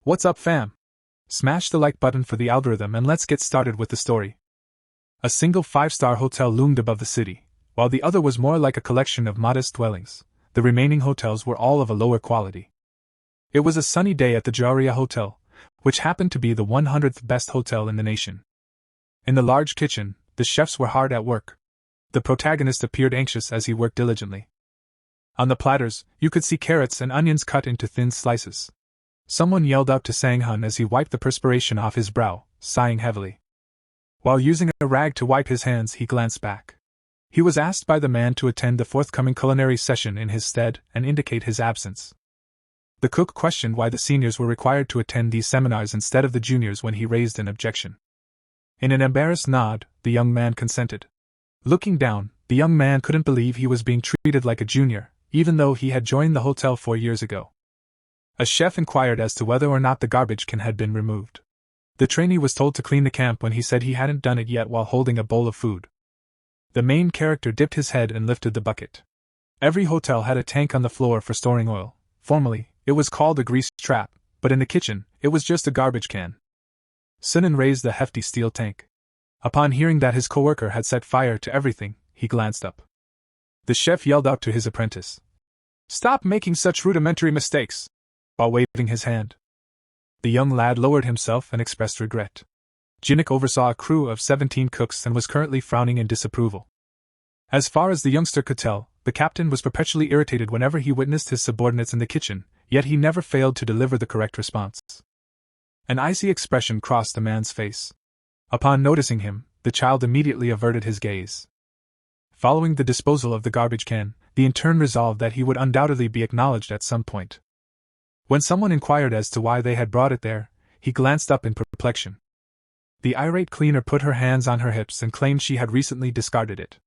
What's up, fam? Smash the like button for the algorithm and let's get started with the story. A single 5-star hotel loomed above the city, while the other was more like a collection of modest dwellings. The remaining hotels were all of a lower quality. It was a sunny day at the Jauria Hotel, which happened to be the 100th best hotel in the nation. In the large kitchen, the chefs were hard at work. The protagonist appeared anxious as he worked diligently. On the platters, you could see carrots and onions cut into thin slices. Someone yelled out to Sunghoon as he wiped the perspiration off his brow, sighing heavily. While using a rag to wipe his hands, he glanced back. He was asked by the man to attend the forthcoming culinary session in his stead and indicate his absence. The cook questioned why the seniors were required to attend these seminars instead of the juniors when he raised an objection. In an embarrassed nod, the young man consented. Looking down, the young man couldn't believe he was being treated like a junior, even though he had joined the hotel 4 years ago. A chef inquired as to whether or not the garbage can had been removed. The trainee was told to clean the camp when he said he hadn't done it yet while holding a bowl of food. The main character dipped his head and lifted the bucket. Every hotel had a tank on the floor for storing oil. Formerly, it was called a grease trap, but in the kitchen, it was just a garbage can. Sunghoon raised the hefty steel tank. Upon hearing that his coworker had set fire to everything, he glanced up. The chef yelled out to his apprentice, "Stop making such rudimentary mistakes!" while waving his hand. The young lad lowered himself and expressed regret. Jinik oversaw a crew of 17 cooks and was currently frowning in disapproval. As far as the youngster could tell, the captain was perpetually irritated whenever he witnessed his subordinates in the kitchen, yet he never failed to deliver the correct response. An icy expression crossed the man's face. Upon noticing him, the child immediately averted his gaze. Following the disposal of the garbage can, the intern resolved that he would undoubtedly be acknowledged at some point. When someone inquired as to why they had brought it there, he glanced up in perplexion. The irate cleaner put her hands on her hips and claimed she had recently discarded it.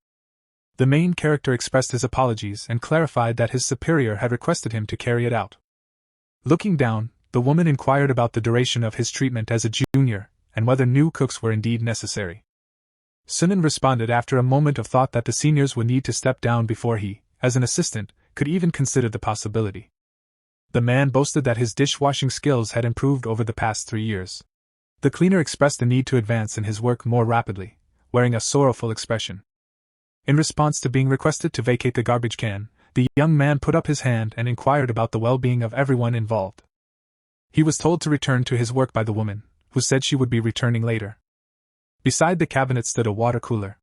The main character expressed his apologies and clarified that his superior had requested him to carry it out. Looking down, the woman inquired about the duration of his treatment as a junior, and whether new cooks were indeed necessary. Sunghoon responded after a moment of thought that the seniors would need to step down before he, as an assistant, could even consider the possibility. The man boasted that his dishwashing skills had improved over the past 3 years. The cleaner expressed the need to advance in his work more rapidly, wearing a sorrowful expression. In response to being requested to vacate the garbage can, the young man put up his hand and inquired about the well-being of everyone involved. He was told to return to his work by the woman, who said she would be returning later. Beside the cabinet stood a water cooler.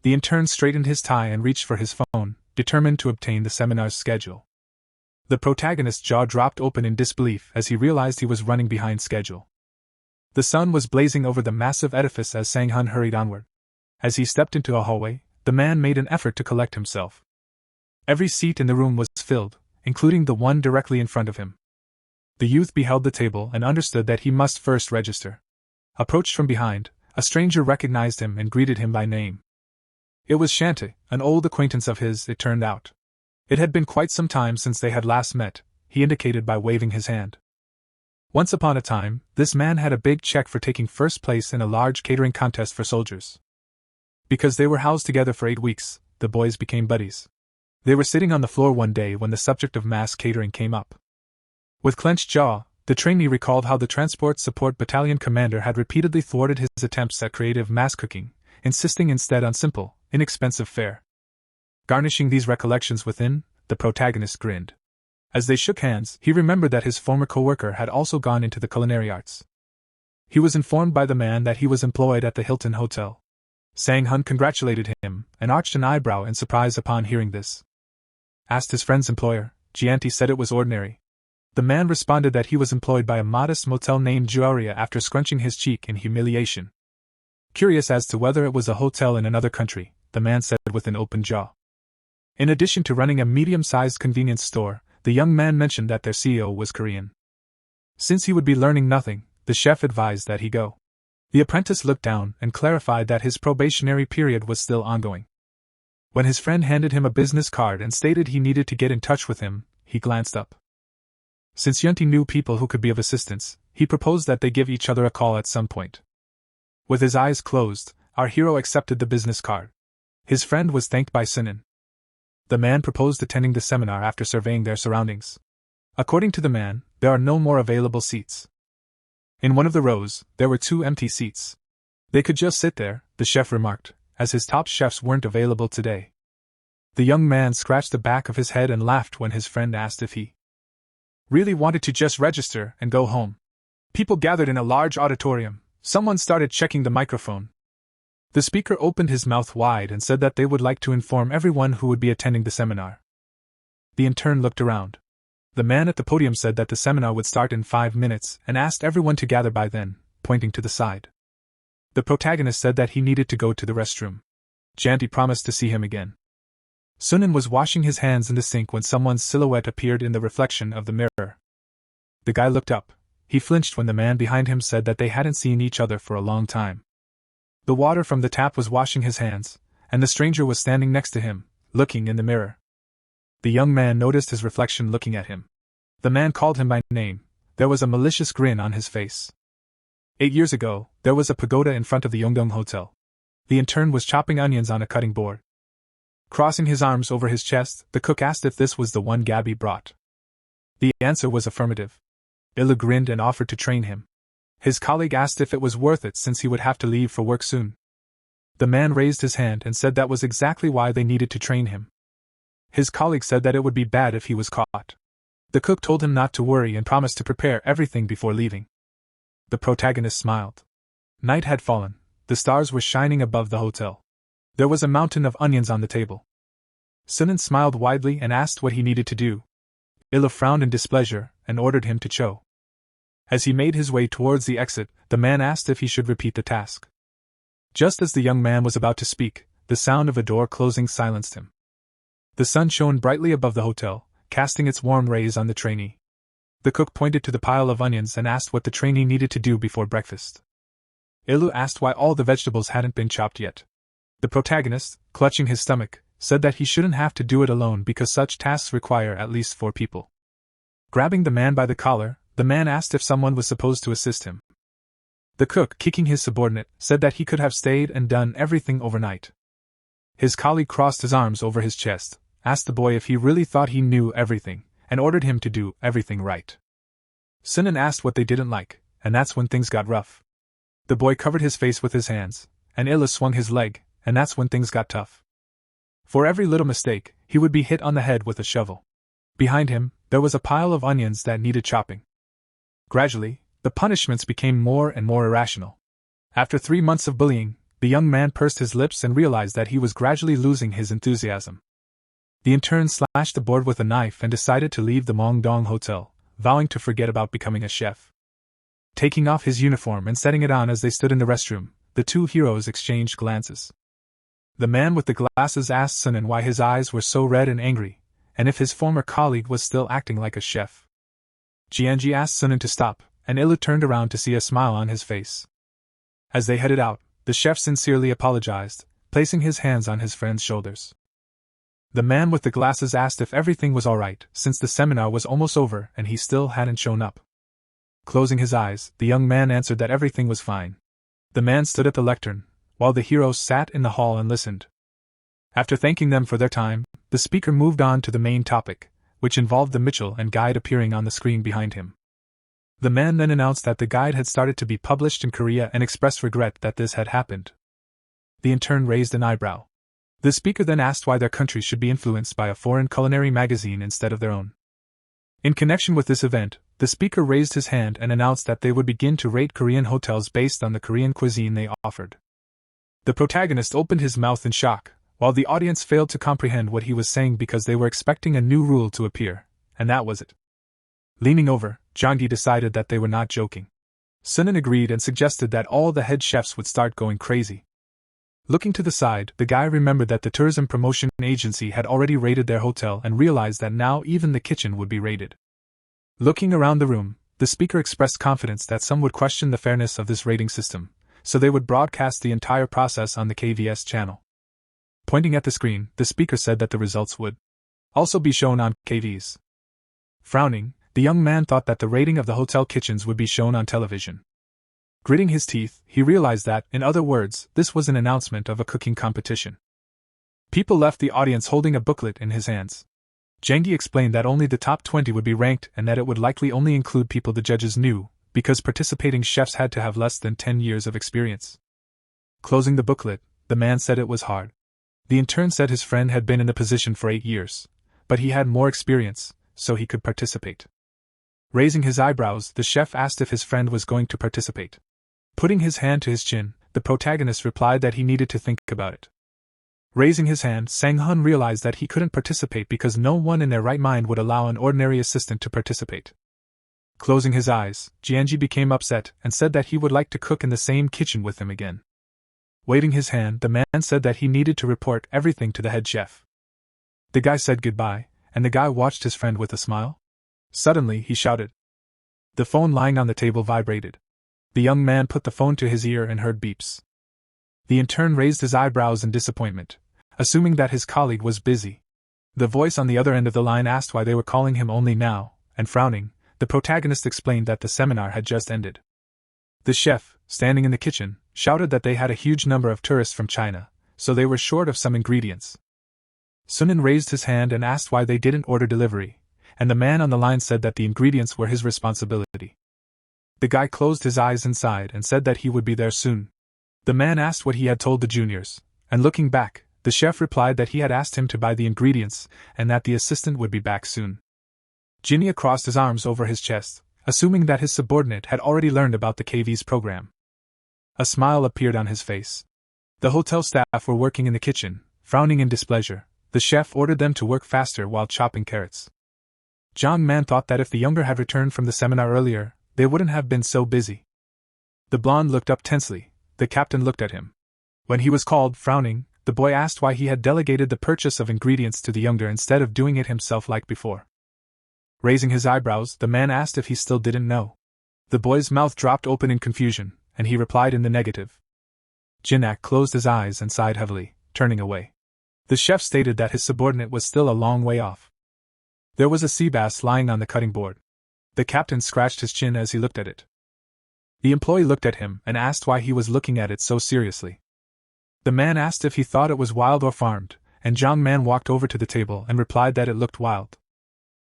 The intern straightened his tie and reached for his phone, determined to obtain the seminar's schedule. The protagonist's jaw dropped open in disbelief as he realized he was running behind schedule. The sun was blazing over the massive edifice as Sunghoon hurried onward. As he stepped into a hallway, the man made an effort to collect himself. Every seat in the room was filled, including the one directly in front of him. The youth beheld the table and understood that he must first register. Approached from behind, a stranger recognized him and greeted him by name. It was Shanti, an old acquaintance of his, it turned out. It had been quite some time since they had last met, he indicated by waving his hand. Once upon a time, this man had a big check for taking first place in a large catering contest for soldiers. Because they were housed together for 8 weeks, the boys became buddies. They were sitting on the floor one day when the subject of mass catering came up. With clenched jaw, the trainee recalled how the Transport Support Battalion commander had repeatedly thwarted his attempts at creative mass cooking, insisting instead on simple, inexpensive fare. Garnishing these recollections within, the protagonist grinned. As they shook hands, he remembered that his former co-worker had also gone into the culinary arts. He was informed by the man that he was employed at the Hilton Hotel. Sunghoon congratulated him, and arched an eyebrow in surprise upon hearing this. Asked his friend's employer, Gianti said it was ordinary. The man responded that he was employed by a modest motel named Jauria after scrunching his cheek in humiliation. Curious as to whether it was a hotel in another country, the man said with an open jaw. In addition to running a medium-sized convenience store, the young man mentioned that their CEO was Korean. Since he would be learning nothing, the chef advised that he go. The apprentice looked down and clarified that his probationary period was still ongoing. When his friend handed him a business card and stated he needed to get in touch with him, he glanced up. Since Yunti knew people who could be of assistance, he proposed that they give each other a call at some point. With his eyes closed, our hero accepted the business card. His friend was thanked by Sunghoon. The man proposed attending the seminar after surveying their surroundings. According to the man, there are no more available seats. In one of the rows, there were 2 empty seats. They could just sit there, the chef remarked, as his top chefs weren't available today. The young man scratched the back of his head and laughed when his friend asked if he really wanted to just register and go home. People gathered in a large auditorium. Someone started checking the microphone. The speaker opened his mouth wide and said that they would like to inform everyone who would be attending the seminar. The intern looked around. The man at the podium said that the seminar would start in 5 minutes and asked everyone to gather by then, pointing to the side. The protagonist said that he needed to go to the restroom. Janti promised to see him again. Sunghoon was washing his hands in the sink when someone's silhouette appeared in the reflection of the mirror. The guy looked up. He flinched when the man behind him said that they hadn't seen each other for a long time. The water from the tap was washing his hands, and the stranger was standing next to him, looking in the mirror. The young man noticed his reflection looking at him. The man called him by name. There was a malicious grin on his face. 8 years ago, there was a pagoda in front of the Yongdong Hotel. The intern was chopping onions on a cutting board. Crossing his arms over his chest, the cook asked if this was the one Gabby brought. The answer was affirmative. Illa grinned and offered to train him. His colleague asked if it was worth it since he would have to leave for work soon. The man raised his hand and said that was exactly why they needed to train him. His colleague said that it would be bad if he was caught. The cook told him not to worry and promised to prepare everything before leaving. The protagonist smiled. Night had fallen. The stars were shining above the hotel. There was a mountain of onions on the table. Sunghoon smiled widely and asked what he needed to do. Illa frowned in displeasure and ordered him to chow. As he made his way towards the exit, the man asked if he should repeat the task. Just as the young man was about to speak, the sound of a door closing silenced him. The sun shone brightly above the hotel, casting its warm rays on the trainee. The cook pointed to the pile of onions and asked what the trainee needed to do before breakfast. Ilu asked why all the vegetables hadn't been chopped yet. The protagonist, clutching his stomach, said that he shouldn't have to do it alone because such tasks require at least 4 people. Grabbing the man by the collar, the man asked if someone was supposed to assist him. The cook, kicking his subordinate, said that he could have stayed and done everything overnight. His colleague crossed his arms over his chest, asked the boy if he really thought he knew everything, and ordered him to do everything right. Sunghoon asked what they didn't like, and that's when things got rough. The boy covered his face with his hands, and Illa swung his leg, and that's when things got tough. For every little mistake, he would be hit on the head with a shovel. Behind him, there was a pile of onions that needed chopping. Gradually, the punishments became more and more irrational. After 3 months of bullying, the young man pursed his lips and realized that he was gradually losing his enthusiasm. The intern slashed the board with a knife and decided to leave the Mongdong Hotel, vowing to forget about becoming a chef. Taking off his uniform and setting it on as they stood in the restroom, the 2 heroes exchanged glances. The man with the glasses asked Sunghoon why his eyes were so red and angry, and if his former colleague was still acting like a chef. Jianji asked Sunghoon to stop, and Ilu turned around to see a smile on his face. As they headed out, the chef sincerely apologized, placing his hands on his friend's shoulders. The man with the glasses asked if everything was alright, since the seminar was almost over and he still hadn't shown up. Closing his eyes, the young man answered that everything was fine. The man stood at the lectern, while the heroes sat in the hall and listened. After thanking them for their time, the speaker moved on to the main topic, which involved the Mitchell and guide appearing on the screen behind him. The man then announced that the guide had started to be published in Korea and expressed regret that this had happened. The intern raised an eyebrow. The speaker then asked why their country should be influenced by a foreign culinary magazine instead of their own. In connection with this event, the speaker raised his hand and announced that they would begin to rate Korean hotels based on the Korean cuisine they offered. The protagonist opened his mouth in shock, while the audience failed to comprehend what he was saying because they were expecting a new rule to appear, and that was it. Leaning over, Jonggi decided that they were not joking. Sunghoon agreed and suggested that all the head chefs would start going crazy. Looking to the side, the guy remembered that the tourism promotion agency had already rated their hotel and realized that now even the kitchen would be rated. Looking around the room, the speaker expressed confidence that some would question the fairness of this rating system, so they would broadcast the entire process on the KVS channel. Pointing at the screen, the speaker said that the results would also be shown on KVS. Frowning, the young man thought that the rating of the hotel kitchens would be shown on television. Gritting his teeth, he realized that, in other words, this was an announcement of a cooking competition. People left the audience holding a booklet in his hands. Jonggi explained that only the top 20 would be ranked and that it would likely only include people the judges knew, because participating chefs had to have less than 10 years of experience. Closing the booklet, the man said it was hard. The intern said his friend had been in the position for 8 years, but he had more experience, so he could participate. Raising his eyebrows, the chef asked if his friend was going to participate. Putting his hand to his chin, the protagonist replied that he needed to think about it. Raising his hand, Sunghoon realized that he couldn't participate because no one in their right mind would allow an ordinary assistant to participate. Closing his eyes, Jianji became upset and said that he would like to cook in the same kitchen with him again. Waving his hand, the man said that he needed to report everything to the head chef. The guy said goodbye, and the guy watched his friend with a smile. Suddenly, he shouted. The phone lying on the table vibrated. The young man put the phone to his ear and heard beeps. The intern raised his eyebrows in disappointment, assuming that his colleague was busy. The voice on the other end of the line asked why they were calling him only now, and frowning, the protagonist explained that the seminar had just ended. The chef, standing in the kitchen, shouted that they had a huge number of tourists from China, so they were short of some ingredients. Sunghoon raised his hand and asked why they didn't order delivery, and the man on the line said that the ingredients were his responsibility. The guy closed his eyes and sighed and said that he would be there soon. The man asked what he had told the juniors, and looking back, the chef replied that he had asked him to buy the ingredients and that the assistant would be back soon. Jinya crossed his arms over his chest, assuming that his subordinate had already learned about the KV's program. A smile appeared on his face. The hotel staff were working in the kitchen, frowning in displeasure. The chef ordered them to work faster while chopping carrots. Jong Man thought that if the younger had returned from the seminar earlier, they wouldn't have been so busy. The blonde looked up tensely. The captain looked at him. When he was called, frowning, the boy asked why he had delegated the purchase of ingredients to the younger instead of doing it himself like before. Raising his eyebrows, the man asked if he still didn't know. The boy's mouth dropped open in confusion, and he replied in the negative. Jinak closed his eyes and sighed heavily, turning away. The chef stated that his subordinate was still a long way off. There was a sea bass lying on the cutting board. The captain scratched his chin as he looked at it. The employee looked at him and asked why he was looking at it so seriously. The man asked if he thought it was wild or farmed, and Jong Man walked over to the table and replied that it looked wild.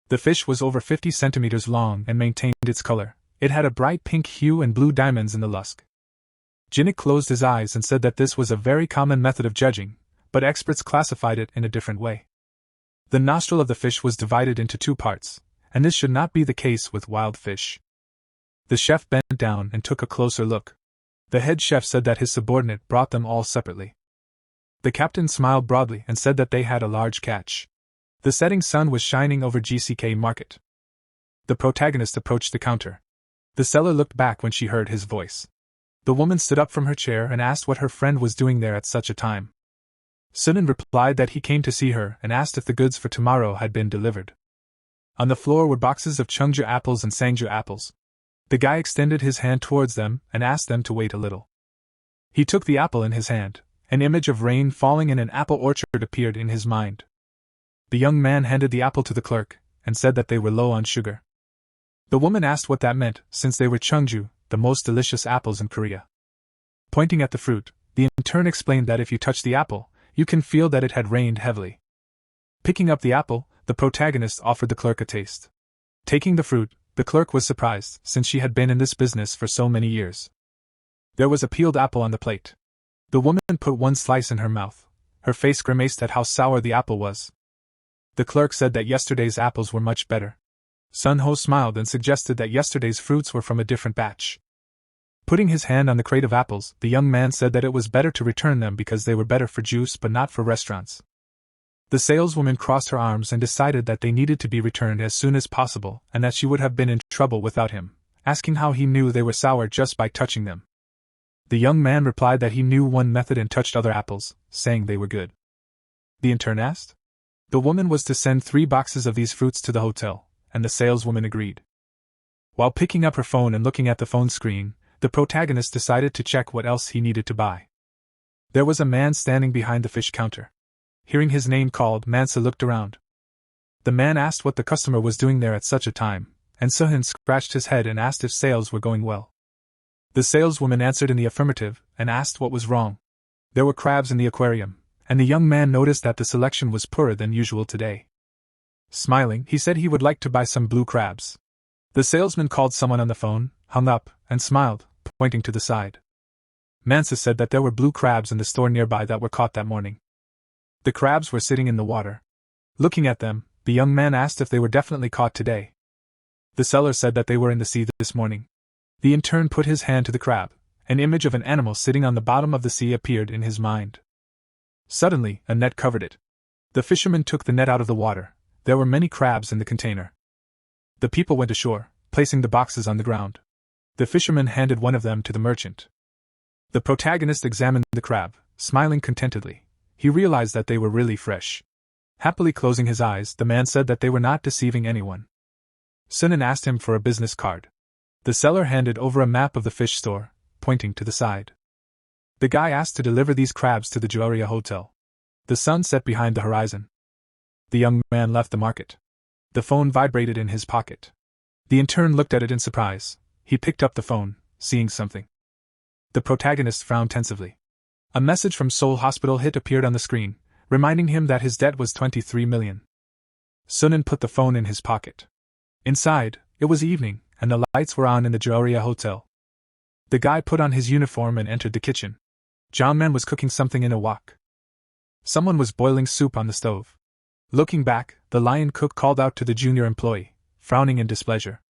The fish was over 50 centimeters long and maintained its color. It had a bright pink hue and blue diamonds in the lusk. Jinik closed his eyes and said that this was a very common method of judging, but experts classified it in a different way. The nostril of the fish was divided into 2 parts, and this should not be the case with wild fish. The chef bent down and took a closer look. The head chef said that his subordinate brought them all separately. The captain smiled broadly and said that they had a large catch. The setting sun was shining over GCK Market. The protagonist approached the counter. The seller looked back when she heard his voice. The woman stood up from her chair and asked what her friend was doing there at such a time. Sunghoon replied that he came to see her and asked if the goods for tomorrow had been delivered. On the floor were boxes of Cheongju apples and Sangju apples. The guy extended his hand towards them and asked them to wait a little. He took the apple in his hand. An image of rain falling in an apple orchard appeared in his mind. The young man handed the apple to the clerk and said that they were low on sugar. The woman asked what that meant, since they were Cheongju, the most delicious apples in Korea. Pointing at the fruit, the intern explained that if you touch the apple, you can feel that it had rained heavily. Picking up the apple, the protagonist offered the clerk a taste. Taking the fruit, the clerk was surprised, since she had been in this business for so many years. There was a peeled apple on the plate. The woman put 1 slice in her mouth. Her face grimaced at how sour the apple was. The clerk said that yesterday's apples were much better. Sunho smiled and suggested that yesterday's fruits were from a different batch. Putting his hand on the crate of apples, the young man said that it was better to return them because they were better for juice but not for restaurants. The saleswoman crossed her arms and decided that they needed to be returned as soon as possible and that she would have been in trouble without him, asking how he knew they were sour just by touching them. The young man replied that he knew one method and touched other apples, saying they were good. The intern asked. The woman was to send 3 boxes of these fruits to the hotel, and the saleswoman agreed. While picking up her phone and looking at the phone screen, the protagonist decided to check what else he needed to buy. There was a man standing behind the fish counter. Hearing his name called, Mansa looked around. The man asked what the customer was doing there at such a time, and Sunghoon scratched his head and asked if sales were going well. The saleswoman answered in the affirmative and asked what was wrong. There were crabs in the aquarium, and the young man noticed that the selection was poorer than usual today. Smiling, he said he would like to buy some blue crabs. The salesman called someone on the phone, hung up, and smiled, pointing to the side. Mansa said that there were blue crabs in the store nearby that were caught that morning. The crabs were sitting in the water. Looking at them, the young man asked if they were definitely caught today. The seller said that they were in the sea this morning. The intern put his hand to the crab. An image of an animal sitting on the bottom of the sea appeared in his mind. Suddenly, a net covered it. The fisherman took the net out of the water. There were many crabs in the container. The people went ashore, placing the boxes on the ground. The fisherman handed one of them to the merchant. The protagonist examined the crab, smiling contentedly. He realized that they were really fresh. Happily closing his eyes, the man said that they were not deceiving anyone. Sunghoon asked him for a business card. The seller handed over a map of the fish store, pointing to the side. The guy asked to deliver these crabs to the Joria Hotel. The sun set behind the horizon. The young man left the market. The phone vibrated in his pocket. The intern looked at it in surprise. He picked up the phone, seeing something. The protagonist frowned tensively. A message from Seoul Hospital Hit appeared on the screen, reminding him that his debt was 23 million. Sunghoon put the phone in his pocket. Inside, it was evening, and the lights were on in the Joria Hotel. The guy put on his uniform and entered the kitchen. Jongman was cooking something in a wok. Someone was boiling soup on the stove. Looking back, the lion cook called out to the junior employee, frowning in displeasure.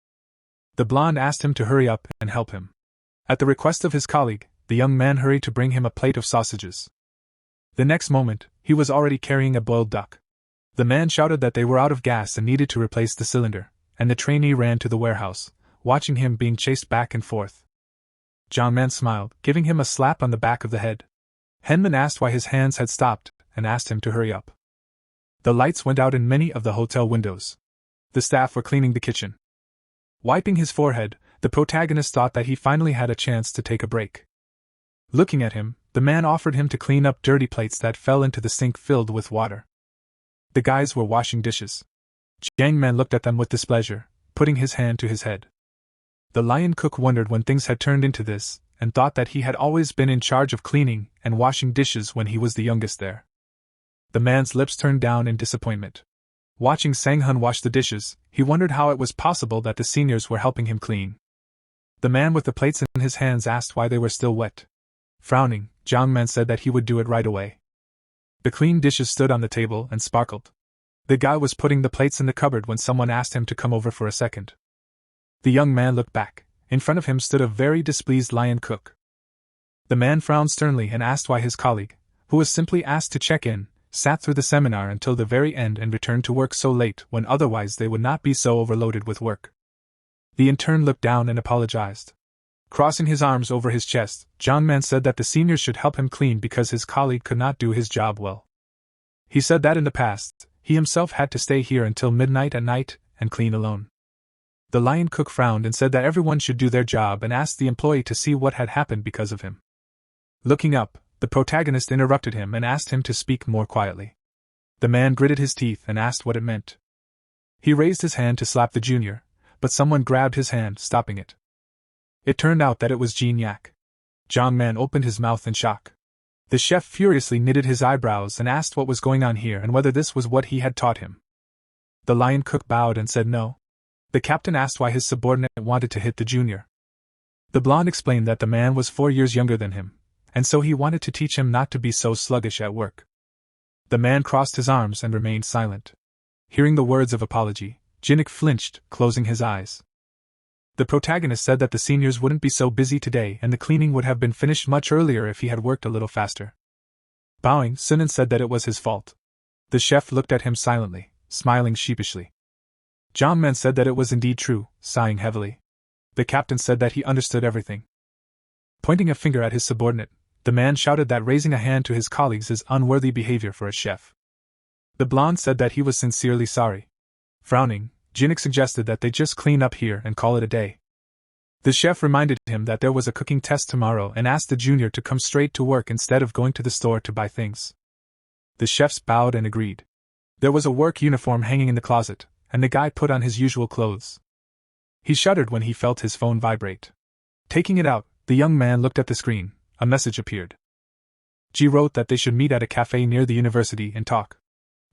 The blonde asked him to hurry up and help him. At the request of his colleague, the young man hurried to bring him a plate of sausages. The next moment, he was already carrying a boiled duck. The man shouted that they were out of gas and needed to replace the cylinder, and the trainee ran to the warehouse, watching him being chased back and forth. Jongman smiled, giving him a slap on the back of the head. Henman asked why his hands had stopped, and asked him to hurry up. The lights went out in many of the hotel windows. The staff were cleaning the kitchen. Wiping his forehead, the protagonist thought that he finally had a chance to take a break. Looking at him, the man offered him to clean up dirty plates that fell into the sink filled with water. The guys were washing dishes. Jangman looked at them with displeasure, putting his hand to his head. The lion cook wondered when things had turned into this, and thought that he had always been in charge of cleaning and washing dishes when he was the youngest there. The man's lips turned down in disappointment. Watching Sunghoon wash the dishes, he wondered how it was possible that the seniors were helping him clean. The man with the plates in his hands asked why they were still wet. Frowning, Jongman said that he would do it right away. The clean dishes stood on the table and sparkled. The guy was putting the plates in the cupboard when someone asked him to come over for a second. The young man looked back. In front of him stood a very displeased lion cook. The man frowned sternly and asked why his colleague, who was simply asked to check in, sat through the seminar until the very end and returned to work so late when otherwise they would not be so overloaded with work. The intern looked down and apologized. Crossing his arms over his chest, Jongman said that the seniors should help him clean because his colleague could not do his job well. He said that in the past, he himself had to stay here until midnight at night and clean alone. The lion cook frowned and said that everyone should do their job and asked the employee to see what had happened because of him. Looking up, the protagonist interrupted him and asked him to speak more quietly. The man gritted his teeth and asked what it meant. He raised his hand to slap the junior, but someone grabbed his hand, stopping it. It turned out that it was Jean Yak. Jongman opened his mouth in shock. The chef furiously knitted his eyebrows and asked what was going on here and whether this was what he had taught him. The lion cook bowed and said no. The captain asked why his subordinate wanted to hit the junior. The blonde explained that the man was 4 years younger than him, and so he wanted to teach him not to be so sluggish at work. The man crossed his arms and remained silent. Hearing the words of apology, Jinnik flinched, closing his eyes. The protagonist said that the seniors wouldn't be so busy today and the cleaning would have been finished much earlier if he had worked a little faster. Bowing, Sunghoon said that it was his fault. The chef looked at him silently, smiling sheepishly. Jongman said that it was indeed true, sighing heavily. The captain said that he understood everything. Pointing a finger at his subordinate, the man shouted that raising a hand to his colleagues is unworthy behavior for a chef. The blonde said that he was sincerely sorry. Frowning, Jinnik suggested that they just clean up here and call it a day. The chef reminded him that there was a cooking test tomorrow and asked the junior to come straight to work instead of going to the store to buy things. The chefs bowed and agreed. There was a work uniform hanging in the closet, and the guy put on his usual clothes. He shuddered when he felt his phone vibrate. Taking it out, the young man looked at the screen. A message appeared. G wrote that they should meet at a cafe near the university and talk.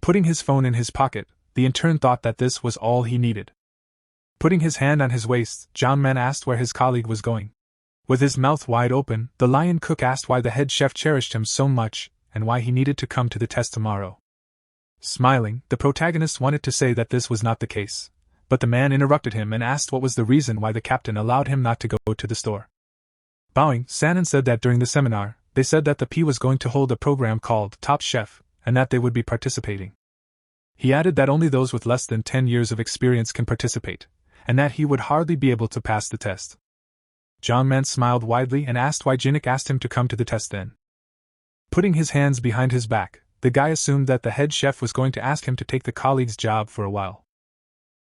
Putting his phone in his pocket, the intern thought that this was all he needed. Putting his hand on his waist, John Man asked where his colleague was going. With his mouth wide open, the lion cook asked why the head chef cherished him so much, and why he needed to come to the test tomorrow. Smiling, the protagonist wanted to say that this was not the case, but the man interrupted him and asked what was the reason why the captain allowed him not to go to the store. Bowing, Sanan said that during the seminar, they said that the P was going to hold a program called Top Chef, and that they would be participating. He added that only those with less than 10 years of experience can participate, and that he would hardly be able to pass the test. John Man smiled widely and asked why Jinnik asked him to come to the test then. Putting his hands behind his back, the guy assumed that the head chef was going to ask him to take the colleague's job for a while.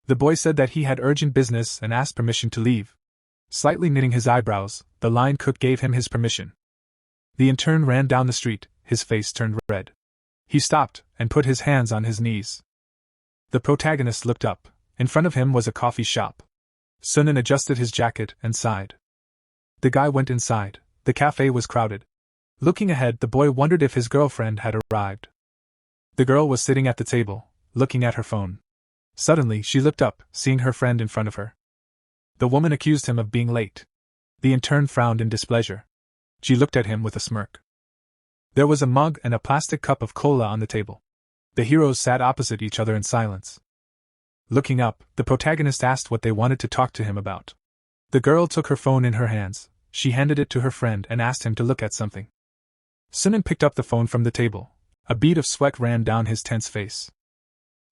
The boy said that he had urgent business and asked permission to leave. Slightly knitting his eyebrows, the line cook gave him his permission. The intern ran down the street, his face turned red. He stopped and put his hands on his knees. The protagonist looked up. In front of him was a coffee shop. Sunan adjusted his jacket and sighed. The guy went inside. The cafe was crowded. Looking ahead, the boy wondered if his girlfriend had arrived. The girl was sitting at the table, looking at her phone. Suddenly, she looked up, seeing her friend in front of her. The woman accused him of being late. The intern frowned in displeasure. She looked at him with a smirk. There was a mug and a plastic cup of cola on the table. The heroes sat opposite each other in silence. Looking up, the protagonist asked what they wanted to talk to him about. The girl took her phone in her hands. She handed it to her friend and asked him to look at something. Sunan picked up the phone from the table. A bead of sweat ran down his tense face.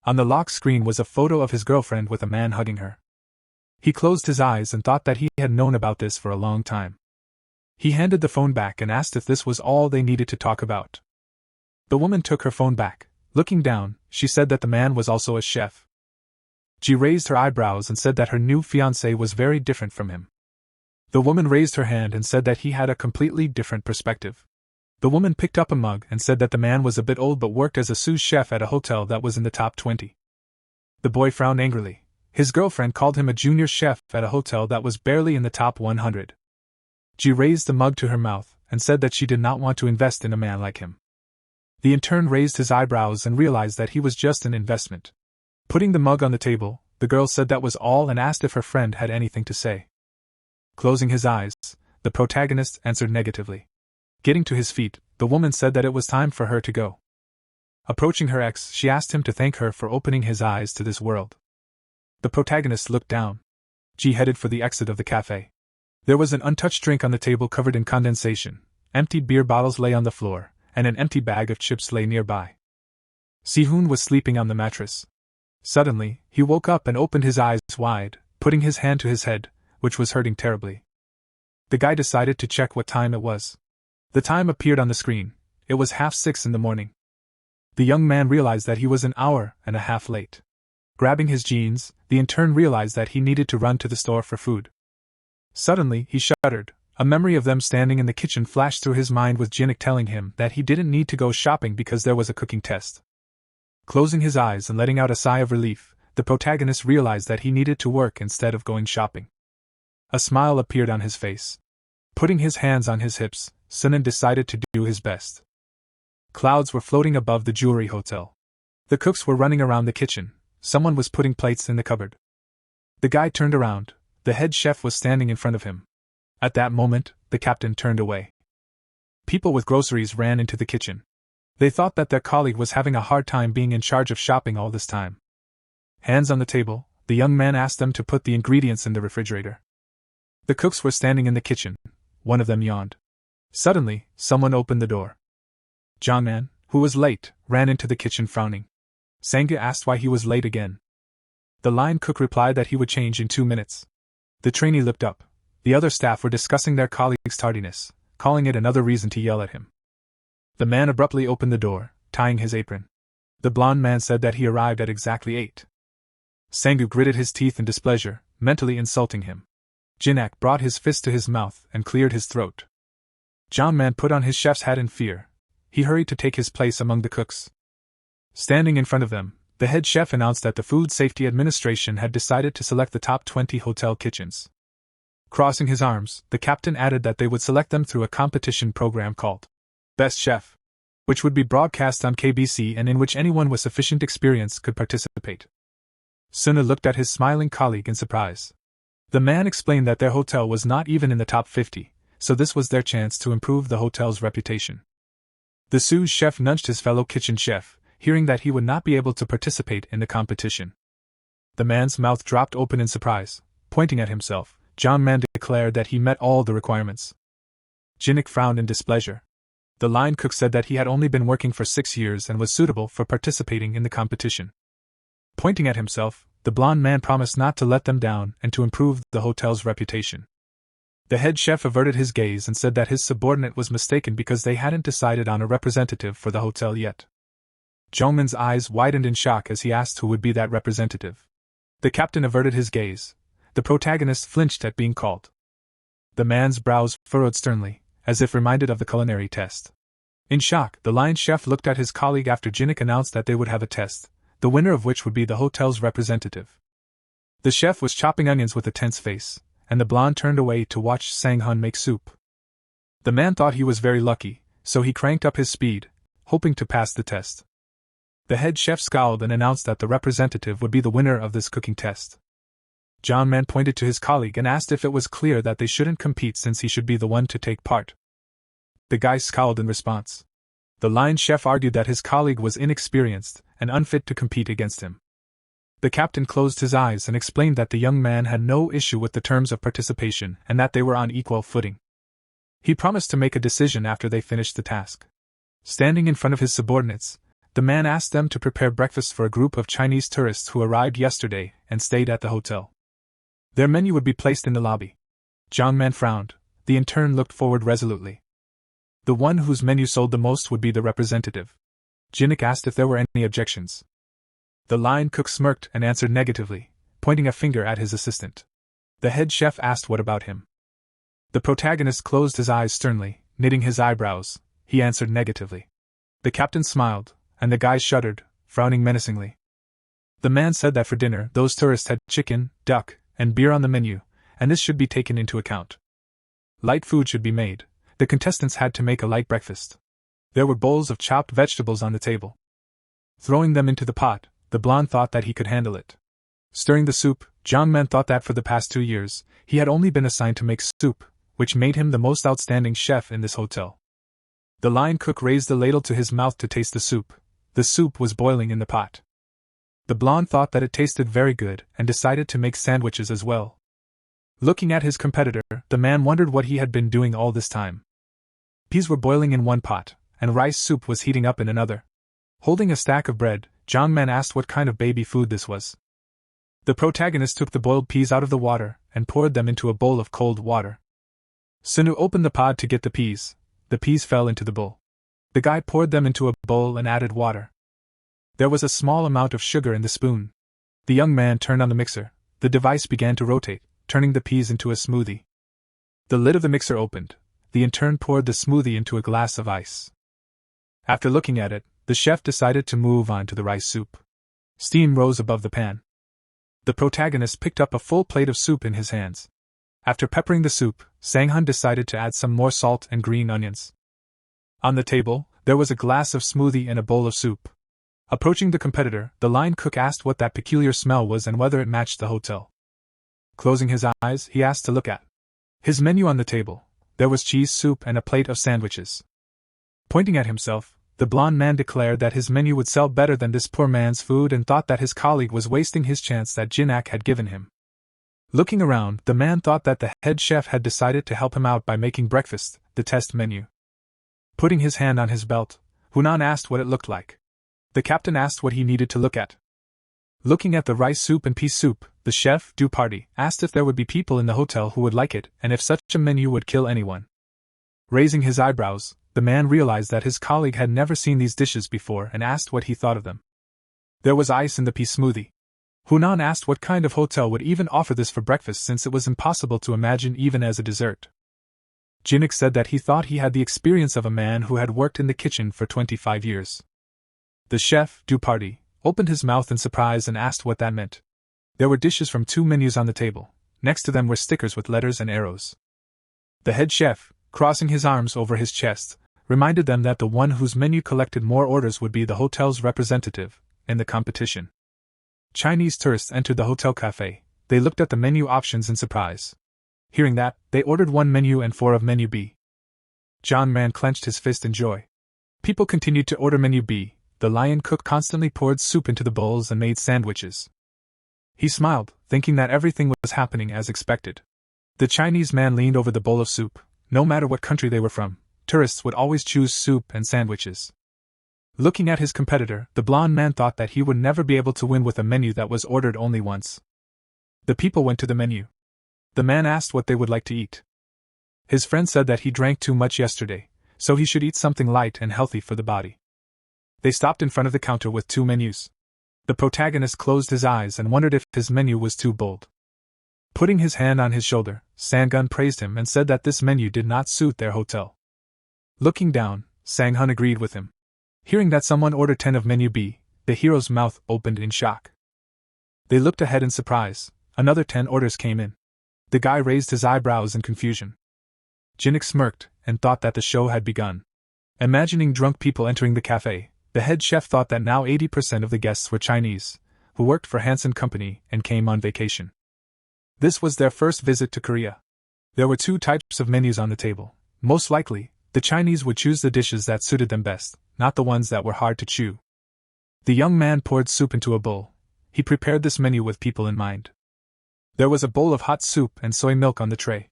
On the lock screen was a photo of his girlfriend with a man hugging her. He closed his eyes and thought that he had known about this for a long time. He handed the phone back and asked if this was all they needed to talk about. The woman took her phone back. Looking down, she said that the man was also a chef. She raised her eyebrows and said that her new fiancé was very different from him. The woman raised her hand and said that he had a completely different perspective. The woman picked up a mug and said that the man was a bit old but worked as a sous chef at a hotel that was in the top 20. The boy frowned angrily. His girlfriend called him a junior chef at a hotel that was barely in the top 100. She raised the mug to her mouth and said that she did not want to invest in a man like him. The intern raised his eyebrows and realized that he was just an investment. Putting the mug on the table, the girl said that was all and asked if her friend had anything to say. Closing his eyes, the protagonist answered negatively. Getting to his feet, the woman said that it was time for her to go. Approaching her ex, she asked him to thank her for opening his eyes to this world. The protagonist looked down. She headed for the exit of the cafe. There was an untouched drink on the table covered in condensation, emptied beer bottles lay on the floor, and an empty bag of chips lay nearby. Sihun was sleeping on the mattress. Suddenly, he woke up and opened his eyes wide, putting his hand to his head, which was hurting terribly. The guy decided to check what time it was. The time appeared on the screen. It was 6:30 in the morning. The young man realized that he was an hour and a half late. Grabbing his jeans, the intern realized that he needed to run to the store for food. Suddenly, he shuddered. A memory of them standing in the kitchen flashed through his mind with Jinnik telling him that he didn't need to go shopping because there was a cooking test. Closing his eyes and letting out a sigh of relief, the protagonist realized that he needed to work instead of going shopping. A smile appeared on his face. Putting his hands on his hips, Sunan decided to do his best. Clouds were floating above the jewelry hotel. The cooks were running around the kitchen. Someone was putting plates in the cupboard. The guy turned around. The head chef was standing in front of him. At that moment, the captain turned away. People with groceries ran into the kitchen. They thought that their colleague was having a hard time being in charge of shopping all this time. Hands on the table, the young man asked them to put the ingredients in the refrigerator. The cooks were standing in the kitchen. One of them yawned. Suddenly, someone opened the door. John Man, who was late, ran into the kitchen frowning. Sangha asked why he was late again. The line cook replied that he would change in 2 minutes. The trainee looked up. The other staff were discussing their colleague's tardiness, calling it another reason to yell at him. The man abruptly opened the door, tying his apron. The blond man said that he arrived at exactly 8. Sangha gritted his teeth in displeasure, mentally insulting him. Jinak brought his fist to his mouth and cleared his throat. John Man put on his chef's hat in fear. He hurried to take his place among the cooks. Standing in front of them, the head chef announced that the Food Safety Administration had decided to select the top 20 hotel kitchens. Crossing his arms, the captain added that they would select them through a competition program called Best Chef, which would be broadcast on KBC and in which anyone with sufficient experience could participate. Suna looked at his smiling colleague in surprise. The man explained that their hotel was not even in the top 50, so this was their chance to improve the hotel's reputation. The sous chef nudged his fellow kitchen chef, hearing that he would not be able to participate in the competition. The man's mouth dropped open in surprise. Pointing at himself, John Man declared that he met all the requirements. Jinnik frowned in displeasure. The line cook said that he had only been working for 6 years and was suitable for participating in the competition. Pointing at himself, the blond man promised not to let them down and to improve the hotel's reputation. The head chef averted his gaze and said that his subordinate was mistaken because they hadn't decided on a representative for the hotel yet. Jungman's eyes widened in shock as he asked who would be that representative. The captain averted his gaze. The protagonist flinched at being called. The man's brows furrowed sternly, as if reminded of the culinary test. In shock, the line chef looked at his colleague after Jinnik announced that they would have a test, the winner of which would be the hotel's representative. The chef was chopping onions with a tense face, and the blonde turned away to watch Sunghoon make soup. The man thought he was very lucky, so he cranked up his speed, hoping to pass the test. The head chef scowled and announced that the representative would be the winner of this cooking test. John Man pointed to his colleague and asked if it was clear that they shouldn't compete since he should be the one to take part. The guy scowled in response. The line chef argued that his colleague was inexperienced and unfit to compete against him. The captain closed his eyes and explained that the young man had no issue with the terms of participation and that they were on equal footing. He promised to make a decision after they finished the task. Standing in front of his subordinates, the man asked them to prepare breakfast for a group of Chinese tourists who arrived yesterday and stayed at the hotel. Their menu would be placed in the lobby. John Man frowned. The intern looked forward resolutely. The one whose menu sold the most would be the representative. Jinnik asked if there were any objections. The line cook smirked and answered negatively, pointing a finger at his assistant. The head chef asked what about him. The protagonist closed his eyes sternly, knitting his eyebrows. He answered negatively. The captain smiled, and the guy shuddered, frowning menacingly. The man said that for dinner those tourists had chicken, duck, and beer on the menu, and this should be taken into account. Light food should be made. The contestants had to make a light breakfast. There were bowls of chopped vegetables on the table. Throwing them into the pot, the blonde thought that he could handle it. Stirring the soup, John Man thought that for the past 2 years, he had only been assigned to make soup, which made him the most outstanding chef in this hotel. The line cook raised the ladle to his mouth to taste the soup. The soup was boiling in the pot. The blonde thought that it tasted very good and decided to make sandwiches as well. Looking at his competitor, the man wondered what he had been doing all this time. Peas were boiling in one pot, and rice soup was heating up in another. Holding a stack of bread, John Man asked what kind of baby food this was. The protagonist took the boiled peas out of the water and poured them into a bowl of cold water. Sunu opened the pod to get the peas. The peas fell into the bowl. The guy poured them into a bowl and added water. There was a small amount of sugar in the spoon. The young man turned on the mixer. The device began to rotate, turning the peas into a smoothie. The lid of the mixer opened. The intern poured the smoothie into a glass of ice. After looking at it, the chef decided to move on to the rice soup. Steam rose above the pan. The protagonist picked up a full plate of soup in his hands. After peppering the soup, Sunghoon decided to add some more salt and green onions. On the table, there was a glass of smoothie and a bowl of soup. Approaching the competitor, the line cook asked what that peculiar smell was and whether it matched the hotel. Closing his eyes, he asked to look at his menu on the table. There was cheese soup and a plate of sandwiches. Pointing at himself, the blond man declared that his menu would sell better than this poor man's food and thought that his colleague was wasting his chance that Jinnak had given him. Looking around, the man thought that the head chef had decided to help him out by making breakfast, the test menu. Putting his hand on his belt, Hunan asked what it looked like. The captain asked what he needed to look at. Looking at the rice soup and pea soup, the chef du party asked if there would be people in the hotel who would like it and if such a menu would kill anyone. Raising his eyebrows, the man realized that his colleague had never seen these dishes before and asked what he thought of them. There was ice in the pea smoothie. Hunan asked what kind of hotel would even offer this for breakfast since it was impossible to imagine even as a dessert. Jinnik said that he thought he had the experience of a man who had worked in the kitchen for 25 years. The chef du party opened his mouth in surprise and asked what that meant. There were dishes from 2 menus on the table. Next to them were stickers with letters and arrows. The head chef, crossing his arms over his chest, reminded them that the one whose menu collected more orders would be the hotel's representative in the competition. Chinese tourists entered the hotel cafe. They looked at the menu options in surprise. Hearing that, they ordered 1 menu and 4 of menu B. John Man clenched his fist in joy. People continued to order menu B. The lion cook constantly poured soup into the bowls and made sandwiches. He smiled, thinking that everything was happening as expected. The Chinese man leaned over the bowl of soup. No matter what country they were from, tourists would always choose soup and sandwiches. Looking at his competitor, the blonde man thought that he would never be able to win with a menu that was ordered only once. The people went to the menu. The man asked what they would like to eat. His friend said that he drank too much yesterday, so he should eat something light and healthy for the body. They stopped in front of the counter with 2 menus. The protagonist closed his eyes and wondered if his menu was too bold. Putting his hand on his shoulder, Sang-gun praised him and said that this menu did not suit their hotel. Looking down, Sang-hun agreed with him. Hearing that someone ordered 10 of menu B, the hero's mouth opened in shock. They looked ahead in surprise. Another 10 orders came in. The guy raised his eyebrows in confusion. Jinnik smirked and thought that the show had begun. Imagining drunk people entering the cafe, the head chef thought that now 80% of the guests were Chinese, who worked for Hansen Company and came on vacation. This was their first visit to Korea. There were 2 types of menus on the table. Most likely, the Chinese would choose the dishes that suited them best, not the ones that were hard to chew. The young man poured soup into a bowl. He prepared this menu with people in mind. There was a bowl of hot soup and soy milk on the tray.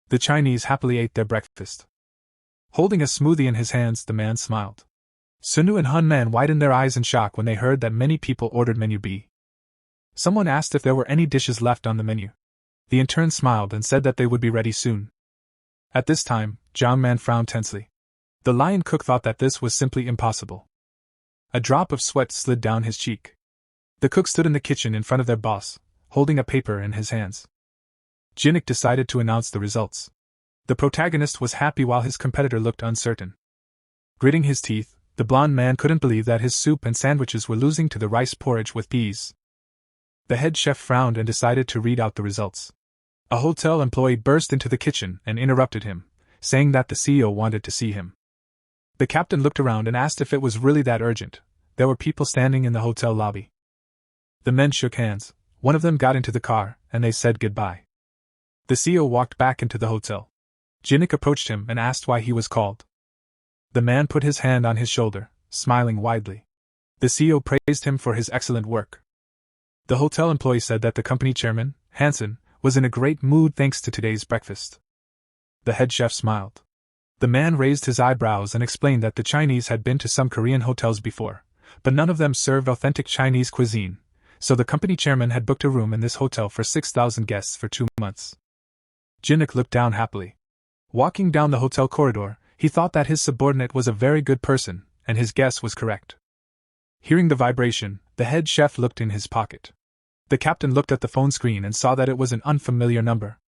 The Chinese happily ate their breakfast. Holding a smoothie in his hands, the man smiled. Sunu and Hun Man widened their eyes in shock when they heard that many people ordered menu B. Someone asked if there were any dishes left on the menu. The intern smiled and said that they would be ready soon. At this time, John Man frowned tensely. The lion cook thought that this was simply impossible. A drop of sweat slid down his cheek. The cook stood in the kitchen in front of their boss, holding a paper in his hands. Jinnik decided to announce the results. The protagonist was happy while his competitor looked uncertain. Gritting his teeth, the blonde man couldn't believe that his soup and sandwiches were losing to the rice porridge with peas. The head chef frowned and decided to read out the results. A hotel employee burst into the kitchen and interrupted him, saying that the CEO wanted to see him. The captain looked around and asked if it was really that urgent. There were people standing in the hotel lobby. The men shook hands. One of them got into the car, and they said goodbye. The CEO walked back into the hotel. Jinnik approached him and asked why he was called. The man put his hand on his shoulder, smiling widely. The CEO praised him for his excellent work. The hotel employee said that the company chairman, Hansen, was in a great mood thanks to today's breakfast. The head chef smiled. The man raised his eyebrows and explained that the Chinese had been to some Korean hotels before, but none of them served authentic Chinese cuisine, so the company chairman had booked a room in this hotel for 6,000 guests for 2 months. Jinnik looked down happily. Walking down the hotel corridor, he thought that his subordinate was a very good person, and his guess was correct. Hearing the vibration, the head chef looked in his pocket. The captain looked at the phone screen and saw that it was an unfamiliar number.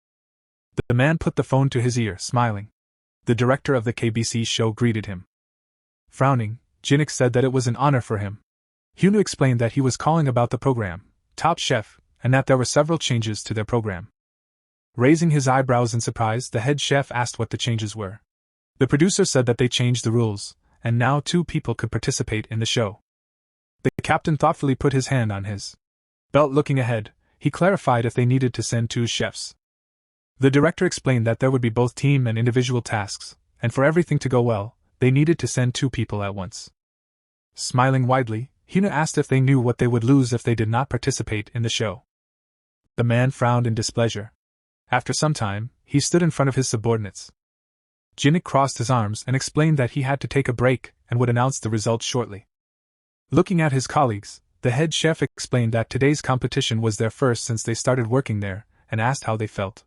The man put the phone to his ear, smiling. The director of the KBC show greeted him. Frowning, Jinnik said that it was an honor for him. Hyunwoo explained that he was calling about the program, Top Chef, and that there were several changes to their program. Raising his eyebrows in surprise, the head chef asked what the changes were. The producer said that they changed the rules, and now 2 people could participate in the show. The captain thoughtfully put his hand on his belt. Looking ahead, he clarified if they needed to send 2 chefs. The director explained that there would be both team and individual tasks, and for everything to go well, they needed to send 2 people at once. Smiling widely, Hyuna asked if they knew what they would lose if they did not participate in the show. The man frowned in displeasure. After some time, he stood in front of his subordinates. Jinnik crossed his arms and explained that he had to take a break and would announce the results shortly. Looking at his colleagues, the head chef explained that today's competition was their first since they started working there, and asked how they felt.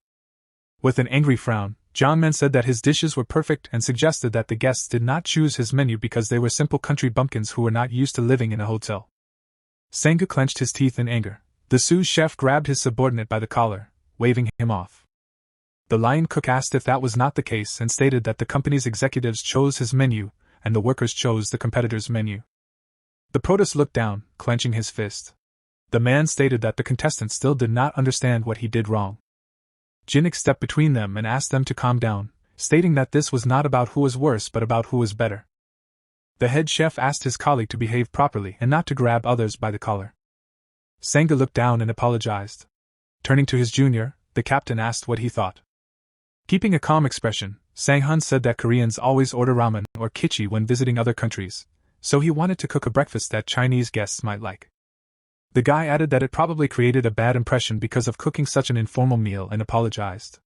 With an angry frown, John Man said that his dishes were perfect and suggested that the guests did not choose his menu because they were simple country bumpkins who were not used to living in a hotel. Sang-gu clenched his teeth in anger. The sous chef grabbed his subordinate by the collar, waving him off. The lion cook asked if that was not the case and stated that the company's executives chose his menu, and the workers chose the competitor's menu. The protest looked down, clenching his fist. The man stated that the contestants still did not understand what he did wrong. Jinnik stepped between them and asked them to calm down, stating that this was not about who was worse but about who was better. The head chef asked his colleague to behave properly and not to grab others by the collar. Sangha looked down and apologized. Turning to his junior, the captain asked what he thought. Keeping a calm expression, Sanghoon said that Koreans always order ramen or kimchi when visiting other countries, so he wanted to cook a breakfast that Chinese guests might like. The guy added that it probably created a bad impression because of cooking such an informal meal and apologized.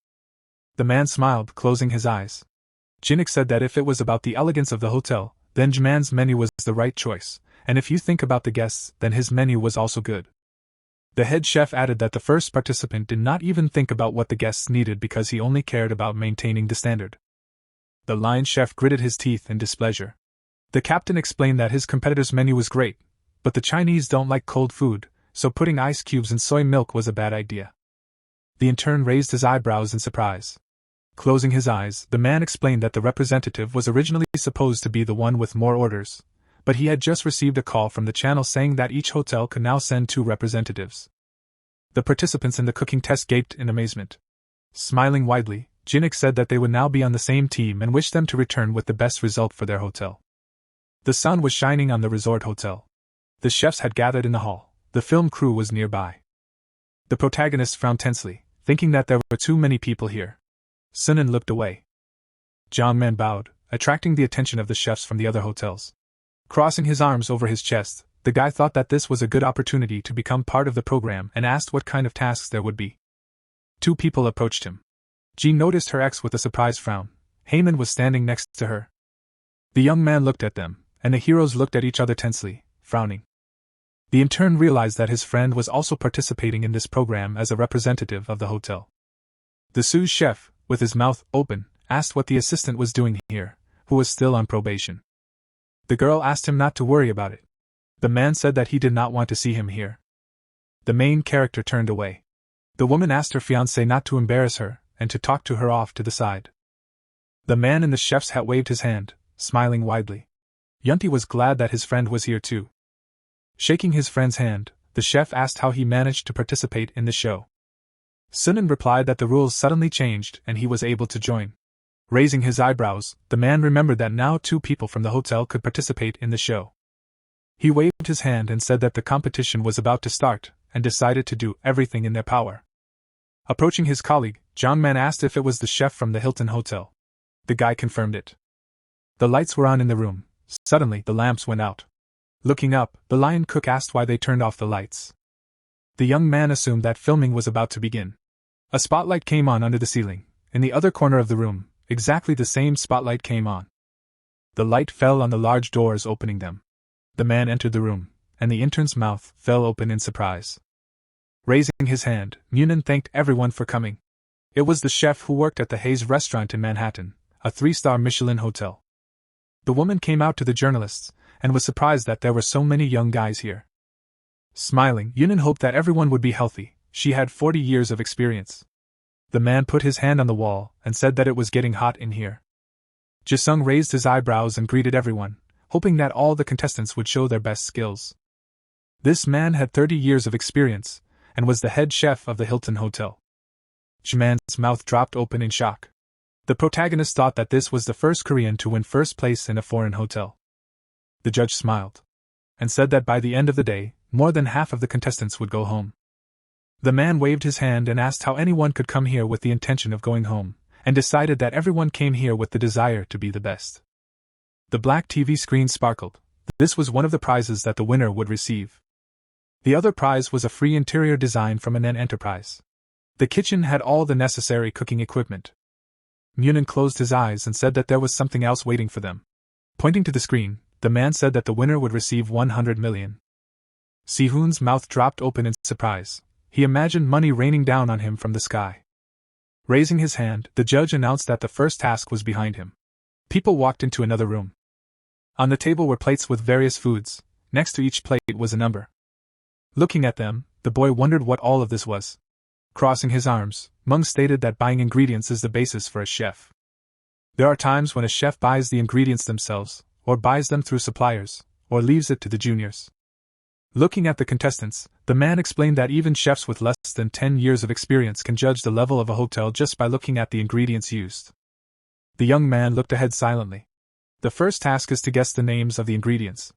The man smiled, closing his eyes. Jinik said that if it was about the elegance of the hotel, then Jman's menu was the right choice, and if you think about the guests, then his menu was also good. The head chef added that the first participant did not even think about what the guests needed because he only cared about maintaining the standard. The line chef gritted his teeth in displeasure. The captain explained that his competitor's menu was great, but the Chinese don't like cold food, so putting ice cubes in soy milk was a bad idea. The intern raised his eyebrows in surprise. Closing his eyes, the man explained that the representative was originally supposed to be the one with more orders, but he had just received a call from the channel saying that each hotel could now send 2 representatives. The participants in the cooking test gaped in amazement. Smiling widely, Jinik said that they would now be on the same team and wished them to return with the best result for their hotel. The sun was shining on the resort hotel. The chefs had gathered in the hall. The film crew was nearby. The protagonist frowned tensely, thinking that there were too many people here. Sunan looked away. Jongman bowed, attracting the attention of the chefs from the other hotels. Crossing his arms over his chest, the guy thought that this was a good opportunity to become part of the program and asked what kind of tasks there would be. 2 people approached him. Ji noticed her ex with a surprised frown. Heyman was standing next to her. The young man looked at them, and the heroes looked at each other tensely, frowning. The intern realized that his friend was also participating in this program as a representative of the hotel. The sous chef, with his mouth open, asked what the assistant was doing here, who was still on probation. The girl asked him not to worry about it. The man said that he did not want to see him here. The main character turned away. The woman asked her fiancé not to embarrass her, and to talk to her off to the side. The man in the chef's hat waved his hand, smiling widely. Yunti was glad that his friend was here too. Shaking his friend's hand, the chef asked how he managed to participate in the show. Sunan replied that the rules suddenly changed and he was able to join. Raising his eyebrows, the man remembered that now 2 people from the hotel could participate in the show. He waved his hand and said that the competition was about to start, and decided to do everything in their power. Approaching his colleague, Jongman asked if it was the chef from the Hilton Hotel. The guy confirmed it. The lights were on in the room. Suddenly, the lamps went out. Looking up, the lion cook asked why they turned off the lights. The young man assumed that filming was about to begin. A spotlight came on under the ceiling. In the other corner of the room, exactly the same spotlight came on. The light fell on the large doors opening them. The man entered the room, and the intern's mouth fell open in surprise. Raising his hand, Munin thanked everyone for coming. It was the chef who worked at the Hayes restaurant in Manhattan, a 3-star Michelin hotel. The woman came out to the journalists, and was surprised that there were so many young guys here. Smiling, Yunin hoped that everyone would be healthy. She had 40 years of experience. The man put his hand on the wall, and said that it was getting hot in here. Jisung raised his eyebrows and greeted everyone, hoping that all the contestants would show their best skills. This man had 30 years of experience, and was the head chef of the Hilton Hotel. Jman's mouth dropped open in shock. The protagonist thought that this was the first Korean to win first place in a foreign hotel. The judge smiled, and said that by the end of the day, more than half of the contestants would go home. The man waved his hand and asked how anyone could come here with the intention of going home, and decided that everyone came here with the desire to be the best. The black TV screen sparkled. This was one of the prizes that the winner would receive. The other prize was a free interior design from an enterprise. The kitchen had all the necessary cooking equipment. Munin closed his eyes and said that there was something else waiting for them. Pointing to the screen, the man said that the winner would receive 100 million. Sihoon's mouth dropped open in surprise. He imagined money raining down on him from the sky. Raising his hand, the judge announced that the first task was behind him. People walked into another room. On the table were plates with various foods. Next to each plate was a number. Looking at them, the boy wondered what all of this was. Crossing his arms, Mung stated that buying ingredients is the basis for a chef. There are times when a chef buys the ingredients themselves, or buys them through suppliers, or leaves it to the juniors. Looking at the contestants, the man explained that even chefs with less than 10 years of experience can judge the level of a hotel just by looking at the ingredients used. The young man looked ahead silently. The first task is to guess the names of the ingredients.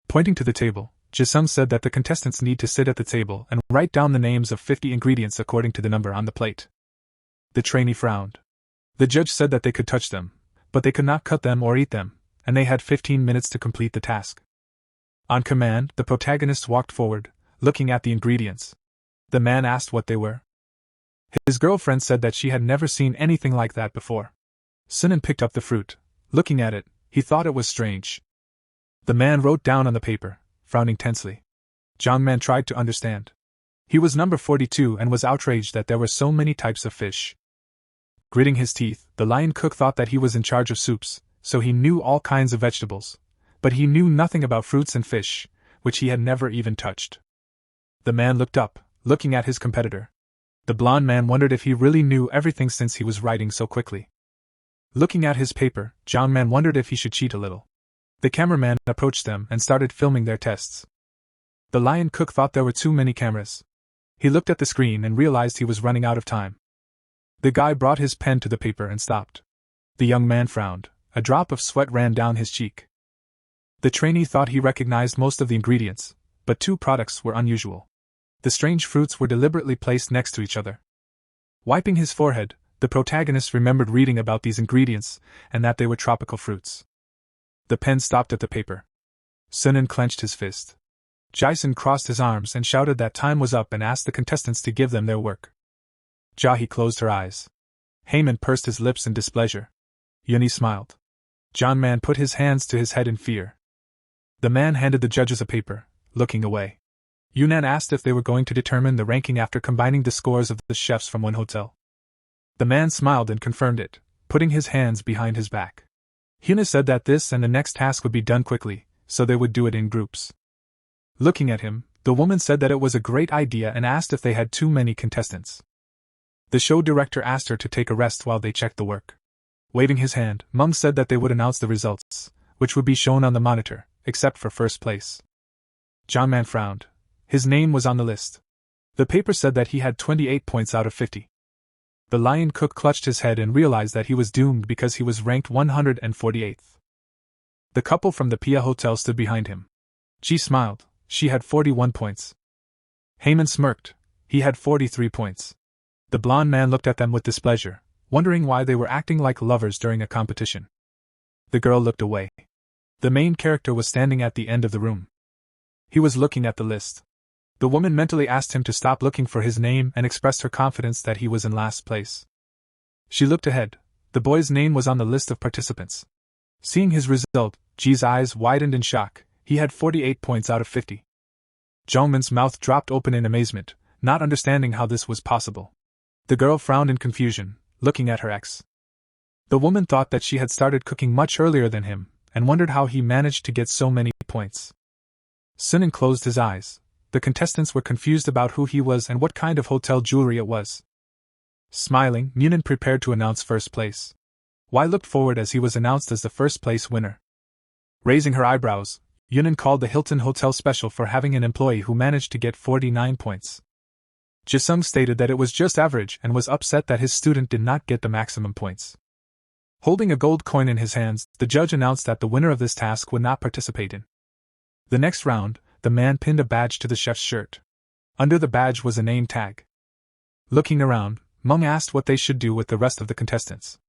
Pointing to the table, Jisung said that the contestants need to sit at the table and write down the names of 50 ingredients according to the number on the plate. The trainee frowned. The judge said that they could touch them, but they could not cut them or eat them, and they had 15 minutes to complete the task. On command, the protagonist walked forward, looking at the ingredients. The man asked what they were. His girlfriend said that she had never seen anything like that before. Sunghoon picked up the fruit. Looking at it, he thought it was strange. The man wrote down on the paper, frowning tensely. Jongman tried to understand. He was number 42 and was outraged that there were so many types of fish. Gritting his teeth, the lion cook thought that he was in charge of soups, so he knew all kinds of vegetables, but he knew nothing about fruits and fish, which he had never even touched. The man looked up, looking at his competitor. The blond man wondered if he really knew everything since he was writing so quickly. Looking at his paper, Jongman wondered if he should cheat a little. The cameraman approached them and started filming their tests. The lion cook thought there were too many cameras. He looked at the screen and realized he was running out of time. The guy brought his pen to the paper and stopped. The young man frowned. A drop of sweat ran down his cheek. The trainee thought he recognized most of the ingredients, but two products were unusual. The strange fruits were deliberately placed next to each other. Wiping his forehead, the protagonist remembered reading about these ingredients and that they were tropical fruits. The pen stopped at the paper. Sunghoon clenched his fist. Jason crossed his arms and shouted that time was up and asked the contestants to give them their work. Jahi closed her eyes. Heyman pursed his lips in displeasure. Yuni smiled. Jongman put his hands to his head in fear. The man handed the judges a paper, looking away. Yunnan asked if they were going to determine the ranking after combining the scores of the chefs from one hotel. The man smiled and confirmed it, putting his hands behind his back. Hyuna said that this and the next task would be done quickly, so they would do it in groups. Looking at him, the woman said that it was a great idea and asked if they had too many contestants. The show director asked her to take a rest while they checked the work. Waving his hand, Mung said that they would announce the results, which would be shown on the monitor, except for first place. Jongman frowned. His name was on the list. The paper said that he had 28 points out of 50. The lion cook clutched his head and realized that he was doomed because he was ranked 148th. The couple from the Pia Hotel stood behind him. Ji smiled. She had 41 points. Heyman smirked. He had 43 points. The blond man looked at them with displeasure, wondering why they were acting like lovers during a competition. The girl looked away. The main character was standing at the end of the room. He was looking at the list. The woman mentally asked him to stop looking for his name and expressed her confidence that he was in last place. She looked ahead. The boy's name was on the list of participants. Seeing his result, Ji's eyes widened in shock. He had 48 points out of 50. Jongman's mouth dropped open in amazement, not understanding how this was possible. The girl frowned in confusion, looking at her ex. The woman thought that she had started cooking much earlier than him, and wondered how he managed to get so many points. Sunghoon closed his eyes. The contestants were confused about who he was and what kind of hotel jewelry it was. Smiling, Noonan prepared to announce first place. Wai looked forward as he was announced as the first place winner. Raising her eyebrows, Yunan called the Hilton Hotel special for having an employee who managed to get 49 points. Jisung stated that it was just average and was upset that his student did not get the maximum points. Holding a gold coin in his hands, the judge announced that the winner of this task would not participate in the next round. The man pinned a badge to the chef's shirt. Under the badge was a name tag. Looking around, Mung asked what they should do with the rest of the contestants.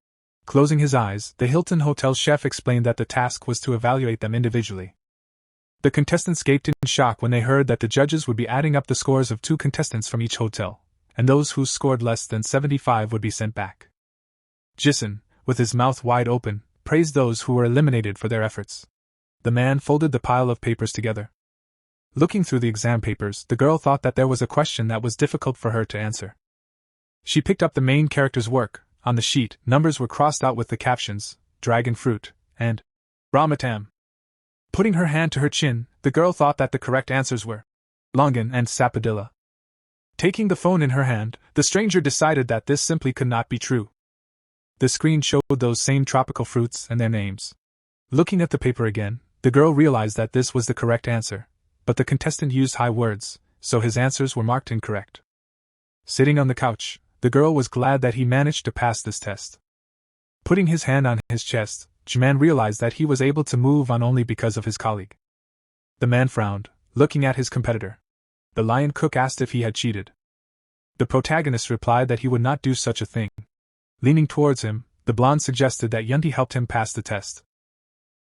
Closing his eyes, the Hilton Hotel chef explained that the task was to evaluate them individually. The contestants gaped in shock when they heard that the judges would be adding up the scores of 2 contestants from each hotel, and those who scored less than 75 would be sent back. Jisun, with his mouth wide open, praised those who were eliminated for their efforts. The man folded the pile of papers together. Looking through the exam papers, the girl thought that there was a question that was difficult for her to answer. She picked up the main character's work. On the sheet, numbers were crossed out with the captions, Dragon Fruit, and Ramatam. Putting her hand to her chin, the girl thought that the correct answers were Longan and Sapadilla. Taking the phone in her hand, the stranger decided that this simply could not be true. The screen showed those same tropical fruits and their names. Looking at the paper again, the girl realized that this was the correct answer, but the contestant used high words, so his answers were marked incorrect. Sitting on the couch, the girl was glad that he managed to pass this test. Putting his hand on his chest, Jiman realized that he was able to move on only because of his colleague. The man frowned. looking at his competitor. The lion cook asked if he had cheated. The protagonist replied that he would not do such a thing. Leaning towards him, the blonde suggested that Yunti helped him pass the test.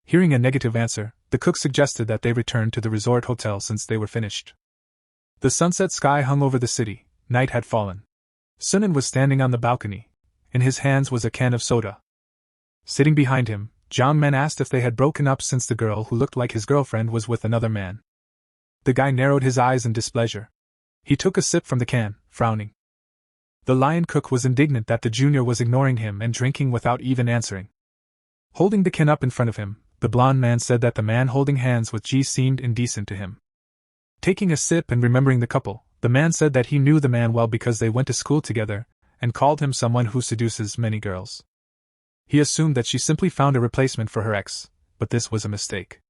Hearing a negative answer, the cook suggested that they return to the resort hotel since they were finished. The sunset sky hung over the city. Night had fallen. Sunghoon was standing on the balcony. In his hands was a can of soda. Sitting behind him, Jong-man asked if they had broken up since the girl who looked like his girlfriend was with another man. The guy narrowed his eyes in displeasure. He took a sip from the can, frowning. The lion cook was indignant that the junior was ignoring him and drinking without even answering. Holding the can up in front of him, the blonde man said that the man holding hands with Ji seemed indecent to him. Taking a sip and remembering the couple, the man said that he knew the man well because they went to school together, and called him someone who seduces many girls. He assumed that she simply found a replacement for her ex, but this was a mistake.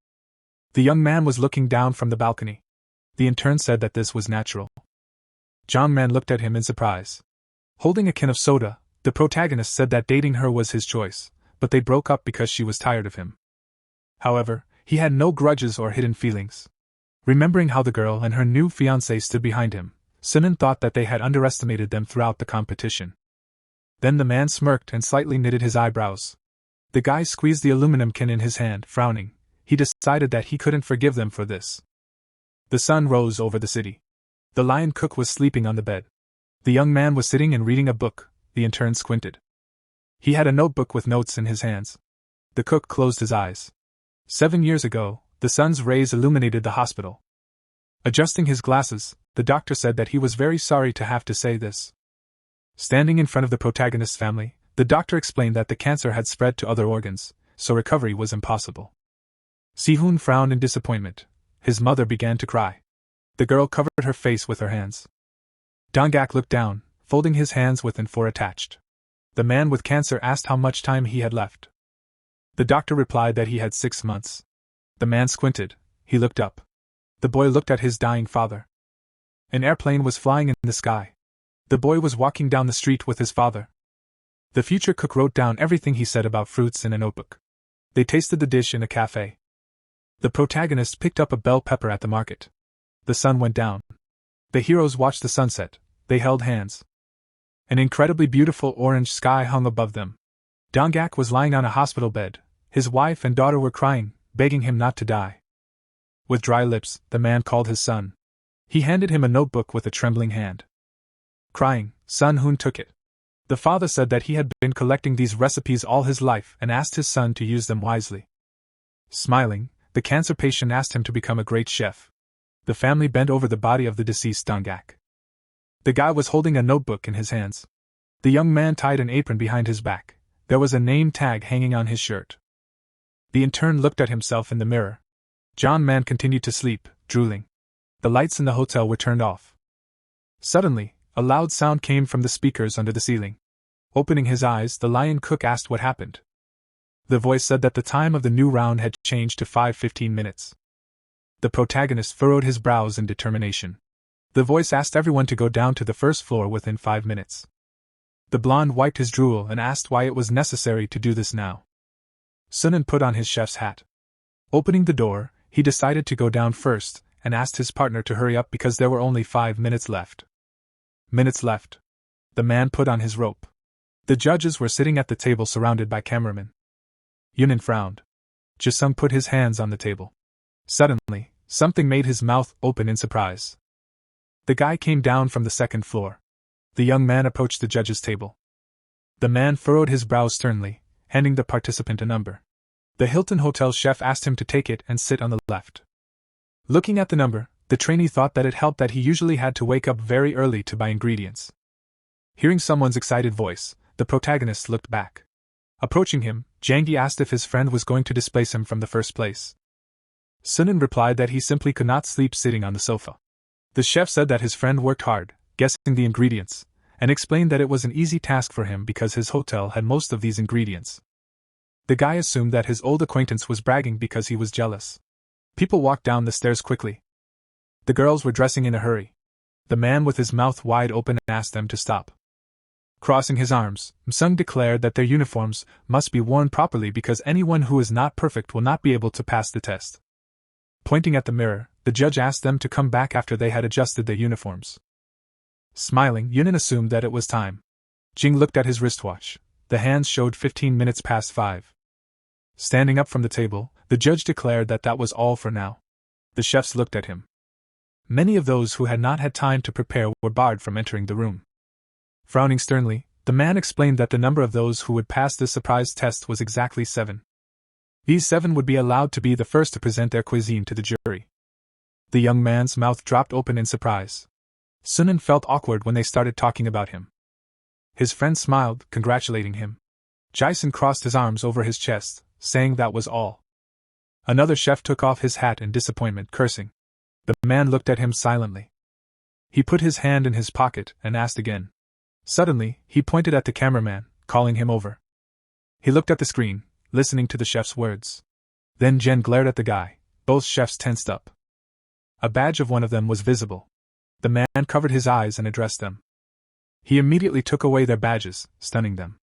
The young man was looking down from the balcony. The intern said that this was natural. Jong-man looked at him in surprise. Holding a can of soda, the protagonist said that dating her was his choice, but they broke up because she was tired of him. However, he had no grudges or hidden feelings. Remembering how the girl and her new fiancé stood behind him, Sunghoon thought that they had underestimated them throughout the competition. Then the man smirked and slightly knitted his eyebrows. The guy squeezed the aluminum can in his hand, frowning. He decided that he couldn't forgive them for this. The sun rose over the city. The lion cook was sleeping on the bed. The young man was sitting and reading a book. The intern squinted. He had a notebook with notes in his hands. The cook closed his eyes. 7 years ago, the sun's rays illuminated the hospital. Adjusting his glasses, the doctor said that he was very sorry to have to say this. Standing in front of the protagonist's family, the doctor explained that the cancer had spread to other organs, so recovery was impossible. Sunghoon frowned in disappointment. His mother began to cry. The girl covered her face with her hands. Dong-gak looked down, folding his hands with and four attached. The man with cancer asked how much time he had left. The doctor replied that he had 6 months. The man squinted. He looked up. The boy looked at his dying father. An airplane was flying in the sky. The boy was walking down the street with his father. The future cook wrote down everything he said about fruits in a notebook. They tasted the dish in a cafe. The protagonist picked up a bell pepper at the market. The sun went down. The heroes watched the sunset. They held hands. An incredibly beautiful orange sky hung above them. Dong-gak was lying on a hospital bed. His wife and daughter were crying, begging him not to die. With dry lips, the man called his son. He handed him a notebook with a trembling hand. Crying, Sunghoon took it. The father said that he had been collecting these recipes all his life and asked his son to use them wisely. Smiling, the cancer patient asked him to become a great chef. The family bent over the body of the deceased Dong-gak. The guy was holding a notebook in his hands. The young man tied an apron behind his back. There was a name tag hanging on his shirt. The intern looked at himself in the mirror. Jong-man continued to sleep, drooling. The lights in the hotel were turned off. Suddenly, a loud sound came from the speakers under the ceiling. Opening his eyes, the lion cook asked what happened. The voice said that the time of the new round had changed to 5:15 minutes. The protagonist furrowed his brows in determination. The voice asked everyone to go down to the first floor within 5 minutes. The blonde wiped his drool and asked why it was necessary to do this now. Sunghoon put on his chef's hat. Opening the door, he decided to go down first, and asked his partner to hurry up because there were only 5 minutes left. Minutes left. The man put on his rope. The judges were sitting at the table surrounded by cameramen. Yunin frowned. Jisung put his hands on the table. Suddenly, something made his mouth open in surprise. The guy came down from the second floor. The young man approached the judge's table. The man furrowed his brows sternly, handing the participant a number. The Hilton Hotel chef asked him to take it and sit on the left. Looking at the number, the trainee thought that it helped that he usually had to wake up very early to buy ingredients. Hearing someone's excited voice, the protagonist looked back. Approaching him, Jang-gi asked if his friend was going to displace him from the first place. Sunghoon replied that he simply could not sleep sitting on the sofa. The chef said that his friend worked hard, guessing the ingredients, and explained that it was an easy task for him because his hotel had most of these ingredients. The guy assumed that his old acquaintance was bragging because he was jealous. People walked down the stairs quickly. The girls were dressing in a hurry. The man with his mouth wide open asked them to stop. Crossing his arms, Msung declared that their uniforms must be worn properly because anyone who is not perfect will not be able to pass the test. Pointing at the mirror, The judge asked them to come back after they had adjusted their uniforms. Smiling, Yunin assumed that it was time. Jing looked at his wristwatch. The hands showed 15 minutes past 5. Standing up from the table, the judge declared that that was all for now. The chefs looked at him. Many of those who had not had time to prepare were barred from entering the room. Frowning sternly, the man explained that the number of those who would pass this surprise test was exactly 7. These 7 would be allowed to be the first to present their cuisine to the jury. The young man's mouth dropped open in surprise. Sunghoon felt awkward when they started talking about him. His friend smiled, congratulating him. Jason crossed his arms over his chest, saying that was all. Another chef took off his hat in disappointment, cursing. The man looked at him silently. He put his hand in his pocket and asked again. Suddenly, he pointed at the cameraman, calling him over. He looked at the screen, listening to the chef's words. Then Jen glared at the guy. Both chefs tensed up. A badge of one of them was visible. The man covered his eyes and addressed them. He immediately took away their badges, stunning them.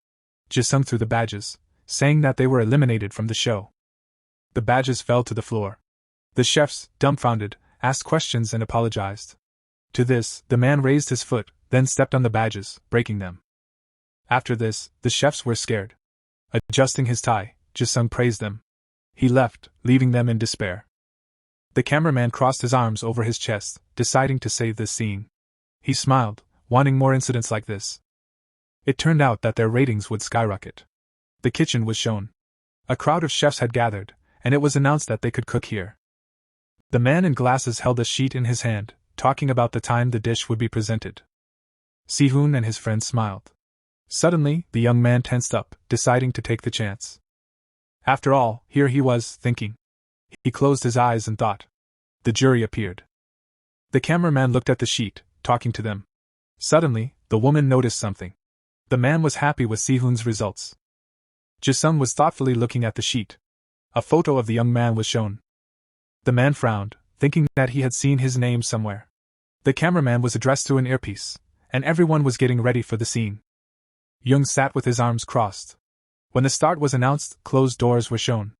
Jisung threw the badges, saying that they were eliminated from the show. The badges fell to the floor. The chefs, dumbfounded, asked questions and apologized. To this, the man raised his foot, then stepped on the badges, breaking them. After this, the chefs were scared. Adjusting his tie, Jisung praised them. He left, leaving them in despair. The cameraman crossed his arms over his chest, deciding to save this scene. He smiled, wanting more incidents like this. It turned out that their ratings would skyrocket. The kitchen was shown. A crowd of chefs had gathered, and it was announced that they could cook here. The man in glasses held a sheet in his hand, talking about the time the dish would be presented. Sunghoon and his friend smiled. Suddenly, the young man tensed up, deciding to take the chance. After all, here he was, thinking. He closed his eyes and thought. The jury appeared. The cameraman looked at the sheet, talking to them. Suddenly, the woman noticed something. The man was happy with Sunghoon's results. Jisung was thoughtfully looking at the sheet. A photo of the young man was shown. The man frowned, thinking that he had seen his name somewhere. The cameraman was addressed through an earpiece, and everyone was getting ready for the scene. Jung sat with his arms crossed. When the start was announced, closed doors were shown.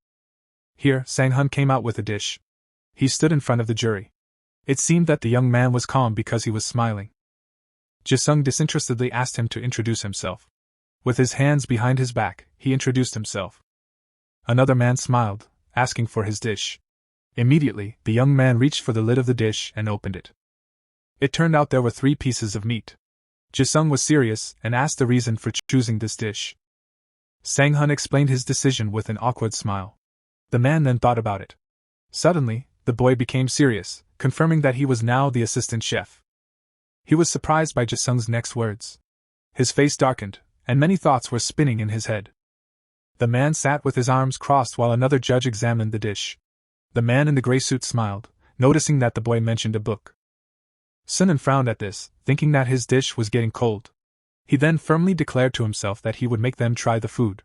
Here, Sunghoon came out with a dish. He stood in front of the jury. It seemed that the young man was calm because he was smiling. Jisung disinterestedly asked him to introduce himself. With his hands behind his back, he introduced himself. Another man smiled, asking for his dish. Immediately, the young man reached for the lid of the dish and opened it. It turned out there were 3 pieces of meat. Jisung was serious and asked the reason for choosing this dish. Sunghoon explained his decision with an awkward smile. The man then thought about it. Suddenly, the boy became serious, confirming that he was now the assistant chef. He was surprised by Jisung's next words. His face darkened, and many thoughts were spinning in his head. The man sat with his arms crossed while another judge examined the dish. The man in the gray suit smiled, noticing that the boy mentioned a book. Sunghoon frowned at this, thinking that his dish was getting cold. He then firmly declared to himself that he would make them try the food.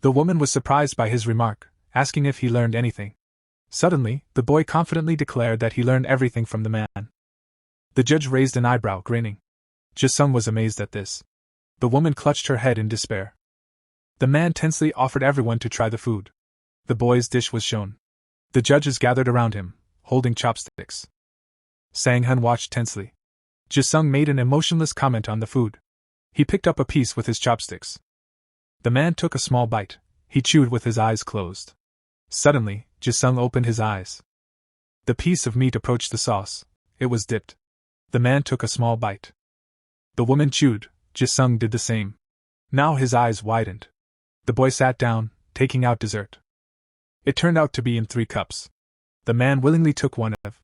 The woman was surprised by his remark, asking if he learned anything. Suddenly, the boy confidently declared that he learned everything from the man. The judge raised an eyebrow, grinning. Jisung was amazed at this. The woman clutched her head in despair. The man tensely offered everyone to try the food. The boy's dish was shown. The judges gathered around him, holding chopsticks. Sunghoon watched tensely. Jisung made an emotionless comment on the food. He picked up a piece with his chopsticks. The man took a small bite. He chewed with his eyes closed. Suddenly, Jisung opened his eyes. The piece of meat approached the sauce. It was dipped. The man took a small bite. The woman chewed. Jisung did the same. Now his eyes widened. The boy sat down, taking out dessert. It turned out to be in 3 cups. The man willingly took one of.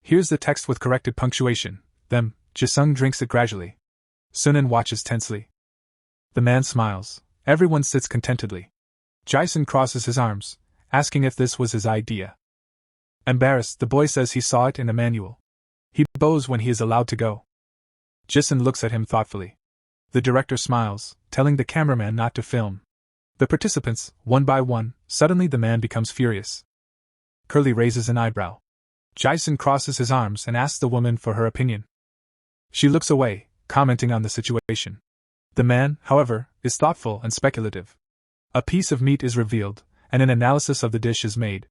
Here's the text with corrected punctuation. Then, Jisung drinks it gradually. Sunghoon watches tensely. The man smiles. Everyone sits contentedly. Jason crosses his arms, asking if this was his idea. Embarrassed, the boy says he saw it in a manual. He bows when he is allowed to go. Jason looks at him thoughtfully. The director smiles, telling the cameraman not to film. The participants, one by one, suddenly the man becomes furious. Curly raises an eyebrow. Jason crosses his arms and asks the woman for her opinion. She looks away, commenting on the situation. The man, however, is thoughtful and speculative. A piece of meat is revealed, and an analysis of the dish is made.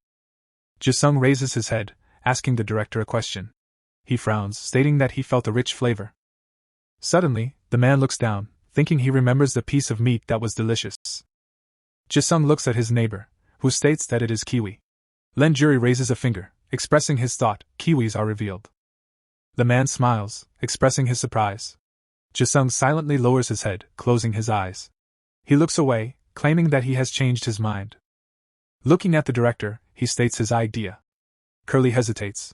Jisung raises his head, asking the director a question. He frowns, stating that he felt a rich flavor. Suddenly, the man looks down, thinking he remembers the piece of meat that was delicious. Jisung looks at his neighbor, who states that it is kiwi. Len Juri raises a finger, expressing his thought. Kiwis are revealed. The man smiles, expressing his surprise. Jisung silently lowers his head, closing his eyes. He looks away, claiming that he has changed his mind. Looking at the director, he states his idea. Curly hesitates.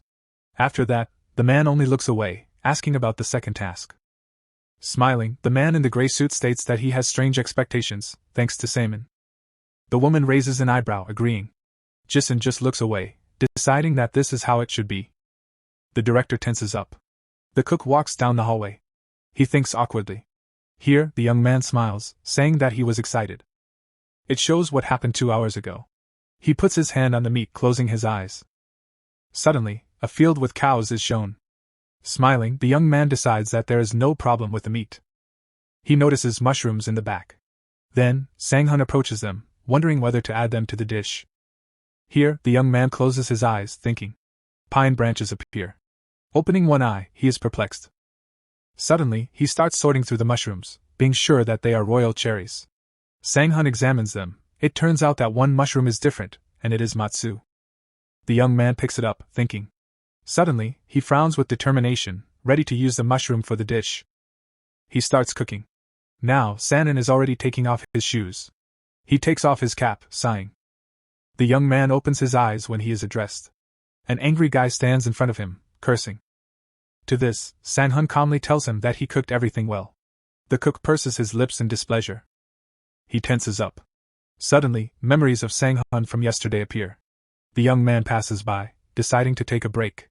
After that, the man only looks away, asking about the second task. Smiling, the man in the gray suit states that he has strange expectations, thanks to Saemin. The woman raises an eyebrow, agreeing. Jisun just looks away, deciding that this is how it should be. The director tenses up. The cook walks down the hallway. He thinks awkwardly. Here, the young man smiles, saying that he was excited. It shows what happened 2 hours ago. He puts his hand on the meat, closing his eyes. Suddenly, a field with cows is shown. Smiling, the young man decides that there is no problem with the meat. He notices mushrooms in the back. Then, Sunghoon approaches them, wondering whether to add them to the dish. Here, the young man closes his eyes, thinking. Pine branches appear. Opening one eye, he is perplexed. Suddenly, he starts sorting through the mushrooms, being sure that they are royal cherries. Sunghoon examines them. It turns out that one mushroom is different, and it is matsu. The young man picks it up, thinking. Suddenly, he frowns with determination, ready to use the mushroom for the dish. He starts cooking. Now, Sanin is already taking off his shoes. He takes off his cap, sighing. The young man opens his eyes when he is addressed. An angry guy stands in front of him, cursing. To this, Sunghoon calmly tells him that he cooked everything well. The cook purses his lips in displeasure. He tenses up. Suddenly, memories of Sunghoon from yesterday appear. The young man passes by, deciding to take a break.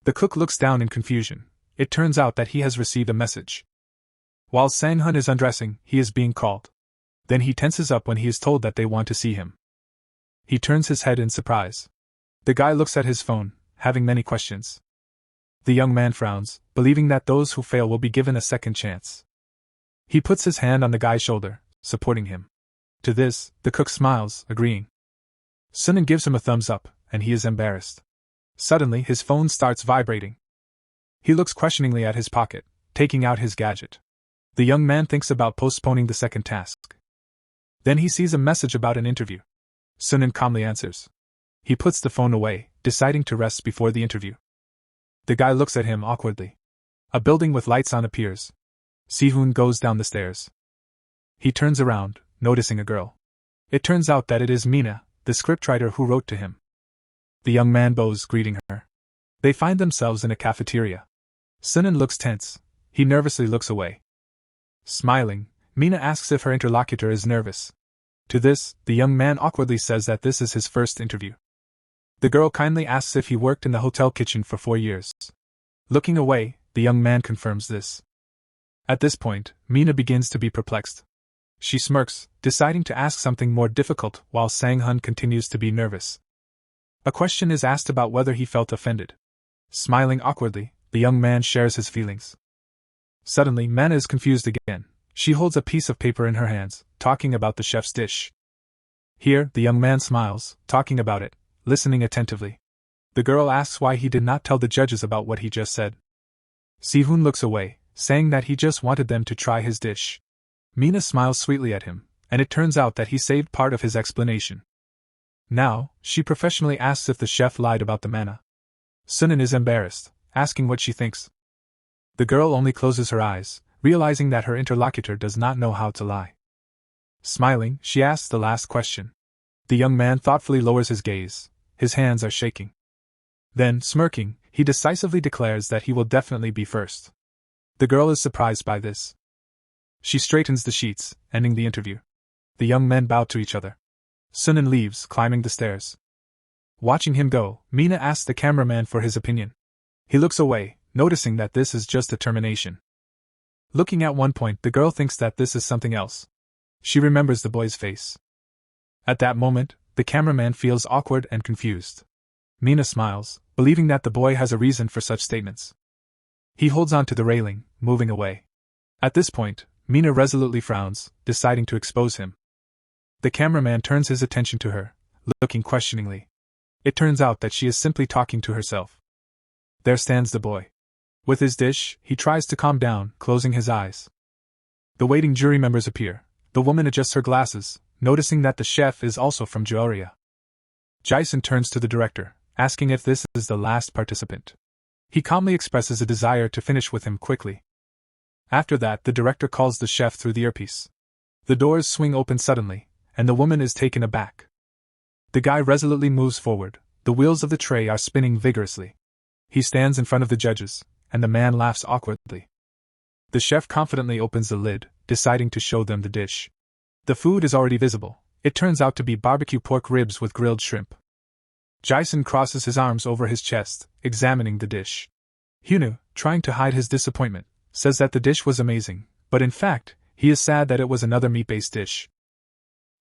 The cook looks down in confusion. It turns out that he has received a message. While Sunghoon is undressing, he is being called. Then he tenses up when he is told that they want to see him. He turns his head in surprise. The guy looks at his phone, having many questions. The young man frowns, believing that those who fail will be given a second chance. He puts his hand on the guy's shoulder, supporting him. To this, the cook smiles, agreeing. Sunan gives him a thumbs up, and he is embarrassed. Suddenly, his phone starts vibrating. He looks questioningly at his pocket, taking out his gadget. The young man thinks about postponing the second task. Then he sees a message about an interview. Sunan calmly answers. He puts the phone away, deciding to rest before the interview. The guy looks at him awkwardly. A building with lights on appears. Sihun goes down the stairs. He turns around, noticing a girl. It turns out that it is Mina, the scriptwriter who wrote to him. The young man bows, greeting her. They find themselves in a cafeteria. Sunan looks tense. He nervously looks away. Smiling, Mina asks if her interlocutor is nervous. To this, the young man awkwardly says that this is his first interview. The girl kindly asks if he worked in the hotel kitchen for 4 years. Looking away, the young man confirms this. At this point, Mina begins to be perplexed. She smirks, deciding to ask something more difficult while Sunghoon continues to be nervous. A question is asked about whether he felt offended. Smiling awkwardly, the young man shares his feelings. Suddenly, Mana is confused again. She holds a piece of paper in her hands, talking about the chef's dish. Here, the young man smiles, talking about it, listening attentively. The girl asks why he did not tell the judges about what he just said. Sihun looks away, saying that he just wanted them to try his dish. Mina smiles sweetly at him, and it turns out that he saved part of his explanation. Now, she professionally asks if the chef lied about the manna. Sunan is embarrassed, asking what she thinks. The girl only closes her eyes, realizing that her interlocutor does not know how to lie. Smiling, she asks the last question. The young man thoughtfully lowers his gaze. His hands are shaking. Then, smirking, he decisively declares that he will definitely be first. The girl is surprised by this. She straightens the sheets, ending the interview. The young men bow to each other. Sunan leaves, climbing the stairs. Watching him go, Mina asks the cameraman for his opinion. He looks away, noticing that this is just a termination. Looking at one point, the girl thinks that this is something else. She remembers the boy's face. At that moment, the cameraman feels awkward and confused. Mina smiles, believing that the boy has a reason for such statements. He holds on to the railing, moving away. At this point, Mina resolutely frowns, deciding to expose him. The cameraman turns his attention to her, looking questioningly. It turns out that she is simply talking to herself. There stands the boy. With his dish, he tries to calm down, closing his eyes. The waiting jury members appear. The woman adjusts her glasses, noticing that the chef is also from Georgia. Jason turns to the director, asking if this is the last participant. He calmly expresses a desire to finish with him quickly. After that, the director calls the chef through the earpiece. The doors swing open suddenly, and the woman is taken aback. The guy resolutely moves forward. The wheels of the tray are spinning vigorously. He stands in front of the judges, and the man laughs awkwardly. The chef confidently opens the lid, deciding to show them the dish. The food is already visible. It turns out to be barbecue pork ribs with grilled shrimp. Jason crosses his arms over his chest, examining the dish. Hyunwoo, trying to hide his disappointment, says that the dish was amazing, but in fact, he is sad that it was another meat-based dish.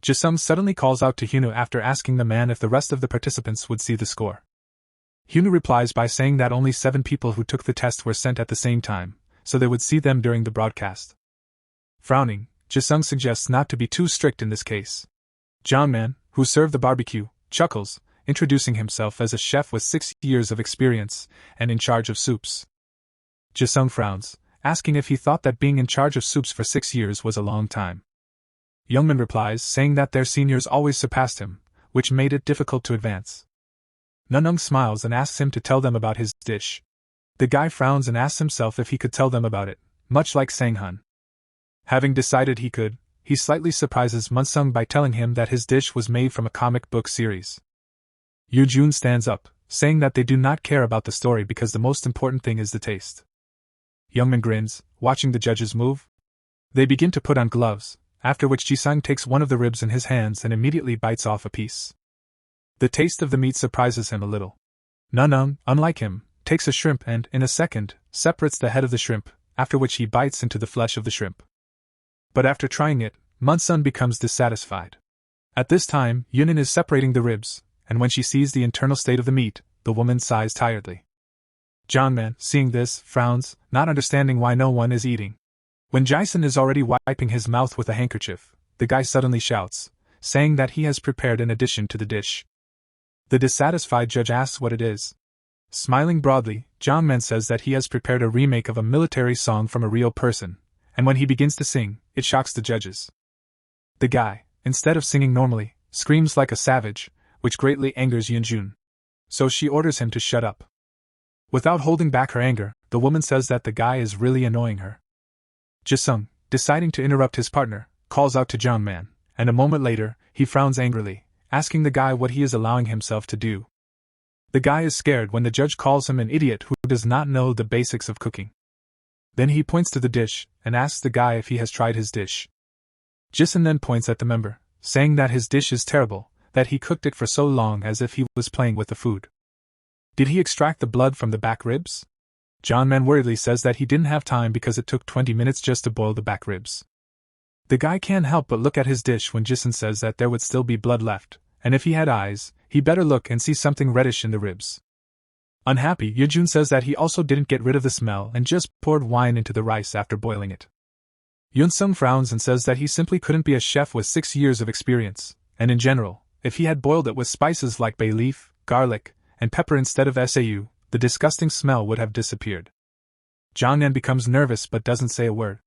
Jisung suddenly calls out to Hyunwoo after asking the man if the rest of the participants would see the score. Hyunwoo replies by saying that only 7 people who took the test were sent at the same time, so they would see them during the broadcast. Frowning, Jisung suggests not to be too strict in this case. Johnman, who served the barbecue, chuckles, introducing himself as a chef with 6 years of experience and in charge of soups. Jisung frowns, asking if he thought that being in charge of soups for 6 years was a long time. Youngman replies, saying that their seniors always surpassed him, which made it difficult to advance. Nanung smiles and asks him to tell them about his dish. The guy frowns and asks himself if he could tell them about it, much like Sunghoon. Having decided he could, he slightly surprises Munsung by telling him that his dish was made from a comic book series. Yoo-jun stands up, saying that they do not care about the story because the most important thing is the taste. Youngman grins, watching the judges move. They begin to put on gloves, after which Jisung takes one of the ribs in his hands and immediately bites off a piece. The taste of the meat surprises him a little. Nanung, unlike him, takes a shrimp and, in a second, separates the head of the shrimp, after which he bites into the flesh of the shrimp. But after trying it, Munsun becomes dissatisfied. At this time, Yunin is separating the ribs, and when she sees the internal state of the meat, the woman sighs tiredly. Johnman, seeing this, frowns, not understanding why no one is eating. When Jason is already wiping his mouth with a handkerchief, the guy suddenly shouts, saying that he has prepared an addition to the dish. The dissatisfied judge asks what it is. Smiling broadly, Johnman says that he has prepared a remake of a military song from a real person, and when he begins to sing, it shocks the judges. The guy, instead of singing normally, screams like a savage, which greatly angers Yoonjun. So she orders him to shut up. Without holding back her anger, the woman says that the guy is really annoying her. Jisung, deciding to interrupt his partner, calls out to Johnman, and a moment later, he frowns angrily, asking the guy what he is allowing himself to do. The guy is scared when the judge calls him an idiot who does not know the basics of cooking. Then he points to the dish, and asks the guy if he has tried his dish. Jisung then points at the member, saying that his dish is terrible, that he cooked it for so long as if he was playing with the food. Did he extract the blood from the back ribs? Johnman worriedly says that he didn't have time because it took 20 minutes just to boil the back ribs. The guy can't help but look at his dish when Jisung says that there would still be blood left, and if he had eyes, he better look and see something reddish in the ribs. Unhappy, Yeojun says that he also didn't get rid of the smell and just poured wine into the rice after boiling it. Yoon-sung frowns and says that he simply couldn't be a chef with 6 years of experience, and in general, if he had boiled it with spices like bay leaf, garlic, and pepper instead of SAU, the disgusting smell would have disappeared. Jongnan becomes nervous but doesn't say a word.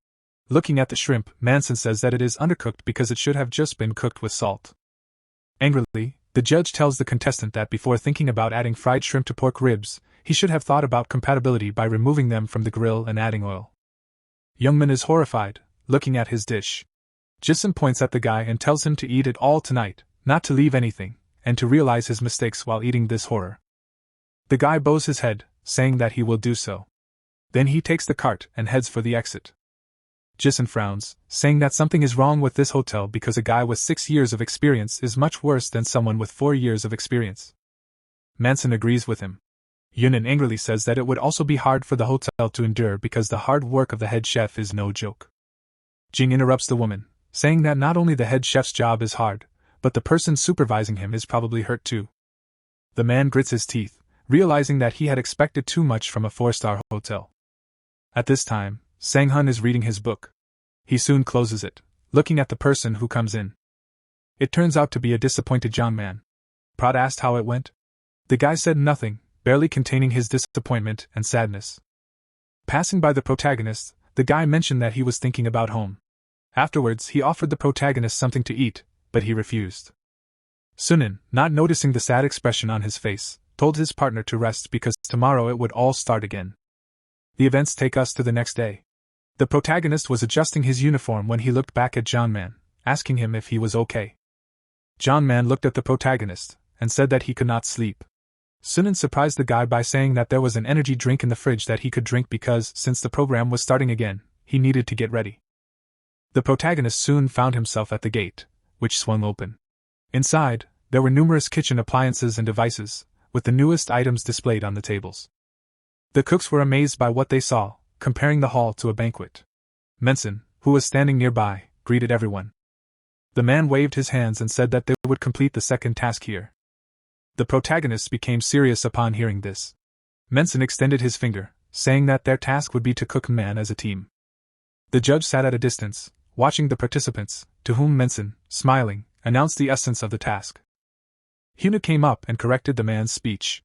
Looking at the shrimp, Manson says that it is undercooked because it should have just been cooked with salt. Angrily, the judge tells the contestant that before thinking about adding fried shrimp to pork ribs, he should have thought about compatibility by removing them from the grill and adding oil. Youngman is horrified, looking at his dish. Jisung points at the guy and tells him to eat it all tonight, not to leave anything, and to realize his mistakes while eating this horror. The guy bows his head, saying that he will do so. Then he takes the cart and heads for the exit. Jisung frowns, saying that something is wrong with this hotel because a guy with 6 years of experience is much worse than someone with 4 years of experience. Manson agrees with him. Yunin angrily says that it would also be hard for the hotel to endure because the hard work of the head chef is no joke. Jing interrupts the woman, saying that not only the head chef's job is hard, but the person supervising him is probably hurt too. The man grits his teeth, realizing that he had expected too much from a 4-star hotel. At this time, Sang-hun is reading his book. He soon closes it, looking at the person who comes in. It turns out to be a disappointed young man. Prad asked how it went. The guy said nothing, barely containing his disappointment and sadness. Passing by the protagonist, the guy mentioned that he was thinking about home. Afterwards, he offered the protagonist something to eat, but he refused. Sunghoon, not noticing the sad expression on his face, told his partner to rest because tomorrow it would all start again. The events take us to the next day. The protagonist was adjusting his uniform when he looked back at John Man, asking him if he was okay. John Man looked at the protagonist and said that he could not sleep. Sunghoon surprised the guy by saying that there was an energy drink in the fridge that he could drink because, since the program was starting again, he needed to get ready. The protagonist soon found himself at the gate, which swung open. Inside, there were numerous kitchen appliances and devices, with the newest items displayed on the tables. The cooks were amazed by what they saw, comparing the hall to a banquet. Menson, who was standing nearby, greeted everyone. The man waved his hands and said that they would complete the second task here. The protagonist became serious upon hearing this. Menson extended his finger, saying that their task would be to cook man as a team. The judge sat at a distance, watching the participants, to whom Menson, smiling, announced the essence of the task. Hyuna came up and corrected the man's speech.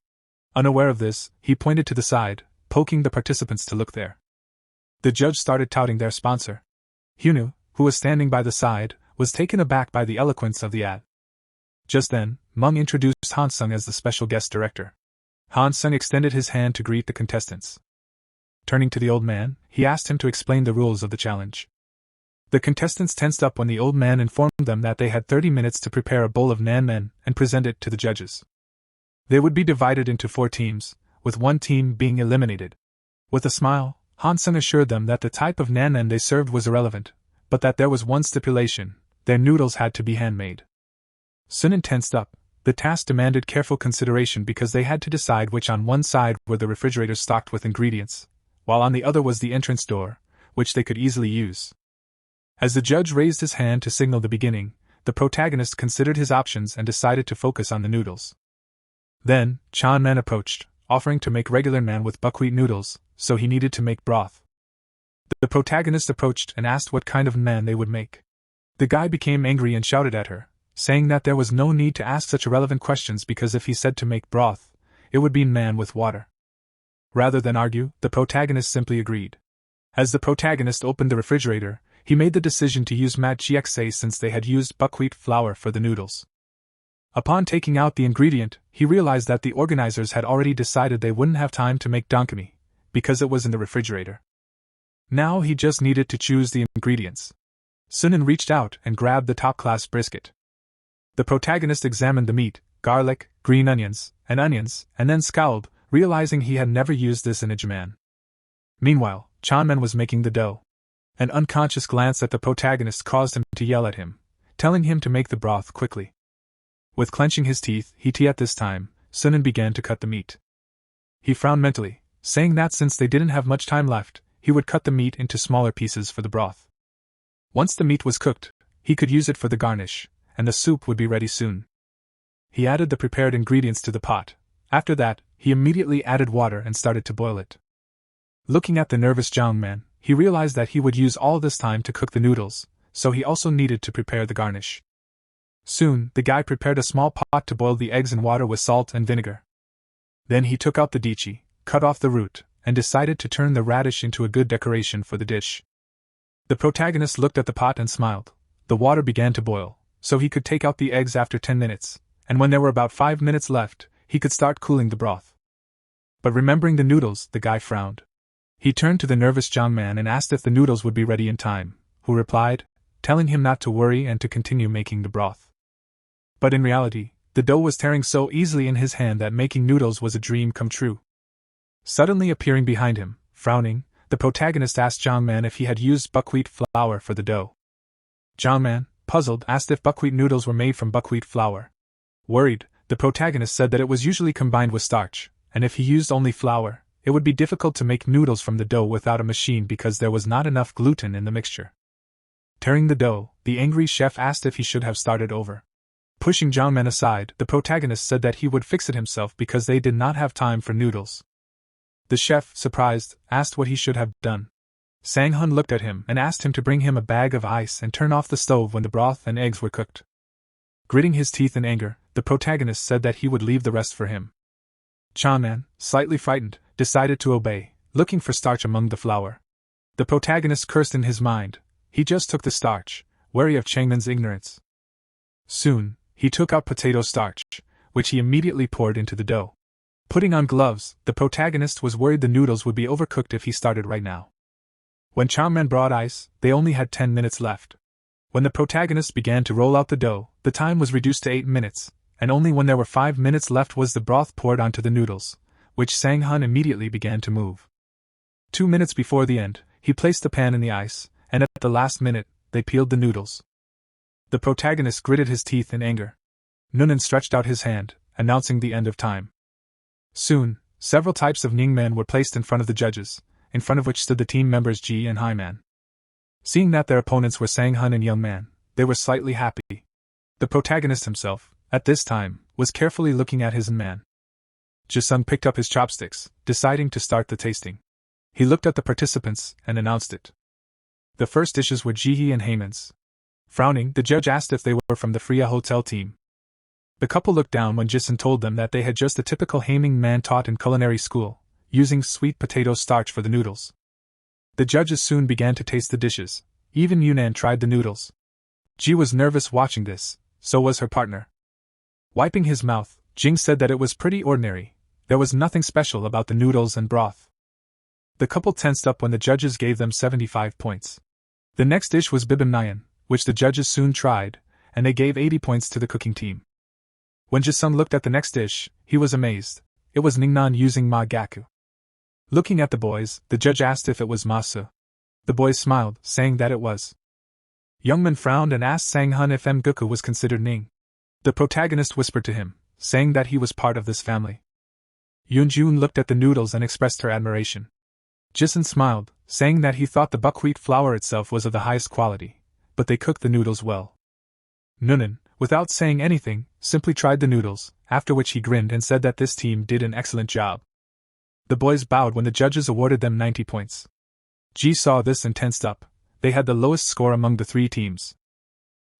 Unaware of this, he pointed to the side, poking the participants to look there. The judge started touting their sponsor. Hyuna, who was standing by the side, was taken aback by the eloquence of the ad. Just then, Mung introduced Han Sung as the special guest director. Han Sung extended his hand to greet the contestants. Turning to the old man, he asked him to explain the rules of the challenge. The contestants tensed up when the old man informed them that they had 30 minutes to prepare a bowl of nan men and present it to the judges. They would be divided into 4 teams, with one team being eliminated. With a smile, Han Sung assured them that the type of nan men they served was irrelevant, but that there was one stipulation: their noodles had to be handmade. Sunghoon tensed up. The task demanded careful consideration because they had to decide which on one side were the refrigerators stocked with ingredients, while on the other was the entrance door, which they could easily use. As the judge raised his hand to signal the beginning, the protagonist considered his options and decided to focus on the noodles. Then, Chan Man approached, offering to make regular nan with buckwheat noodles, so he needed to make broth. The protagonist approached and asked what kind of nan they would make. The guy became angry and shouted at her, saying that there was no need to ask such irrelevant questions because if he said to make broth, it would be nan with water. Rather than argue, the protagonist simply agreed. As the protagonist opened the refrigerator, he made the decision to use mat gxa since they had used buckwheat flour for the noodles. Upon taking out the ingredient, he realized that the organizers had already decided they wouldn't have time to make donkey, because it was in the refrigerator. Now he just needed to choose the ingredients. Sunghoon reached out and grabbed the top-class brisket. The protagonist examined the meat, garlic, green onions, and then scowled, realizing he had never used this in a jaman. Meanwhile, Chanman was making the dough. An unconscious glance at the protagonist caused him to yell at him, telling him to make the broth quickly. With clenching his teeth, at this time, Sunghoon began to cut the meat. He frowned mentally, saying that since they didn't have much time left, he would cut the meat into smaller pieces for the broth. Once the meat was cooked, he could use it for the garnish, and the soup would be ready soon. He added the prepared ingredients to the pot. After that, he immediately added water and started to boil it. Looking at the nervous Jang Man, he realized that he would use all this time to cook the noodles, so he also needed to prepare the garnish. Soon, the guy prepared a small pot to boil the eggs in water with salt and vinegar. Then he took out the dichi, cut off the root, and decided to turn the radish into a good decoration for the dish. The protagonist looked at the pot and smiled. The water began to boil, so he could take out the eggs after 10 minutes, and when there were about 5 minutes left, he could start cooling the broth. But remembering the noodles, the guy frowned. He turned to the nervous Jang Man and asked if the noodles would be ready in time, who replied, telling him not to worry and to continue making the broth. But in reality, the dough was tearing so easily in his hand that making noodles was a dream come true. Suddenly appearing behind him, frowning, the protagonist asked Jang Man if he had used buckwheat flour for the dough. Jang Man, puzzled, asked if buckwheat noodles were made from buckwheat flour. Worried, the protagonist said that it was usually combined with starch, and if he used only flour, it would be difficult to make noodles from the dough without a machine because there was not enough gluten in the mixture. Tearing the dough, the angry chef asked if he should have started over. Pushing Jang Man aside, the protagonist said that he would fix it himself because they did not have time for noodles. The chef, surprised, asked what he should have done. Sang-hun looked at him and asked him to bring him a bag of ice and turn off the stove when the broth and eggs were cooked. Gritting his teeth in anger, the protagonist said that he would leave the rest for him. Chanman, slightly frightened, decided to obey, looking for starch among the flour. The protagonist cursed in his mind. He just took the starch, wary of Changman's ignorance. Soon, he took out potato starch, which he immediately poured into the dough. Putting on gloves, the protagonist was worried the noodles would be overcooked if he started right now. When Chanman brought ice, they only had 10 minutes left. When the protagonist began to roll out the dough, the time was reduced to 8 minutes, and only when there were 5 minutes left was the broth poured onto the noodles, which Sunghoon immediately began to move. 2 minutes before the end, he placed the pan in the ice, and at the last minute, they peeled the noodles. The protagonist gritted his teeth in anger. Noonan stretched out his hand, announcing the end of time. Soon, several types of Ningmen were placed in front of the judges, in front of which stood the team members Ji and Haiman. Seeing that their opponents were Sunghoon and Young Man, they were slightly happy. The protagonist himself, at this time, was carefully looking at his man. Jisung picked up his chopsticks, deciding to start the tasting. He looked at the participants and announced it. The first dishes were Ji and Haiman's. Frowning, the judge asked if they were from the Freya Hotel team. The couple looked down when Jisung told them that they had just the typical Haeming man taught in culinary school, using sweet potato starch for the noodles. The judges soon began to taste the dishes. Even Yunnan tried the noodles. Ji was nervous watching this, so was her partner. Wiping his mouth, Jing said that it was pretty ordinary. There was nothing special about the noodles and broth. The couple tensed up when the judges gave them 75 points. The next dish was bibimbap, which the judges soon tried, and they gave 80 points to the cooking team. When Jisung looked at the next dish, he was amazed. It was Ningnan using ma gaku. Looking at the boys, the judge asked if it was masu. The boys smiled, saying that it was. Youngman frowned and asked Sunghoon if mguku was considered ning. The protagonist whispered to him, saying that he was part of this family. Yoonjun looked at the noodles and expressed her admiration. Jisung smiled, saying that he thought the buckwheat flour itself was of the highest quality, but they cooked the noodles well. Noonan, without saying anything, simply tried the noodles, after which he grinned and said that this team did an excellent job. The boys bowed when the judges awarded them 90 points. Ji saw this and tensed up. They had the lowest score among the 3 teams.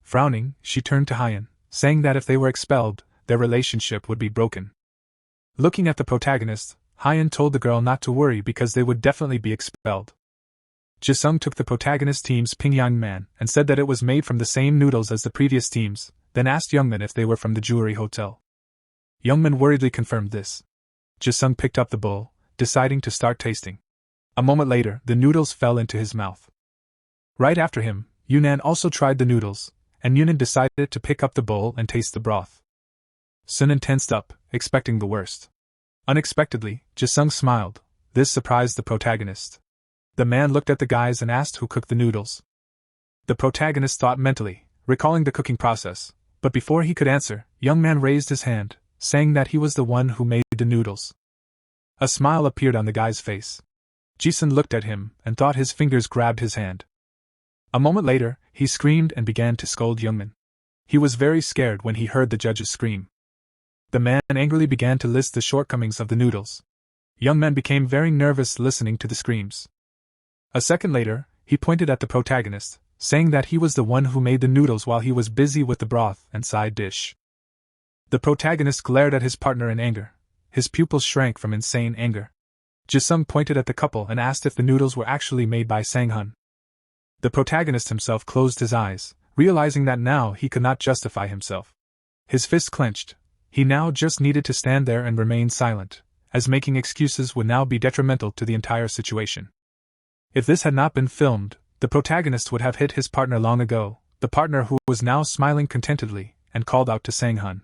Frowning, she turned to Hyan, saying that if they were expelled, their relationship would be broken. Looking at the protagonist, Hyan told the girl not to worry because they would definitely be expelled. Jisung took the protagonist team's Pingyang man and said that it was made from the same noodles as the previous teams, then asked Youngman if they were from the jewelry hotel. Youngman worriedly confirmed this. Jisung picked up the bowl, deciding to start tasting. A moment later, the noodles fell into his mouth. Right after him, Yunnan also tried the noodles, and Yunnan decided to pick up the bowl and taste the broth. Sunan tensed up, expecting the worst. Unexpectedly, Jisung smiled. This surprised the protagonist. The man looked at the guys and asked who cooked the noodles. The protagonist thought mentally, recalling the cooking process, but before he could answer, Young Man raised his hand, saying that he was the one who made the noodles. A smile appeared on the guy's face. Jisun looked at him and thought his fingers grabbed his hand. A moment later, he screamed and began to scold Youngman. He was very scared when he heard the judges scream. The man angrily began to list the shortcomings of the noodles. Youngman became very nervous listening to the screams. A second later, he pointed at the protagonist, saying that he was the one who made the noodles while he was busy with the broth and side dish. The protagonist glared at his partner in anger. His pupils shrank from insane anger. Jisung pointed at the couple and asked if the noodles were actually made by Sunghoon. The protagonist himself closed his eyes, realizing that now he could not justify himself. His fists clenched. He now just needed to stand there and remain silent, as making excuses would now be detrimental to the entire situation. If this had not been filmed, the protagonist would have hit his partner long ago, the partner who was now smiling contentedly, and called out to Sunghoon.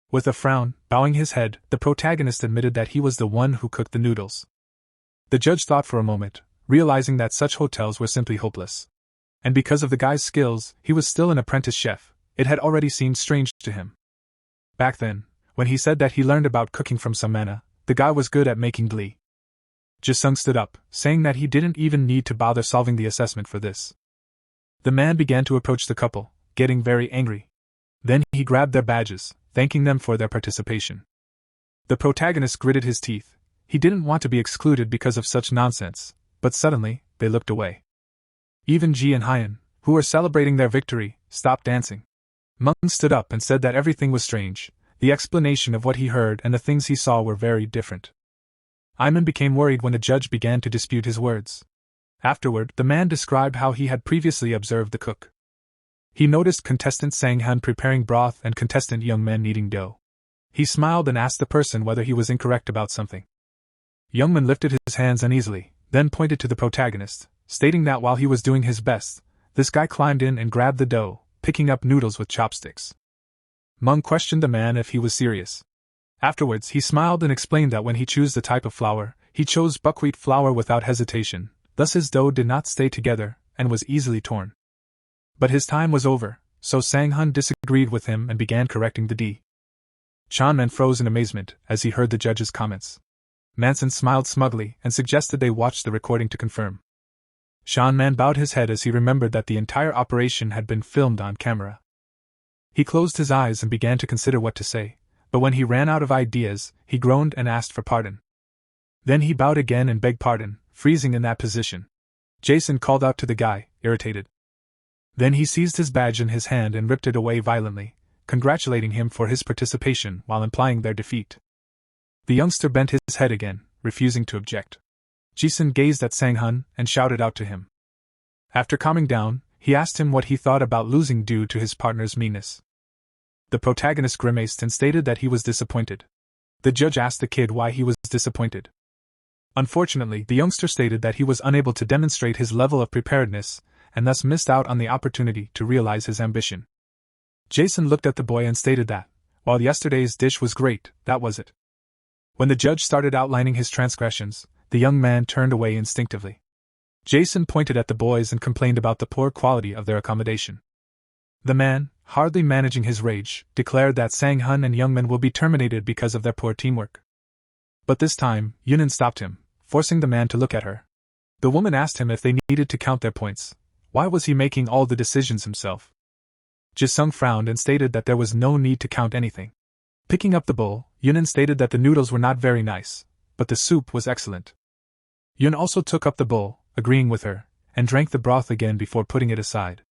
With a frown, bowing his head, the protagonist admitted that he was the one who cooked the noodles. The judge thought for a moment, realizing that such hotels were simply hopeless. And because of the guy's skills, he was still an apprentice chef. It had already seemed strange to him. Back then, when he said that he learned about cooking from Samana, the guy was good at making glee. Jisung stood up, saying that he didn't even need to bother solving the assessment for this. The man began to approach the couple, getting very angry. Then he grabbed their badges, thanking them for their participation. The protagonist gritted his teeth. He didn't want to be excluded because of such nonsense, but suddenly, they looked away. Even Ji and Hyan, who were celebrating their victory, stopped dancing. Mung stood up and said that everything was strange. The explanation of what he heard and the things he saw were very different. Iman became worried when the judge began to dispute his words. Afterward, the man described how he had previously observed the cook. He noticed contestant Sunghoon preparing broth and contestant young man kneading dough. He smiled and asked the person whether he was incorrect about something. Youngman lifted his hands uneasily, then pointed to the protagonist, stating that while he was doing his best, this guy climbed in and grabbed the dough, picking up noodles with chopsticks. Mung questioned the man if he was serious. Afterwards, he smiled and explained that when he chose the type of flour, he chose buckwheat flour without hesitation, thus his dough did not stay together and was easily torn. But his time was over, so Sunghoon disagreed with him and began correcting the D. Chanman froze in amazement as he heard the judge's comments. Manson smiled smugly and suggested they watch the recording to confirm. Chanman bowed his head as he remembered that the entire operation had been filmed on camera. He closed his eyes and began to consider what to say, but when he ran out of ideas, he groaned and asked for pardon. Then he bowed again and begged pardon, freezing in that position. Jason called out to the guy, irritated. Then he seized his badge in his hand and ripped it away violently, congratulating him for his participation while implying their defeat. The youngster bent his head again, refusing to object. Jason gazed at Sunghoon and shouted out to him. After calming down, he asked him what he thought about losing due to his partner's meanness. The protagonist grimaced and stated that he was disappointed. The judge asked the kid why he was disappointed. Unfortunately, the youngster stated that he was unable to demonstrate his level of preparedness, and thus missed out on the opportunity to realize his ambition. Jason looked at the boy and stated that, while yesterday's dish was great, that was it. When the judge started outlining his transgressions, the young man turned away instinctively. Jason pointed at the boys and complained about the poor quality of their accommodation. The man, hardly managing his rage, declared that Sunghoon and Youngman will be terminated because of their poor teamwork. But this time, Yunin stopped him, forcing the man to look at her. The woman asked him if they needed to count their points. Why was he making all the decisions himself? Jisung frowned and stated that there was no need to count anything. Picking up the bowl, Yunin stated that the noodles were not very nice, but the soup was excellent. Yun also took up the bowl, agreeing with her, and drank the broth again before putting it aside.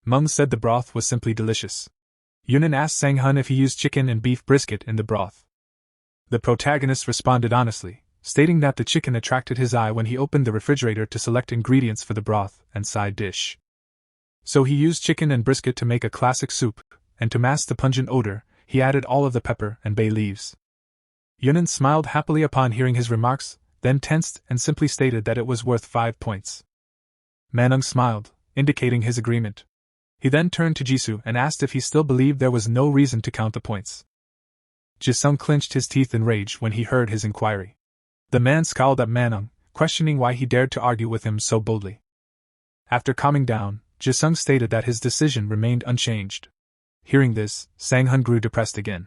Mung said the broth was simply delicious. Yunin asked Sunghoon if he used chicken and beef brisket in the broth. The protagonist responded honestly, stating that the chicken attracted his eye when he opened the refrigerator to select ingredients for the broth and side dish. So he used chicken and brisket to make a classic soup, and to mask the pungent odor, he added all of the pepper and bay leaves. Yunin smiled happily upon hearing his remarks, then tensed and simply stated that it was worth 5 points. Manung smiled, indicating his agreement. He then turned to Jisoo and asked if he still believed there was no reason to count the points. Jisung clenched his teeth in rage when he heard his inquiry. The man scowled at Manung, questioning why he dared to argue with him so boldly. After calming down, Jisung stated that his decision remained unchanged. Hearing this, Sunghoon grew depressed again.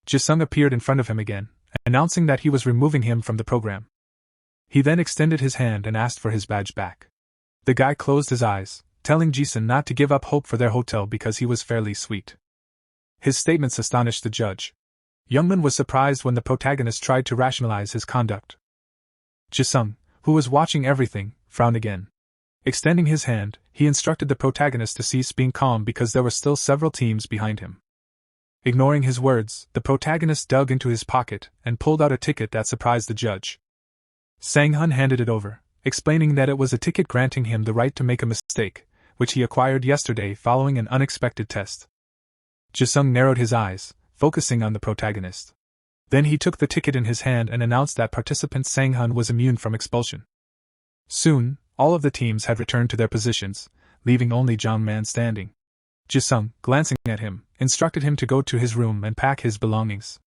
Jisung appeared in front of him again, announcing that he was removing him from the program. He then extended his hand and asked for his badge back. The guy closed his eyes, telling Jisung not to give up hope for their hotel because he was fairly sweet. His statements astonished the judge. Youngman was surprised when the protagonist tried to rationalize his conduct. Jisung, who was watching everything, frowned again. Extending his hand, he instructed the protagonist to cease being calm because there were still several teams behind him. Ignoring his words, the protagonist dug into his pocket and pulled out a ticket that surprised the judge. Sunghoon handed it over, explaining that it was a ticket granting him the right to make a mistake, which he acquired yesterday following an unexpected test. Jisung narrowed his eyes, focusing on the protagonist. Then he took the ticket in his hand and announced that participant Sunghoon was immune from expulsion. Soon, all of the teams had returned to their positions, leaving only Jongman standing. Jisung, glancing at him, instructed him to go to his room and pack his belongings.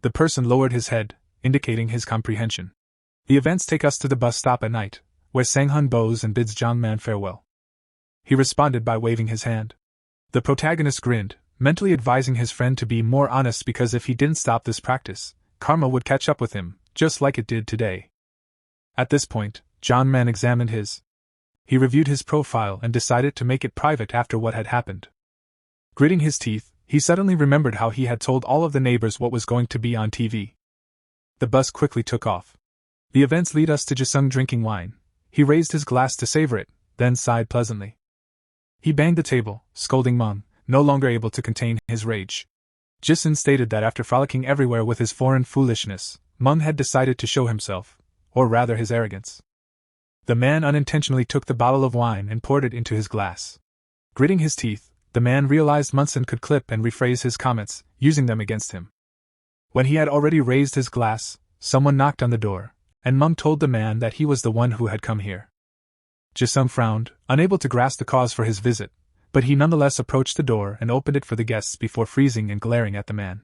The person lowered his head, indicating his comprehension. The events take us to the bus stop at night, where Sunghoon bows and bids Jongman farewell. He responded by waving his hand. The protagonist grinned, mentally advising his friend to be more honest because if he didn't stop this practice, karma would catch up with him, just like it did today. At this point, Jongman examined his. He reviewed his profile and decided to make it private after what had happened. Gritting his teeth, he suddenly remembered how he had told all of the neighbors what was going to be on TV. The bus quickly took off. The events lead us to Jisung drinking wine. He raised his glass to savor it, then sighed pleasantly. He banged the table, scolding Mung, no longer able to contain his rage. Jisun stated that after frolicking everywhere with his foreign foolishness, Meng had decided to show himself, or rather his arrogance. The man unintentionally took the bottle of wine and poured it into his glass. Gritting his teeth, the man realized Munson could clip and rephrase his comments, using them against him. When he had already raised his glass, someone knocked on the door, and Meng told the man that he was the one who had come here. Jisung frowned, unable to grasp the cause for his visit, but he nonetheless approached the door and opened it for the guests before freezing and glaring at the man.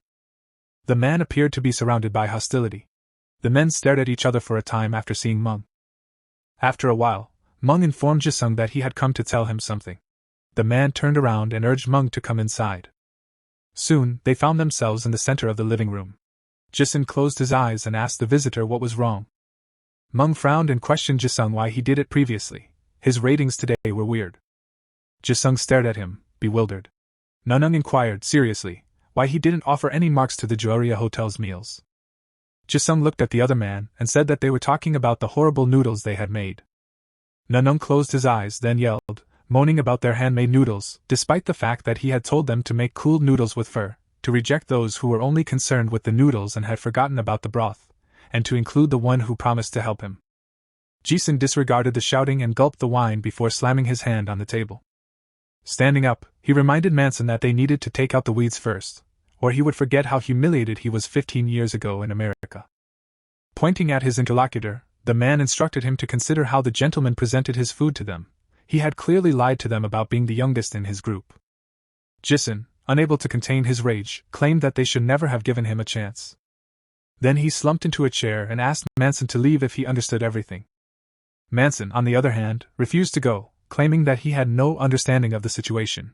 The man appeared to be surrounded by hostility. The men stared at each other for a time after seeing Meng. After a while, Meng informed Jisung that he had come to tell him something. The man turned around and urged Meng to come inside. Soon, they found themselves in the center of the living room. Jisung closed his eyes and asked the visitor what was wrong. Meng frowned and questioned Jisung why he did it previously. His ratings today were weird. Jisung stared at him, bewildered. Nanung inquired, seriously, why he didn't offer any marks to the Joria Hotel's meals. Jisung looked at the other man and said that they were talking about the horrible noodles they had made. Nanung closed his eyes, then yelled, moaning about their handmade noodles, despite the fact that he had told them to make cooled noodles with fur, to reject those who were only concerned with the noodles and had forgotten about the broth, and to include the one who promised to help him. Jisun disregarded the shouting and gulped the wine before slamming his hand on the table. Standing up, he reminded Manson that they needed to take out the weeds first, or he would forget how humiliated he was 15 years ago in America. Pointing at his interlocutor, the man instructed him to consider how the gentleman presented his food to them. He had clearly lied to them about being the youngest in his group. Jisun, unable to contain his rage, claimed that they should never have given him a chance. Then he slumped into a chair and asked Manson to leave if he understood everything. Manson, on the other hand, refused to go, claiming that he had no understanding of the situation.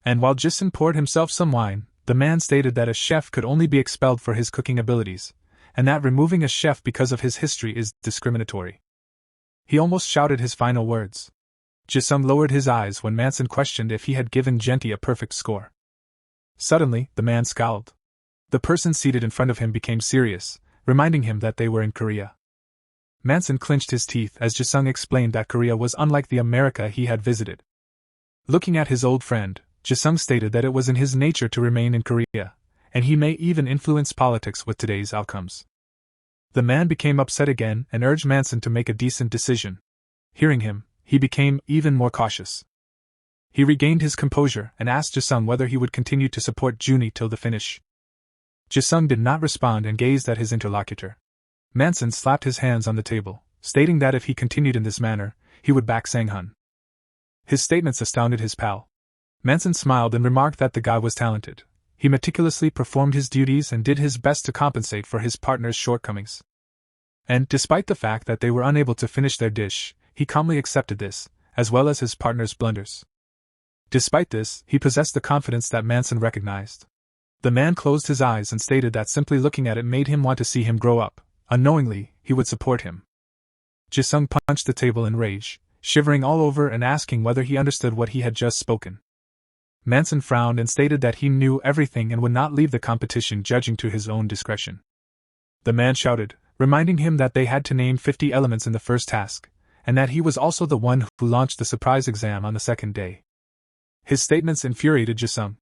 And while Jisun poured himself some wine, the man stated that a chef could only be expelled for his cooking abilities, and that removing a chef because of his history is discriminatory. He almost shouted his final words. Jisung lowered his eyes when Manson questioned if he had given Genti a perfect score. Suddenly, the man scowled. The person seated in front of him became serious, reminding him that they were in Korea. Manson clenched his teeth as Jisung explained that Korea was unlike the America he had visited. Looking at his old friend, Jisung stated that it was in his nature to remain in Korea, and he may even influence politics with today's outcomes. The man became upset again and urged Manson to make a decent decision. Hearing him, he became even more cautious. He regained his composure and asked Jisung whether he would continue to support Juni till the finish. Jisung did not respond and gazed at his interlocutor. Manson slapped his hands on the table, stating that if he continued in this manner, he would back Sanghoon. His statements astounded his pal. Manson smiled and remarked that the guy was talented. He meticulously performed his duties and did his best to compensate for his partner's shortcomings. And, despite the fact that they were unable to finish their dish, he calmly accepted this, as well as his partner's blunders. Despite this, he possessed the confidence that Manson recognized. The man closed his eyes and stated that simply looking at it made him want to see him grow up. Unknowingly, he would support him. Jisung punched the table in rage, shivering all over and asking whether he understood what he had just spoken. Manson frowned and stated that he knew everything and would not leave the competition judging to his own discretion. The man shouted, reminding him that they had to name 50 elements in the first task, and that he was also the one who launched the surprise exam on the second day. His statements infuriated Jisung.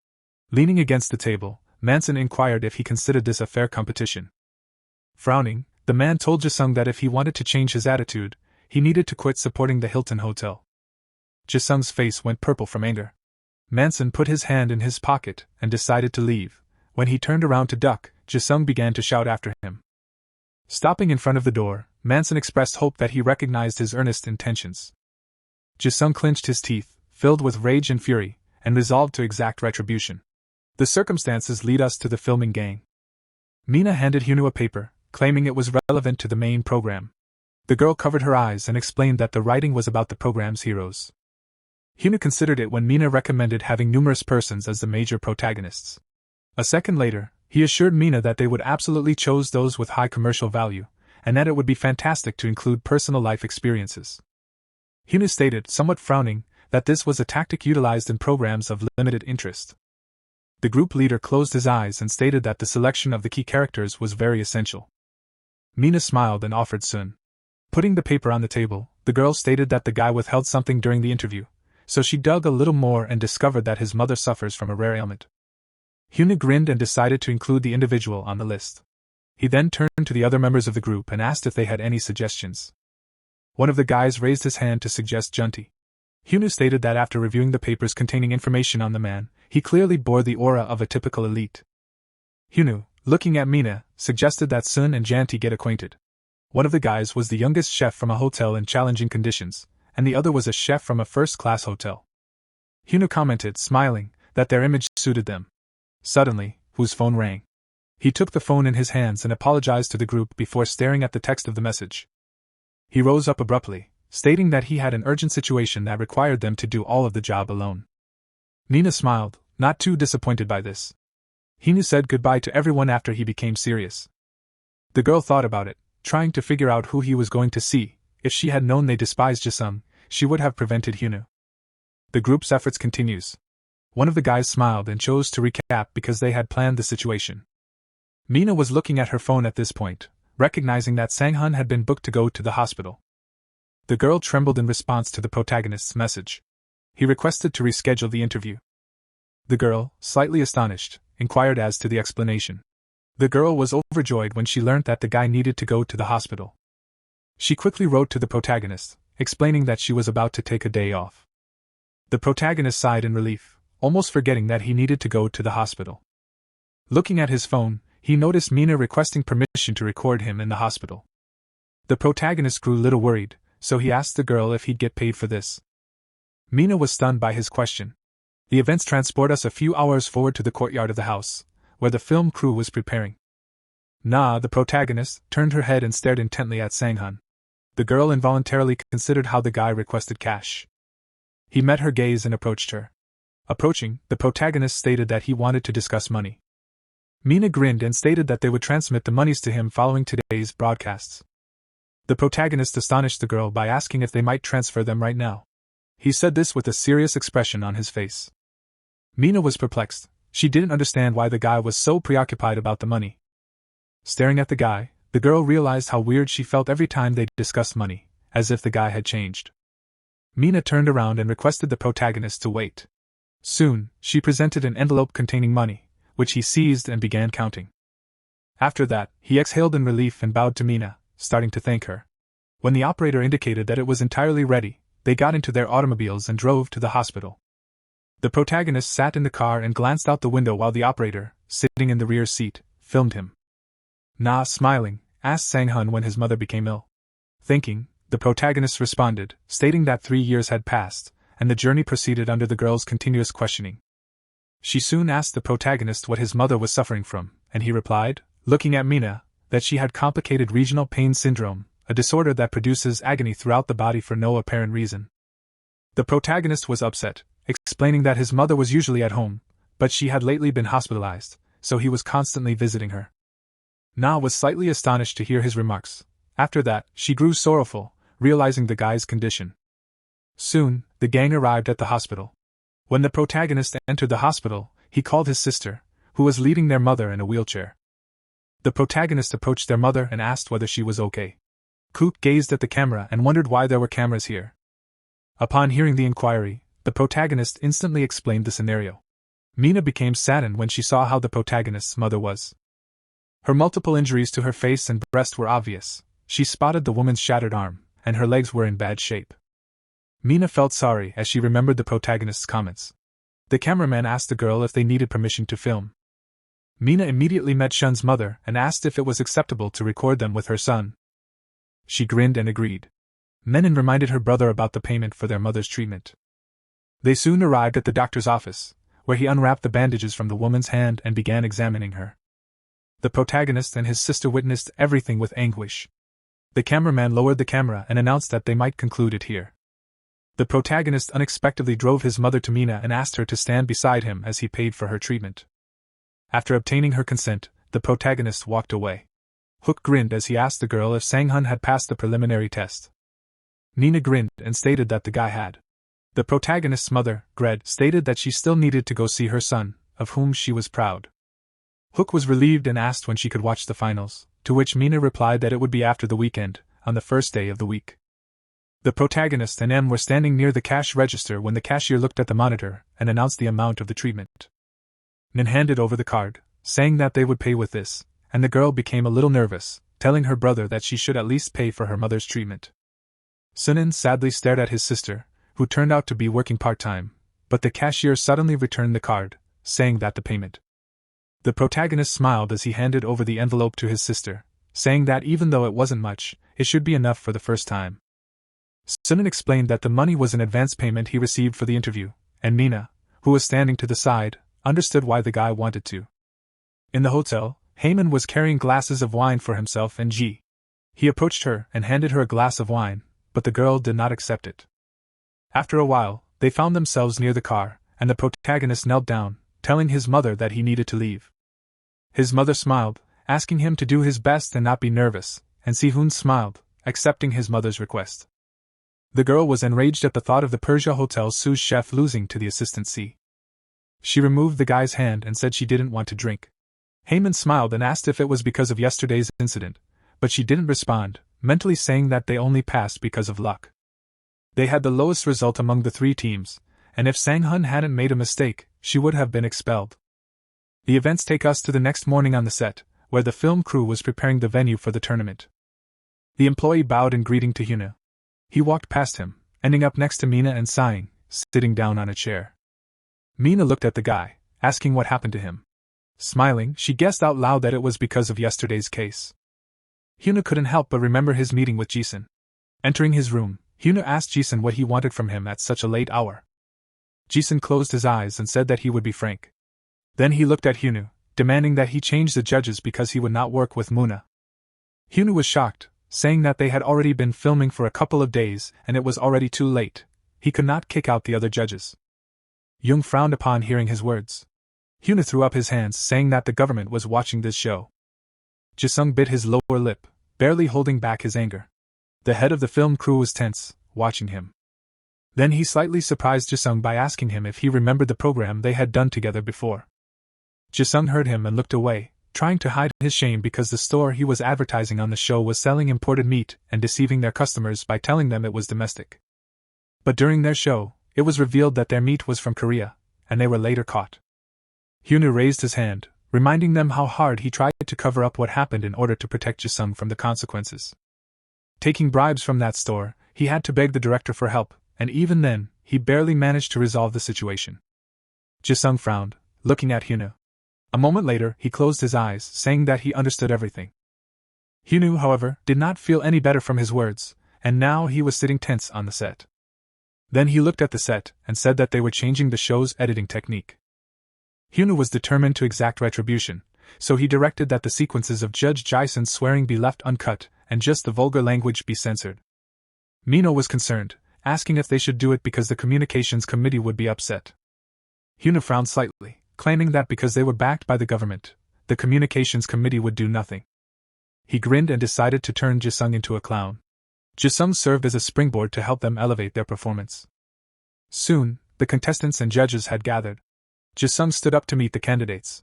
Leaning against the table, Manson inquired if he considered this a fair competition. Frowning, the man told Jisung that if he wanted to change his attitude, he needed to quit supporting the Hilton Hotel. Jisung's face went purple from anger. Manson put his hand in his pocket and decided to leave. When he turned around to duck, Jisung began to shout after him. Stopping in front of the door, Manson expressed hope that he recognized his earnest intentions. Jisung clenched his teeth, filled with rage and fury, and resolved to exact retribution. The circumstances lead us to the filming gang. Mina handed Hyunu a paper, claiming it was relevant to the main program. The girl covered her eyes and explained that the writing was about the program's heroes. Hyunu considered it when Mina recommended having numerous persons as the major protagonists. A second later, he assured Mina that they would absolutely choose those with high commercial value, and that it would be fantastic to include personal life experiences. Hyunu stated, somewhat frowning, that this was a tactic utilized in programs of limited interest. The group leader closed his eyes and stated that the selection of the key characters was very essential. Mina smiled and offered Sun. Putting the paper on the table, the girl stated that the guy withheld something during the interview, so she dug a little more and discovered that his mother suffers from a rare ailment. Hyuna grinned and decided to include the individual on the list. He then turned to the other members of the group and asked if they had any suggestions. One of the guys raised his hand to suggest Junti. Hyuna stated that after reviewing the papers containing information on the man, he clearly bore the aura of a typical elite. Hyuna, looking at Mina, suggested that Sun and Janti get acquainted. One of the guys was the youngest chef from a hotel in challenging conditions, and the other was a chef from a first-class hotel. Hyuna commented, smiling, that their image suited them. Suddenly, Hu's phone rang. He took the phone in his hands and apologized to the group before staring at the text of the message. He rose up abruptly, stating that he had an urgent situation that required them to do all of the job alone. Nina smiled, not too disappointed by this. Hyuna said goodbye to everyone after he became serious. The girl thought about it, trying to figure out who he was going to see. If she had known they despised Jisung, she would have prevented Hyuna. The group's efforts continues. One of the guys smiled and chose to recap because they had planned the situation. Mina was looking at her phone at this point, recognizing that Sunghoon had been booked to go to the hospital. The girl trembled in response to the protagonist's message. He requested to reschedule the interview. The girl, slightly astonished, inquired as to the explanation. The girl was overjoyed when she learned that the guy needed to go to the hospital. She quickly wrote to the protagonist, explaining that she was about to take a day off. The protagonist sighed in relief, almost forgetting that he needed to go to the hospital. Looking at his phone, he noticed Mina requesting permission to record him in the hospital. The protagonist grew a little worried, so he asked the girl if he'd get paid for this. Mina was stunned by his question. The events transport us a few hours forward to the courtyard of the house, where the film crew was preparing. The protagonist, turned her head and stared intently at Sunghoon. The girl involuntarily considered how the guy requested cash. He met her gaze and approached her. Approaching, the protagonist stated that he wanted to discuss money. Mina grinned and stated that they would transmit the monies to him following today's broadcasts. The protagonist astonished the girl by asking if they might transfer them right now. He said this with a serious expression on his face. Mina was perplexed. She didn't understand why the guy was so preoccupied about the money. Staring at the guy, the girl realized how weird she felt every time they discussed money, as if the guy had changed. Mina turned around and requested the protagonist to wait. Soon, she presented an envelope containing money, which he seized and began counting. After that, he exhaled in relief and bowed to Mina, starting to thank her. When the operator indicated that it was entirely ready, they got into their automobiles and drove to the hospital. The protagonist sat in the car and glanced out the window while the operator, sitting in the rear seat, filmed him. Smiling, asked Sunghoon when his mother became ill. Thinking, the protagonist responded, stating that 3 years had passed, and the journey proceeded under the girl's continuous questioning. She soon asked the protagonist what his mother was suffering from, and he replied, looking at Mina, that she had complicated regional pain syndrome, a disorder that produces agony throughout the body for no apparent reason. The protagonist was upset, explaining that his mother was usually at home, but she had lately been hospitalized, so he was constantly visiting her. Na was slightly astonished to hear his remarks. After that, she grew sorrowful, realizing the guy's condition. Soon, the gang arrived at the hospital. When the protagonist entered the hospital, he called his sister, who was leading their mother in a wheelchair. The protagonist approached their mother and asked whether she was okay. Kook gazed at the camera and wondered why there were cameras here. Upon hearing the inquiry, the protagonist instantly explained the scenario. Mina became saddened when she saw how the protagonist's mother was. Her multiple injuries to her face and breast were obvious. She spotted the woman's shattered arm, and her legs were in bad shape. Mina felt sorry as she remembered the protagonist's comments. The cameraman asked the girl if they needed permission to film. Mina immediately met Shun's mother and asked if it was acceptable to record them with her son. She grinned and agreed. Menon reminded her brother about the payment for their mother's treatment. They soon arrived at the doctor's office, where he unwrapped the bandages from the woman's hand and began examining her. The protagonist and his sister witnessed everything with anguish. The cameraman lowered the camera and announced that they might conclude it here. The protagonist unexpectedly drove his mother to Mina and asked her to stand beside him as he paid for her treatment. After obtaining her consent, the protagonist walked away. Hook grinned as he asked the girl if Sunghoon had passed the preliminary test. Nina grinned and stated that the guy had. The protagonist's mother, Gred, stated that she still needed to go see her son, of whom she was proud. Hook was relieved and asked when she could watch the finals, to which Mina replied that it would be after the weekend, on the first day of the week. The protagonist and M were standing near the cash register when the cashier looked at the monitor and announced the amount of the treatment. Nin handed over the card, saying that they would pay with this, and the girl became a little nervous, telling her brother that she should at least pay for her mother's treatment. Sunin sadly stared at his sister, who turned out to be working part-time, but the cashier suddenly returned the card, saying that the payment. The protagonist smiled as he handed over the envelope to his sister, saying that even though it wasn't much, it should be enough for the first time. Sunin explained that the money was an advance payment he received for the interview, and Mina, who was standing to the side, understood why the guy wanted to. In the hotel, Heyman was carrying glasses of wine for himself and Ji. He approached her and handed her a glass of wine, but the girl did not accept it. After a while, they found themselves near the car, and the protagonist knelt down, telling his mother that he needed to leave. His mother smiled, asking him to do his best and not be nervous, and Sihun smiled, accepting his mother's request. The girl was enraged at the thought of the Persia Hotel's sous chef losing to the assistant C. She removed the guy's hand and said she didn't want to drink. Heyman smiled and asked if it was because of yesterday's incident, but she didn't respond, mentally saying that they only passed because of luck. They had the lowest result among the 3 teams, and if Sang-hun hadn't made a mistake, she would have been expelled. The events take us to the next morning on the set, where the film crew was preparing the venue for the tournament. The employee bowed in greeting to Hyuna. He walked past him, ending up next to Mina and sighing, sitting down on a chair. Mina looked at the guy, asking what happened to him. Smiling, she guessed out loud that it was because of yesterday's case. Hyuna couldn't help but remember his meeting with Jisun. Entering his room, Hyuna asked Jisun what he wanted from him at such a late hour. Jisun closed his eyes and said that he would be frank. Then he looked at Hyuna, demanding that he change the judges because he would not work with Muna. Hyuna was shocked, saying that they had already been filming for a couple of days and it was already too late. He could not kick out the other judges. Jung frowned upon hearing his words. Hyuna threw up his hands, saying that the government was watching this show. Jisung bit his lower lip, barely holding back his anger. The head of the film crew was tense, watching him. Then he slightly surprised Jisung by asking him if he remembered the program they had done together before. Jisung heard him and looked away, trying to hide his shame because the store he was advertising on the show was selling imported meat and deceiving their customers by telling them it was domestic. But during their show, it was revealed that their meat was from Korea, and they were later caught. Hyuna raised his hand, reminding them how hard he tried to cover up what happened in order to protect Jisung from the consequences. Taking bribes from that store, he had to beg the director for help, and even then, he barely managed to resolve the situation. Jisung frowned, looking at Hyuna. A moment later, he closed his eyes, saying that he understood everything. Hyuna, however, did not feel any better from his words, and now he was sitting tense on the set. Then he looked at the set and said that they were changing the show's editing technique. Hyuna was determined to exact retribution, so he directed that the sequences of Judge Jison's swearing be left uncut and just the vulgar language be censored. Mino was concerned, asking if they should do it because the communications committee would be upset. Hyuna frowned slightly, claiming that because they were backed by the government, the communications committee would do nothing. He grinned and decided to turn Jisung into a clown. Jisung served as a springboard to help them elevate their performance. Soon, the contestants and judges had gathered. Jisung stood up to meet the candidates.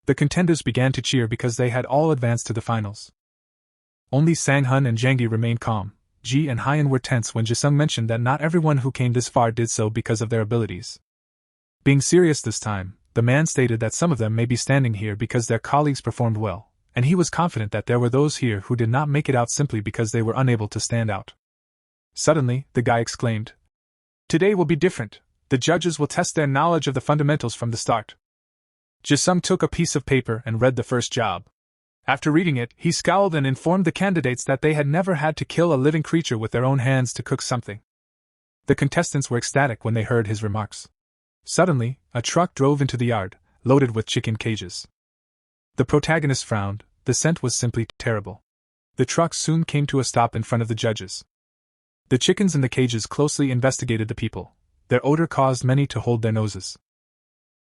The contenders began to cheer because they had all advanced to the finals. Only Sang-hun and Janggi remained calm. Ji and Hyun were tense when Jisung mentioned that not everyone who came this far did so because of their abilities. Being serious this time, the man stated that some of them may be standing here because their colleagues performed well, and he was confident that there were those here who did not make it out simply because they were unable to stand out. Suddenly, the guy exclaimed, "Today will be different. The judges will test their knowledge of the fundamentals from the start." Jisung took a piece of paper and read the first job. After reading it, he scowled and informed the candidates that they had never had to kill a living creature with their own hands to cook something. The contestants were ecstatic when they heard his remarks. Suddenly, a truck drove into the yard, loaded with chicken cages. The protagonist frowned. The scent was simply terrible. The truck soon came to a stop in front of the judges. The chickens in the cages closely investigated the people. Their odor caused many to hold their noses.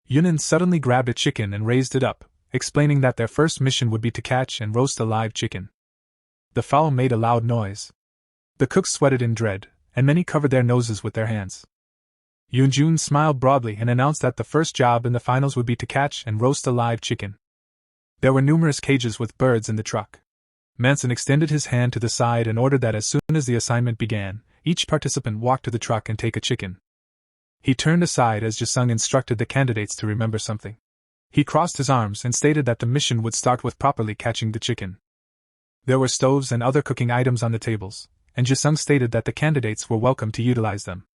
Yunin suddenly grabbed a chicken and raised it up, explaining that their first mission would be to catch and roast a live chicken. The fowl made a loud noise. The cooks sweated in dread, and many covered their noses with their hands. Yoonjun smiled broadly and announced that the first job in the finals would be to catch and roast a live chicken. There were numerous cages with birds in the truck. Manson extended his hand to the side and ordered that as soon as the assignment began, each participant walk to the truck and take a chicken. He turned aside as Jisung instructed the candidates to remember something. He crossed his arms and stated that the mission would start with properly catching the chicken. There were stoves and other cooking items on the tables, and Jisung stated that the candidates were welcome to utilize them.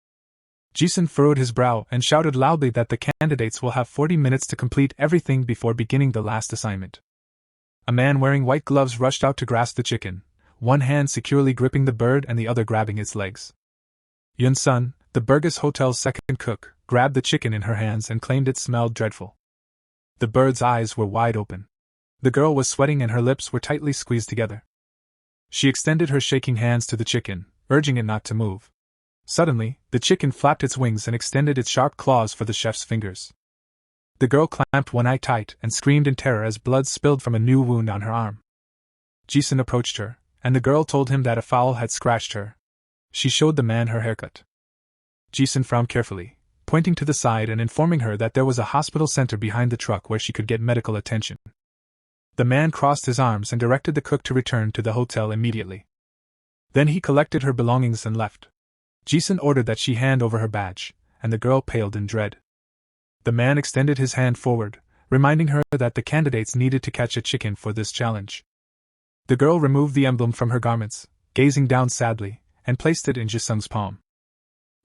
Jisun furrowed his brow and shouted loudly that the candidates will have 40 minutes to complete everything before beginning the last assignment. A man wearing white gloves rushed out to grasp the chicken, one hand securely gripping the bird and the other grabbing its legs. Yun-sun, the Burgess Hotel's second cook, grabbed the chicken in her hands and claimed it smelled dreadful. The bird's eyes were wide open. The girl was sweating and her lips were tightly squeezed together. She extended her shaking hands to the chicken, urging it not to move. Suddenly, the chicken flapped its wings and extended its sharp claws for the chef's fingers. The girl clamped one eye tight and screamed in terror as blood spilled from a new wound on her arm. Jisun approached her, and the girl told him that a fowl had scratched her. She showed the man her haircut. Jisun frowned carefully, pointing to the side and informing her that there was a hospital center behind the truck where she could get medical attention. The man crossed his arms and directed the cook to return to the hotel immediately. Then he collected her belongings and left. Jisun ordered that she hand over her badge, and the girl paled in dread. The man extended his hand forward, reminding her that the candidates needed to catch a chicken for this challenge. The girl removed the emblem from her garments, gazing down sadly, and placed it in Jisung's palm.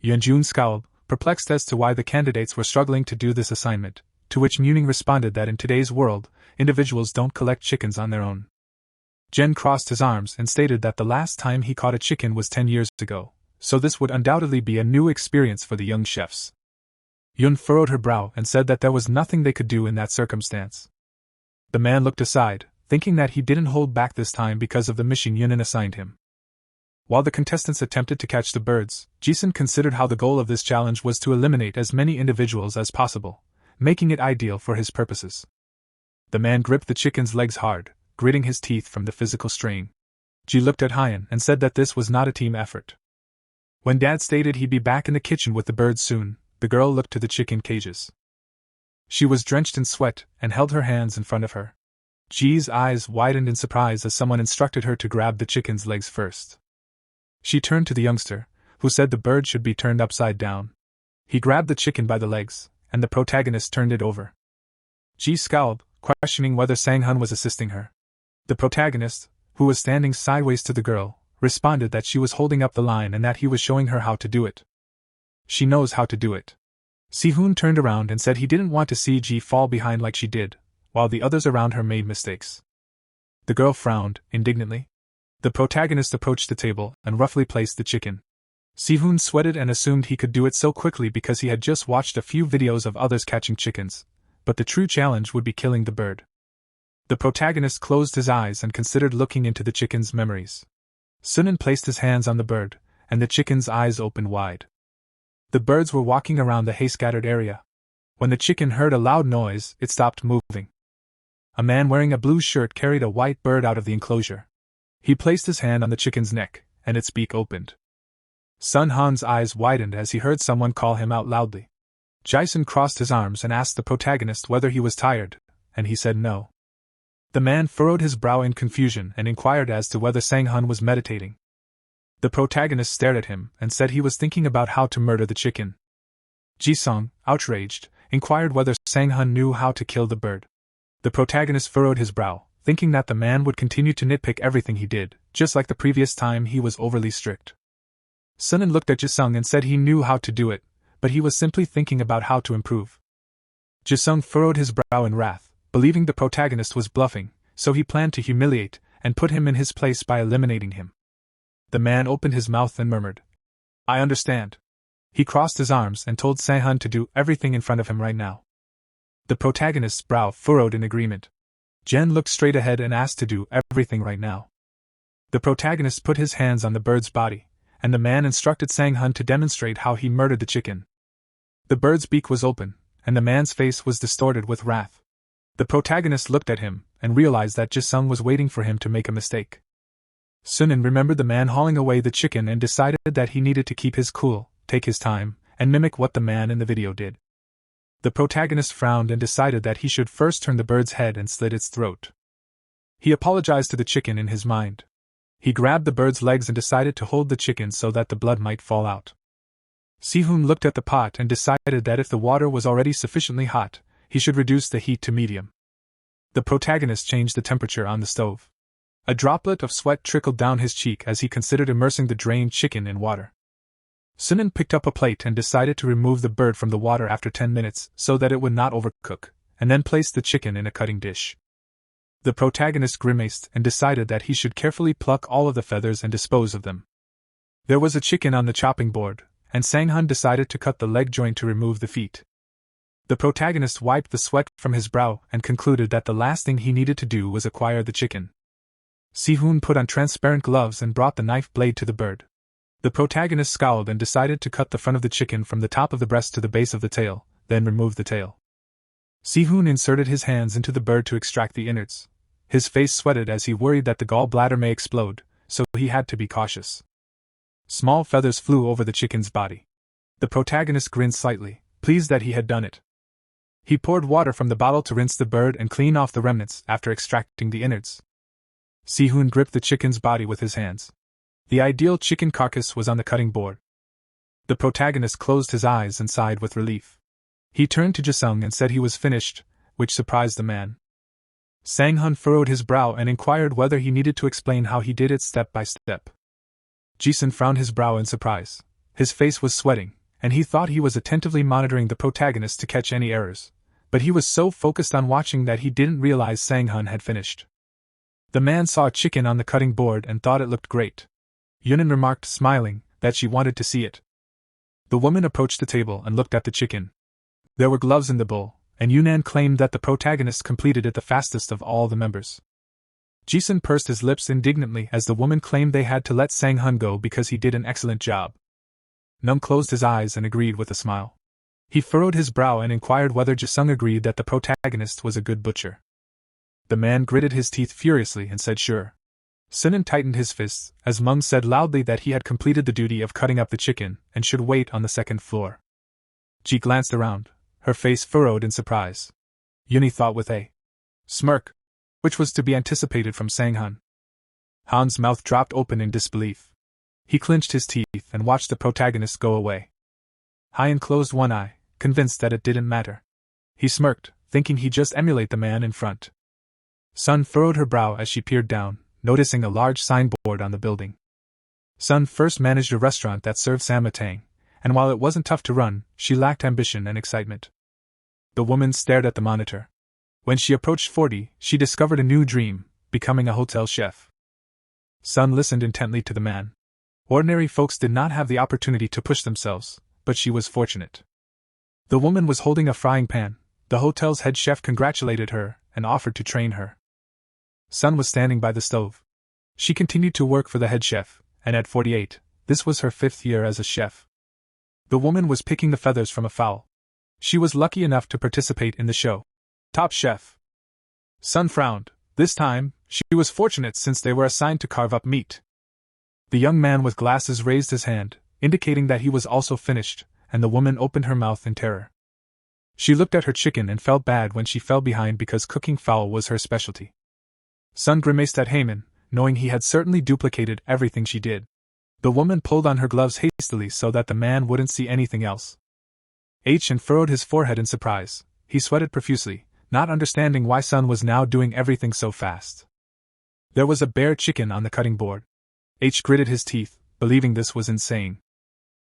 Yeonjun scowled, perplexed as to why the candidates were struggling to do this assignment, to which Muning responded that in today's world, individuals don't collect chickens on their own. Jen crossed his arms and stated that the last time he caught a chicken was 10 years ago, so this would undoubtedly be a new experience for the young chefs. Yun furrowed her brow and said that there was nothing they could do in that circumstance. The man looked aside, thinking that he didn't hold back this time because of the mission Yunin assigned him. While the contestants attempted to catch the birds, Jisun considered how the goal of this challenge was to eliminate as many individuals as possible, making it ideal for his purposes. The man gripped the chicken's legs hard, gritting his teeth from the physical strain. Ji looked at Hyan and said that this was not a team effort. When Dad stated he'd be back in the kitchen with the birds soon, the girl looked to the chicken cages. She was drenched in sweat and held her hands in front of her. Ji's eyes widened in surprise as someone instructed her to grab the chicken's legs first. She turned to the youngster, who said the bird should be turned upside down. He grabbed the chicken by the legs, and the protagonist turned it over. Ji scowled, questioning whether Sunghoon was assisting her. The protagonist, who was standing sideways to the girl, responded that she was holding up the line and that he was showing her how to do it. She knows how to do it. Sunghoon turned around and said he didn't want to see Ji fall behind like she did, while the others around her made mistakes. The girl frowned, indignantly. The protagonist approached the table and roughly placed the chicken. Sunghoon sweated and assumed he could do it so quickly because he had just watched a few videos of others catching chickens, but the true challenge would be killing the bird. The protagonist closed his eyes and considered looking into the chicken's memories. Sunan placed his hands on the bird, and the chicken's eyes opened wide. The birds were walking around the hay-scattered area. When the chicken heard a loud noise, it stopped moving. A man wearing a blue shirt carried a white bird out of the enclosure. He placed his hand on the chicken's neck, and its beak opened. Sunghoon's eyes widened as he heard someone call him out loudly. Jisun crossed his arms and asked the protagonist whether he was tired, and he said no. The man furrowed his brow in confusion and inquired as to whether Sunghoon was meditating. The protagonist stared at him and said he was thinking about how to murder the chicken. Jisung, outraged, inquired whether Sunghoon knew how to kill the bird. The protagonist furrowed his brow, thinking that the man would continue to nitpick everything he did, just like the previous time he was overly strict. Sunan looked at Jisung and said he knew how to do it, but he was simply thinking about how to improve. Jisung furrowed his brow in wrath, believing the protagonist was bluffing, so he planned to humiliate and put him in his place by eliminating him. The man opened his mouth and murmured, "I understand." He crossed his arms and told Sunghoon to do everything in front of him right now. The protagonist's brow furrowed in agreement. Jen looked straight ahead and asked to do everything right now. The protagonist put his hands on the bird's body, and the man instructed Sunghoon to demonstrate how he murdered the chicken. The bird's beak was open, and the man's face was distorted with wrath. The protagonist looked at him and realized that Jisung was waiting for him to make a mistake. Sunan remembered the man hauling away the chicken and decided that he needed to keep his cool, take his time, and mimic what the man in the video did. The protagonist frowned and decided that he should first turn the bird's head and slit its throat. He apologized to the chicken in his mind. He grabbed the bird's legs and decided to hold the chicken so that the blood might fall out. Sunghoon looked at the pot and decided that if the water was already sufficiently hot, he should reduce the heat to medium. The protagonist changed the temperature on the stove. A droplet of sweat trickled down his cheek as he considered immersing the drained chicken in water. Sunghoon picked up a plate and decided to remove the bird from the water after 10 minutes so that it would not overcook, and then placed the chicken in a cutting dish. The protagonist grimaced and decided that he should carefully pluck all of the feathers and dispose of them. There was a chicken on the chopping board, and Sunghoon decided to cut the leg joint to remove the feet. The protagonist wiped the sweat from his brow and concluded that the last thing he needed to do was acquire the chicken. Sunghoon put on transparent gloves and brought the knife blade to the bird. The protagonist scowled and decided to cut the front of the chicken from the top of the breast to the base of the tail, then remove the tail. Sunghoon inserted his hands into the bird to extract the innards. His face sweated as he worried that the gallbladder may explode, so he had to be cautious. Small feathers flew over the chicken's body. The protagonist grinned slightly, pleased that he had done it. He poured water from the bottle to rinse the bird and clean off the remnants after extracting the innards. Sunghoon gripped the chicken's body with his hands. The ideal chicken carcass was on the cutting board. The protagonist closed his eyes and sighed with relief. He turned to Jisung and said he was finished, which surprised the man. Sunghoon furrowed his brow and inquired whether he needed to explain how he did it step by step. Jisung frowned his brow in surprise. His face was sweating, and he thought he was attentively monitoring the protagonist to catch any errors, but he was so focused on watching that he didn't realize Sunghoon had finished. The man saw a chicken on the cutting board and thought it looked great. Yunan remarked, smiling, that she wanted to see it. The woman approached the table and looked at the chicken. There were gloves in the bowl, and Yunan claimed that the protagonist completed it the fastest of all the members. Jisung pursed his lips indignantly as the woman claimed they had to let Sunghoon go because he did an excellent job. Nung closed his eyes and agreed with a smile. He furrowed his brow and inquired whether Jisung agreed that the protagonist was a good butcher. The man gritted his teeth furiously and said sure. Sunghoon tightened his fists as Mung said loudly that he had completed the duty of cutting up the chicken and should wait on the second floor. Ji glanced around, her face furrowed in surprise. Yuni thought with a smirk, which was to be anticipated from Sunghoon. Han's mouth dropped open in disbelief. He clenched his teeth and watched the protagonist go away. Hyan closed one eye, convinced that it didn't matter. He smirked, thinking he'd just emulate the man in front. Sun furrowed her brow as she peered down, noticing a large signboard on the building. Sun first managed a restaurant that served samatang, and while it wasn't tough to run, she lacked ambition and excitement. The woman stared at the monitor. When she approached 40, she discovered a new dream, becoming a hotel chef. Sun listened intently to the man. Ordinary folks did not have the opportunity to push themselves, but she was fortunate. The woman was holding a frying pan. The hotel's head chef congratulated her and offered to train her. Sun was standing by the stove. She continued to work for the head chef, and at 48, this was her 5th year as a chef. The woman was picking the feathers from a fowl. She was lucky enough to participate in the show. Top chef. Sun frowned. This time, she was fortunate since they were assigned to carve up meat. The young man with glasses raised his hand, indicating that he was also finished, and the woman opened her mouth in terror. She looked at her chicken and felt bad when she fell behind because cooking fowl was her specialty. Sun grimaced at Heyman, knowing he had certainly duplicated everything she did. The woman pulled on her gloves hastily so that the man wouldn't see anything else. Hn furrowed his forehead in surprise. He sweated profusely, not understanding why Sun was now doing everything so fast. There was a bare chicken on the cutting board. Gritted his teeth, believing this was insane.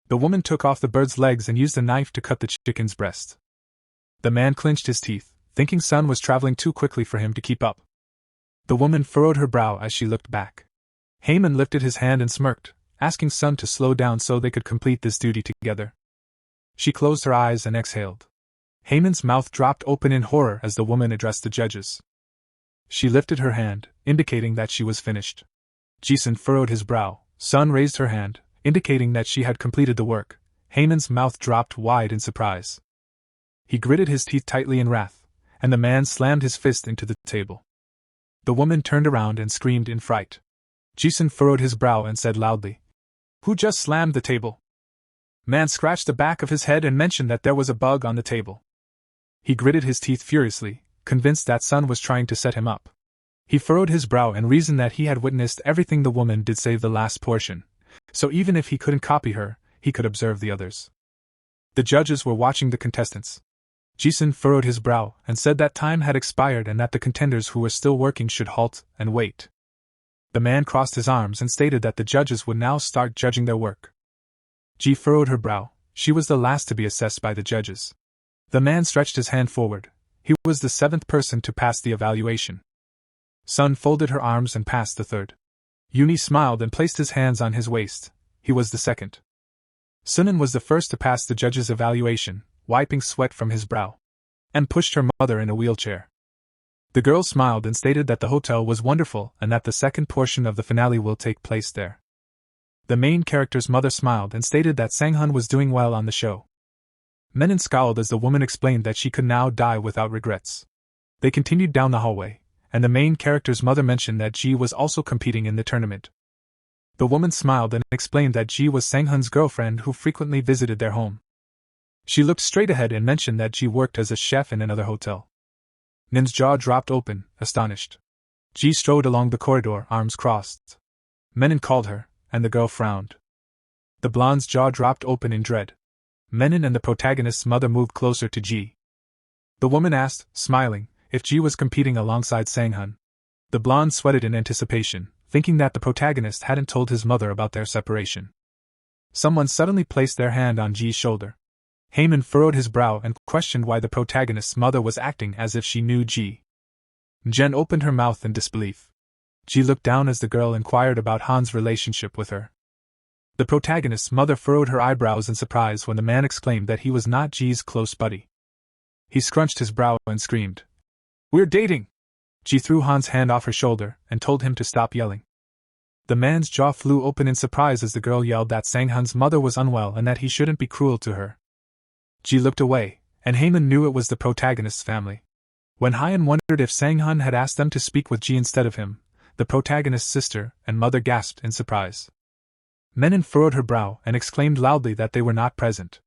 The woman took off the bird's legs and used a knife to cut the chicken's breast. The man clenched his teeth, thinking Sun was traveling too quickly for him to keep up. The woman furrowed her brow as she looked back. Heyman lifted his hand and smirked, asking Sun to slow down so they could complete this duty together. She closed her eyes and exhaled. Heyman's mouth dropped open in horror as the woman addressed the judges. She lifted her hand, indicating that she was finished. Jisung furrowed his brow. Sun raised her hand, indicating that she had completed the work. Heyman's mouth dropped wide in surprise. He gritted his teeth tightly in wrath, and the man slammed his fist into the table. The woman turned around and screamed in fright. Jisung furrowed his brow and said loudly, "Who just slammed the table?" Man scratched the back of his head and mentioned that there was a bug on the table. He gritted his teeth furiously, convinced that Sun was trying to set him up. He furrowed his brow and reasoned that he had witnessed everything the woman did save the last portion, so even if he couldn't copy her, he could observe the others. The judges were watching the contestants. Jisun furrowed his brow and said that time had expired and that the contenders who were still working should halt and wait. The man crossed his arms and stated that the judges would now start judging their work. Ji furrowed her brow. She was the last to be assessed by the judges. The man stretched his hand forward. He was the 7th person to pass the evaluation. Sun folded her arms and passed the 3rd. Uni smiled and placed his hands on his waist. He was the 2nd. Sunan was the first to pass the judge's evaluation, wiping sweat from his brow, and pushed her mother in a wheelchair. The girl smiled and stated that the hotel was wonderful and that the second portion of the finale will take place there. The main character's mother smiled and stated that Sunghoon was doing well on the show. Menon scowled as the woman explained that she could now die without regrets. They continued down the hallway, and the main character's mother mentioned that Ji was also competing in the tournament. The woman smiled and explained that Ji was Sunghoon's girlfriend who frequently visited their home. She looked straight ahead and mentioned that Ji worked as a chef in another hotel. Nin's jaw dropped open, astonished. Ji strode along the corridor, arms crossed. Menon called her, and the girl frowned. The blonde's jaw dropped open in dread. Menon and the protagonist's mother moved closer to Ji. The woman asked, smiling, if Ji was competing alongside Sunghoon. The blonde sweated in anticipation, thinking that the protagonist hadn't told his mother about their separation. Someone suddenly placed their hand on Ji's shoulder. Heyman furrowed his brow and questioned why the protagonist's mother was acting as if she knew Ji. Jen opened her mouth in disbelief. Ji looked down as the girl inquired about Han's relationship with her. The protagonist's mother furrowed her eyebrows in surprise when the man exclaimed that he was not Ji's close buddy. He scrunched his brow and screamed, "We're dating!" Ji threw Han's hand off her shoulder and told him to stop yelling. The man's jaw flew open in surprise as the girl yelled that Sunghoon's mother was unwell and that he shouldn't be cruel to her. Ji looked away, and Heyman knew it was the protagonist's family. When Hyan wondered if Sunghoon had asked them to speak with Ji instead of him, the protagonist's sister and mother gasped in surprise. Menon furrowed her brow and exclaimed loudly that they were not present.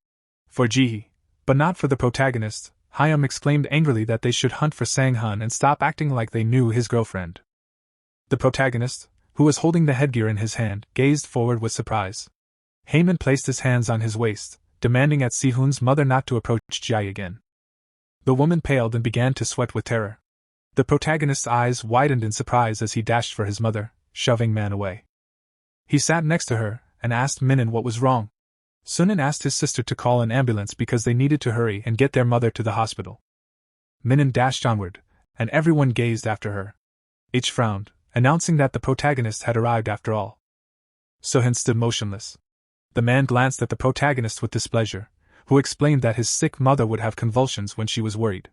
For Ji, but not for the protagonist, Hyam exclaimed angrily that they should hunt for Sunghoon and stop acting like they knew his girlfriend. The protagonist, who was holding the headgear in his hand, gazed forward with surprise. Heyman placed his hands on his waist, demanding at Sehun's mother not to approach Ji again. The woman paled and began to sweat with terror. The protagonist's eyes widened in surprise as he dashed for his mother, shoving man away. He sat next to her and asked Minan what was wrong. Sunan asked his sister to call an ambulance because they needed to hurry and get their mother to the hospital. Minan dashed onward, and everyone gazed after her. Each frowned, announcing that the protagonist had arrived after all. Sohan stood motionless. The man glanced at the protagonist with displeasure, who explained that his sick mother would have convulsions when she was worried.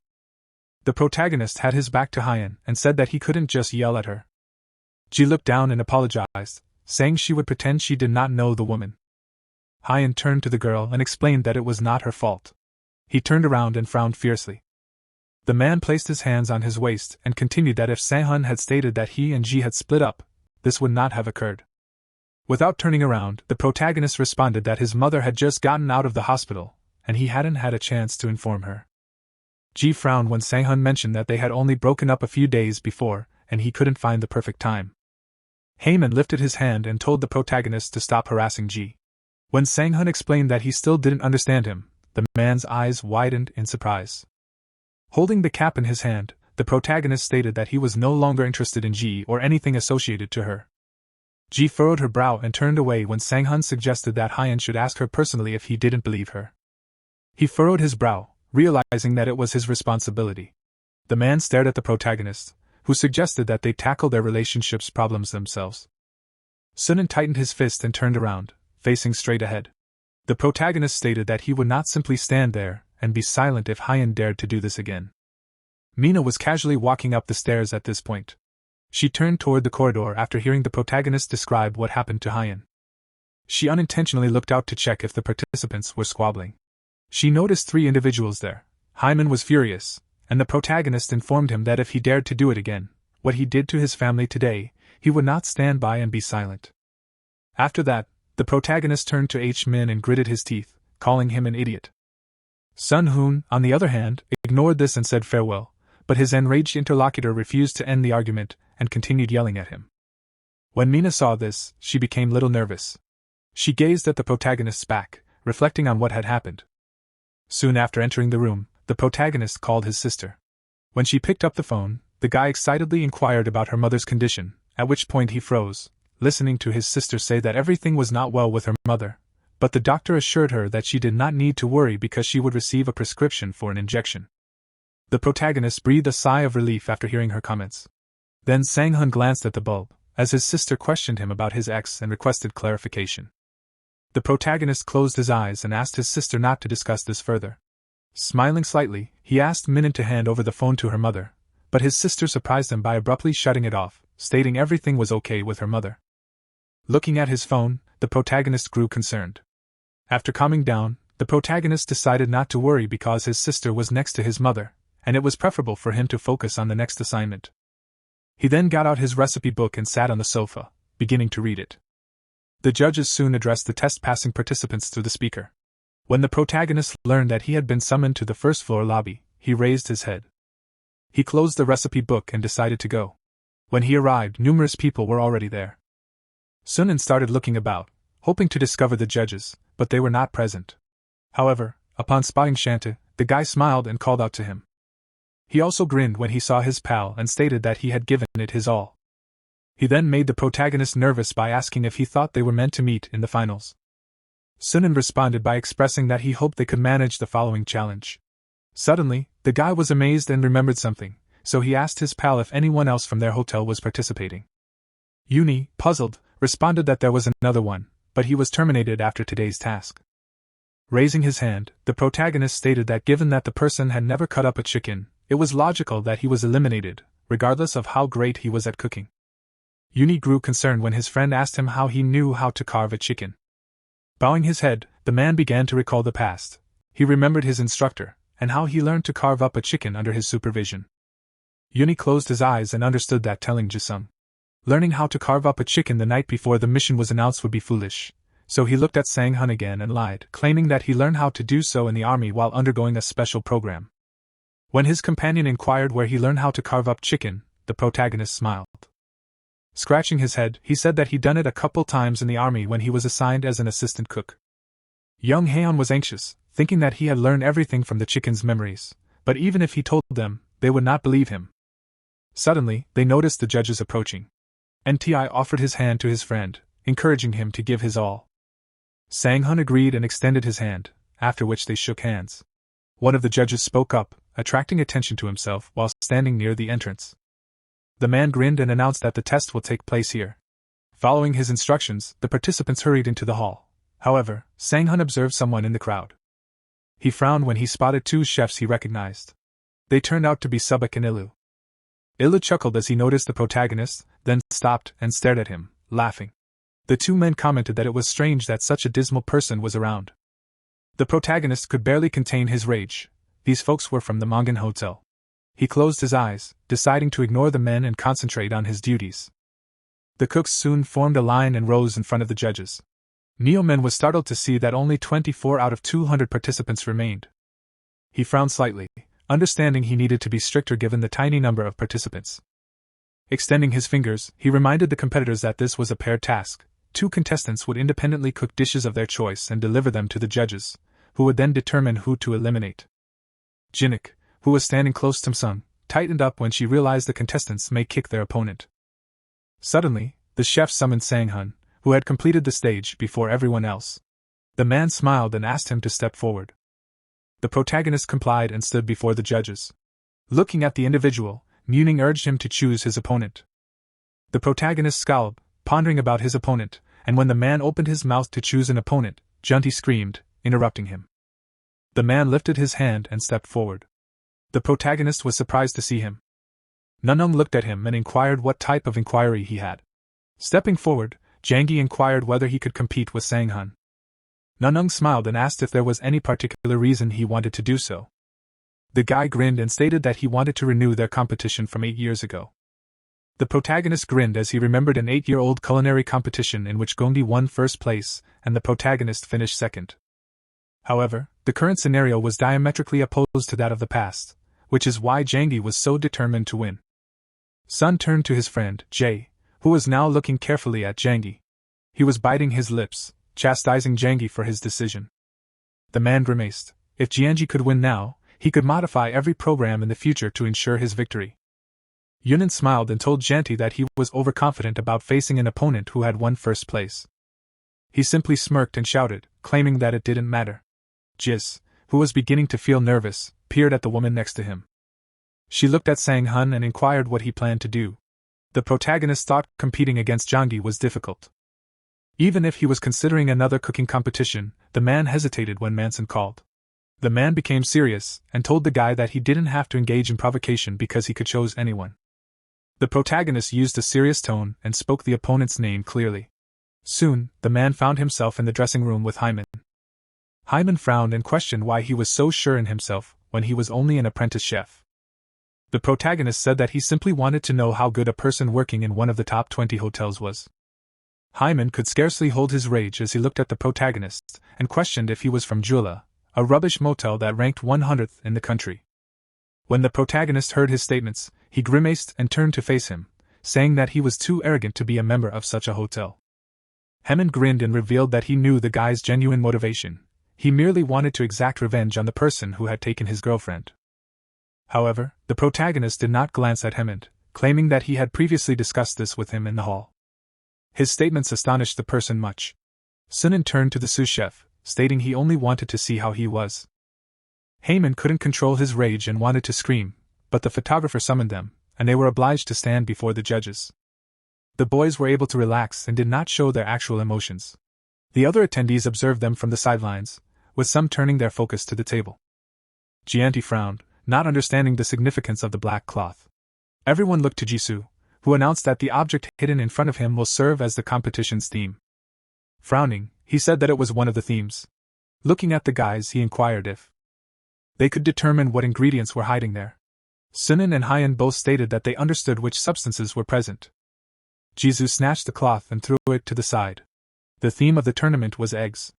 The protagonist had his back to Hyan and said that he couldn't just yell at her. Ji looked down and apologized, saying she would pretend she did not know the woman. Hyan turned to the girl and explained that it was not her fault. He turned around and frowned fiercely. The man placed his hands on his waist and continued that if Sunghoon had stated that he and Ji had split up, this would not have occurred. Without turning around, the protagonist responded that his mother had just gotten out of the hospital, and he hadn't had a chance to inform her. Ji frowned when Sunghoon mentioned that they had only broken up a few days before, and he couldn't find the perfect time. Heyman lifted his hand and told the protagonist to stop harassing Ji. When Sunghoon explained that he still didn't understand him, the man's eyes widened in surprise. Holding the cap in his hand, the protagonist stated that he was no longer interested in Ji or anything associated to her. Ji furrowed her brow and turned away when Sunghoon suggested that Hyan should ask her personally if he didn't believe her. He furrowed his brow, realizing that it was his responsibility. The man stared at the protagonist, who suggested that they tackle their relationship's problems themselves. Sunan tightened his fist and turned around, facing straight ahead. The protagonist stated that he would not simply stand there and be silent if Hyan dared to do this again. Mina was casually walking up the stairs at this point. She turned toward the corridor after hearing the protagonist describe what happened to Hyan. She unintentionally looked out to check if the participants were squabbling. She noticed 3 individuals there. Hyman was furious, and the protagonist informed him that if he dared to do it again, what he did to his family today, he would not stand by and be silent. After that, the protagonist turned to H-Min and gritted his teeth, calling him an idiot. Sunghoon, on the other hand, ignored this and said farewell, but his enraged interlocutor refused to end the argument and continued yelling at him. When Mina saw this, she became a little nervous. She gazed at the protagonist's back, reflecting on what had happened. Soon after entering the room, the protagonist called his sister. When she picked up the phone, the guy excitedly inquired about her mother's condition, at which point he froze, listening to his sister say that everything was not well with her mother, but the doctor assured her that she did not need to worry because she would receive a prescription for an injection. The protagonist breathed a sigh of relief after hearing her comments. Then Sunghoon glanced at the bulb, as his sister questioned him about his ex and requested clarification. The protagonist closed his eyes and asked his sister not to discuss this further. Smiling slightly, he asked Minnan to hand over the phone to her mother, but his sister surprised him by abruptly shutting it off, stating everything was okay with her mother. Looking at his phone, the protagonist grew concerned. After calming down, the protagonist decided not to worry because his sister was next to his mother, and it was preferable for him to focus on the next assignment. He then got out his recipe book and sat on the sofa, beginning to read it. The judges soon addressed the test-passing participants through the speaker. When the protagonist learned that he had been summoned to the first-floor lobby, he raised his head. He closed the recipe book and decided to go. When he arrived, numerous people were already there. Sunghoon started looking about, hoping to discover the judges, but they were not present. However, upon spotting Shanta, the guy smiled and called out to him. He also grinned when he saw his pal and stated that he had given it his all. He then made the protagonist nervous by asking if he thought they were meant to meet in the finals. Sunghoon responded by expressing that he hoped they could manage the following challenge. Suddenly, the guy was amazed and remembered something, so he asked his pal if anyone else from their hotel was participating. Yoonhee, puzzled, responded that there was another one, but he was terminated after today's task. Raising his hand, the protagonist stated that given that the person had never cut up a chicken, it was logical that he was eliminated, regardless of how great he was at cooking. Yoonhee grew concerned when his friend asked him how he knew how to carve a chicken. Bowing his head, the man began to recall the past. He remembered his instructor, and how he learned to carve up a chicken under his supervision. Yoonhee closed his eyes and understood that telling Jisung learning how to carve up a chicken the night before the mission was announced would be foolish, so he looked at Sunghoon again and lied, claiming that he learned how to do so in the army while undergoing a special program. When his companion inquired where he learned how to carve up chicken, the protagonist smiled. Scratching his head, he said that he'd done it a couple times in the army when he was assigned as an assistant cook. Young Haeon was anxious, thinking that he had learned everything from the chicken's memories, but even if he told them, they would not believe him. Suddenly, they noticed the judges approaching. NTI offered his hand to his friend, encouraging him to give his all. Sunghoon agreed and extended his hand, after which they shook hands. One of the judges spoke up, attracting attention to himself while standing near the entrance. The man grinned and announced that the test will take place here. Following his instructions, the participants hurried into the hall. However, Sunghoon observed someone in the crowd. He frowned when he spotted two chefs he recognized. They turned out to be Subak and Ilu. Ilu chuckled as he noticed the protagonist, then stopped and stared at him, laughing. The two men commented that it was strange that such a dismal person was around. The protagonist could barely contain his rage. These folks were from the Mongan Hotel. He closed his eyes, deciding to ignore the men and concentrate on his duties. The cooks soon formed a line and rose in front of the judges. Neoman was startled to see that only 24 out of 200 participants remained. He frowned slightly, understanding he needed to be stricter given the tiny number of participants. Extending his fingers, he reminded the competitors that this was a paired task. 2 contestants would independently cook dishes of their choice and deliver them to the judges, who would then determine who to eliminate. Jinik, who was standing close to Sung, tightened up when she realized the contestants may kick their opponent. Suddenly, the chef summoned Sunghoon, who had completed the stage before everyone else. The man smiled and asked him to step forward. The protagonist complied and stood before the judges. Looking at the individual, Muning urged him to choose his opponent. The protagonist scowled, pondering about his opponent, and when the man opened his mouth to choose an opponent, Junti screamed, interrupting him. The man lifted his hand and stepped forward. The protagonist was surprised to see him. Nunung looked at him and inquired what type of inquiry he had. Stepping forward, Jangi inquired whether he could compete with Sunghoon. Nunung smiled and asked if there was any particular reason he wanted to do so. The guy grinned and stated that he wanted to renew their competition from 8 years ago. The protagonist grinned as he remembered an 8-year-old culinary competition in which Gongdi won first place and the protagonist finished second. However, the current scenario was diametrically opposed to that of the past, which is why Jangi was so determined to win. Sun turned to his friend, Jae, who was now looking carefully at Jangi. He was biting his lips, chastising Jangi for his decision. The man grimaced. If Jianji could win now, He could modify every program in the future to ensure his victory. Yunnan smiled and told Janti that he was overconfident about facing an opponent who had won first place. He simply smirked and shouted, claiming that it didn't matter. Jis, who was beginning to feel nervous, peered at the woman next to him. She looked at Sunghoon and inquired what he planned to do. The protagonist thought competing against Janggi was difficult. Even if he was considering another cooking competition, the man hesitated when Manson called. The man became serious and told the guy that he didn't have to engage in provocation because he could choose anyone. The protagonist used a serious tone and spoke the opponent's name clearly. Soon, the man found himself in the dressing room with Hyman. Hyman frowned and questioned why he was so sure in himself when he was only an apprentice chef. The protagonist said that he simply wanted to know how good a person working in one of the top 20 hotels was. Hyman could scarcely hold his rage as he looked at the protagonist and questioned if he was from Jula, a rubbish motel that ranked 100th in the country. When the protagonist heard his statements, he grimaced and turned to face him, saying that he was too arrogant to be a member of such a hotel. Hyman grinned and revealed that he knew the guy's genuine motivation. He merely wanted to exact revenge on the person who had taken his girlfriend. However, the protagonist did not glance at Hyman, claiming that he had previously discussed this with him in the hall. His statements astonished the person much. Sunghoon turned to the sous chef, stating he only wanted to see how he was. Hyman couldn't control his rage and wanted to scream, but the photographer summoned them, and they were obliged to stand before the judges. The boys were able to relax and did not show their actual emotions. The other attendees observed them from the sidelines, with some turning their focus to the table. Gianti frowned, not understanding the significance of the black cloth. Everyone looked to Jisoo, who announced that the object hidden in front of him will serve as the competition's theme. Frowning, he said that it was one of the themes. Looking at the guys, he inquired if they could determine what ingredients were hiding there. Sunghoon and Hyun both stated that they understood which substances were present. Jisoo snatched the cloth and threw it to the side. The theme of the tournament was eggs.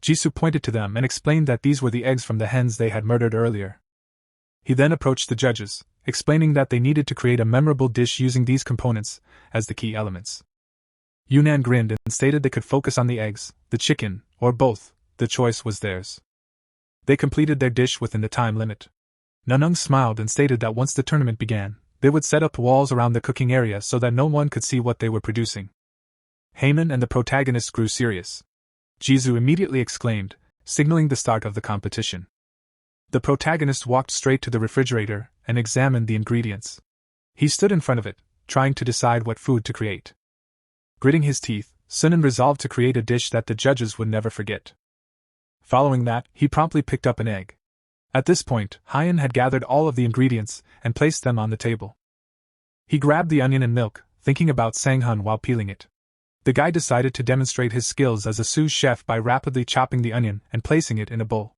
Jisoo pointed to them and explained that these were the eggs from the hens they had murdered earlier. He then approached the judges, explaining that they needed to create a memorable dish using these components as the key elements. Yunnan grinned and stated they could focus on the eggs, the chicken, or both. The choice was theirs. They completed their dish within the time limit. Nanung smiled and stated that once the tournament began, they would set up walls around the cooking area so that no one could see what they were producing. Hyman and the protagonist grew serious. Jisoo immediately exclaimed, signaling the start of the competition. The protagonist walked straight to the refrigerator and examined the ingredients. He stood in front of it, trying to decide what food to create. Gritting his teeth, Sunghoon resolved to create a dish that the judges would never forget. Following that, he promptly picked up an egg. At this point, Hyun had gathered all of the ingredients and placed them on the table. He grabbed the onion and milk, thinking about Sunghoon while peeling it. The guy decided to demonstrate his skills as a sous chef by rapidly chopping the onion and placing it in a bowl.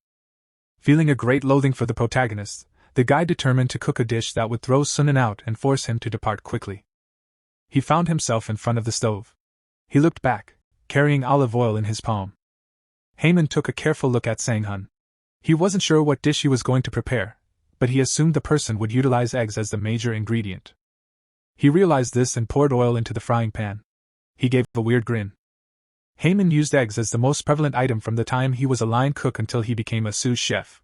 Feeling a great loathing for the protagonist, the guy determined to cook a dish that would throw Sunghoon out and force him to depart quickly. He found himself in front of the stove. He looked back, carrying olive oil in his palm. Hyman took a careful look at Sunghoon. He wasn't sure what dish he was going to prepare, but he assumed the person would utilize eggs as the major ingredient. He realized this and poured oil into the frying pan. He gave a weird grin. Hyman used eggs as the most prevalent item from the time he was a line cook until he became a sous chef.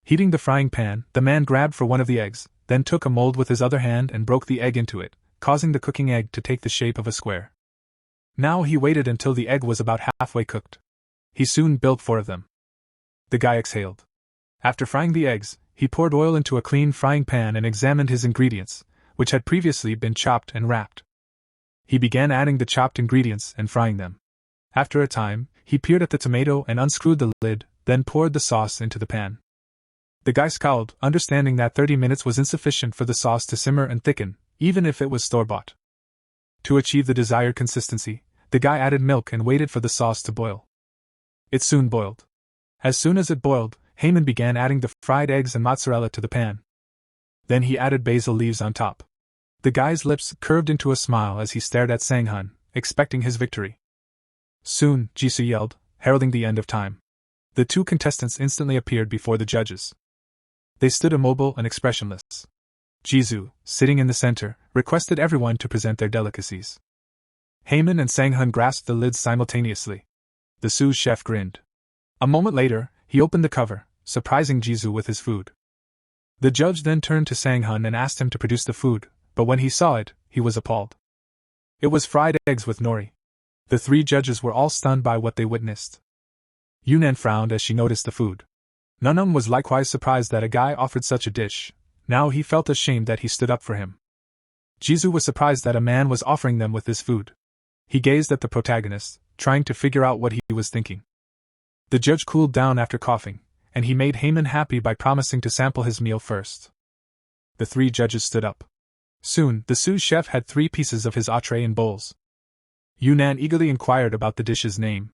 Heating the frying pan, the man grabbed for one of the eggs, then took a mold with his other hand and broke the egg into it, causing the cooking egg to take the shape of a square. Now he waited until the egg was about halfway cooked. He soon built 4 of them. The guy exhaled. After frying the eggs, he poured oil into a clean frying pan and examined his ingredients, which had previously been chopped and wrapped. He began adding the chopped ingredients and frying them. After a time, he peered at the tomato and unscrewed the lid, then poured the sauce into the pan. The guy scowled, understanding that 30 minutes was insufficient for the sauce to simmer and thicken, even if it was store-bought. To achieve the desired consistency, the guy added milk and waited for the sauce to boil. It soon boiled. As soon as it boiled, Hyman began adding the fried eggs and mozzarella to the pan. Then he added basil leaves on top. The guy's lips curved into a smile as he stared at Sunghoon, expecting his victory. Soon, Jisoo yelled, heralding the end of time. The 2 contestants instantly appeared before the judges. They stood immobile and expressionless. Jisoo, sitting in the center, requested everyone to present their delicacies. Hyman and Sunghoon grasped the lids simultaneously. The sous chef grinned. A moment later, he opened the cover, surprising Jisoo with his food. The judge then turned to Sunghoon and asked him to produce the food, but when he saw it, he was appalled. It was fried eggs with nori. The three judges were all stunned by what they witnessed. Yoonan frowned as she noticed the food. Nunung was likewise surprised that a guy offered such a dish. Now he felt ashamed that he stood up for him. Jisoo was surprised that a man was offering them with this food. He gazed at the protagonist, trying to figure out what he was thinking. The judge cooled down after coughing, and he made Haemin happy by promising to sample his meal first. The three judges stood up. Soon, the sous chef had 3 pieces of his entree in bowls. Yoonan eagerly inquired about the dish's name.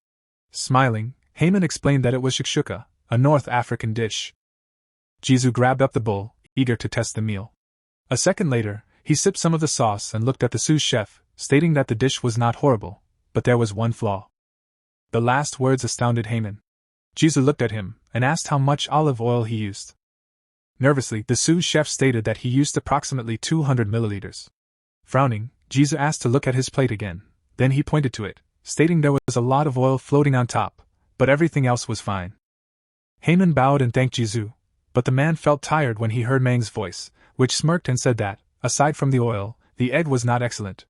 Smiling, Haemin explained that it was shakshuka, a North African dish. Jisoo grabbed up the bowl, eager to test the meal. A second later, he sipped some of the sauce and looked at the sous chef, stating that the dish was not horrible, but there was one flaw. The last words astounded Haemin. Jisoo looked at him and asked how much olive oil he used. Nervously, the sous chef stated that he used approximately 200 milliliters. Frowning, Jisoo asked to look at his plate again. Then he pointed to it, stating there was a lot of oil floating on top, but everything else was fine. Haemin bowed and thanked Jisoo, but the man felt tired when he heard Mang's voice, which smirked and said that, aside from the oil, the egg was not excellent.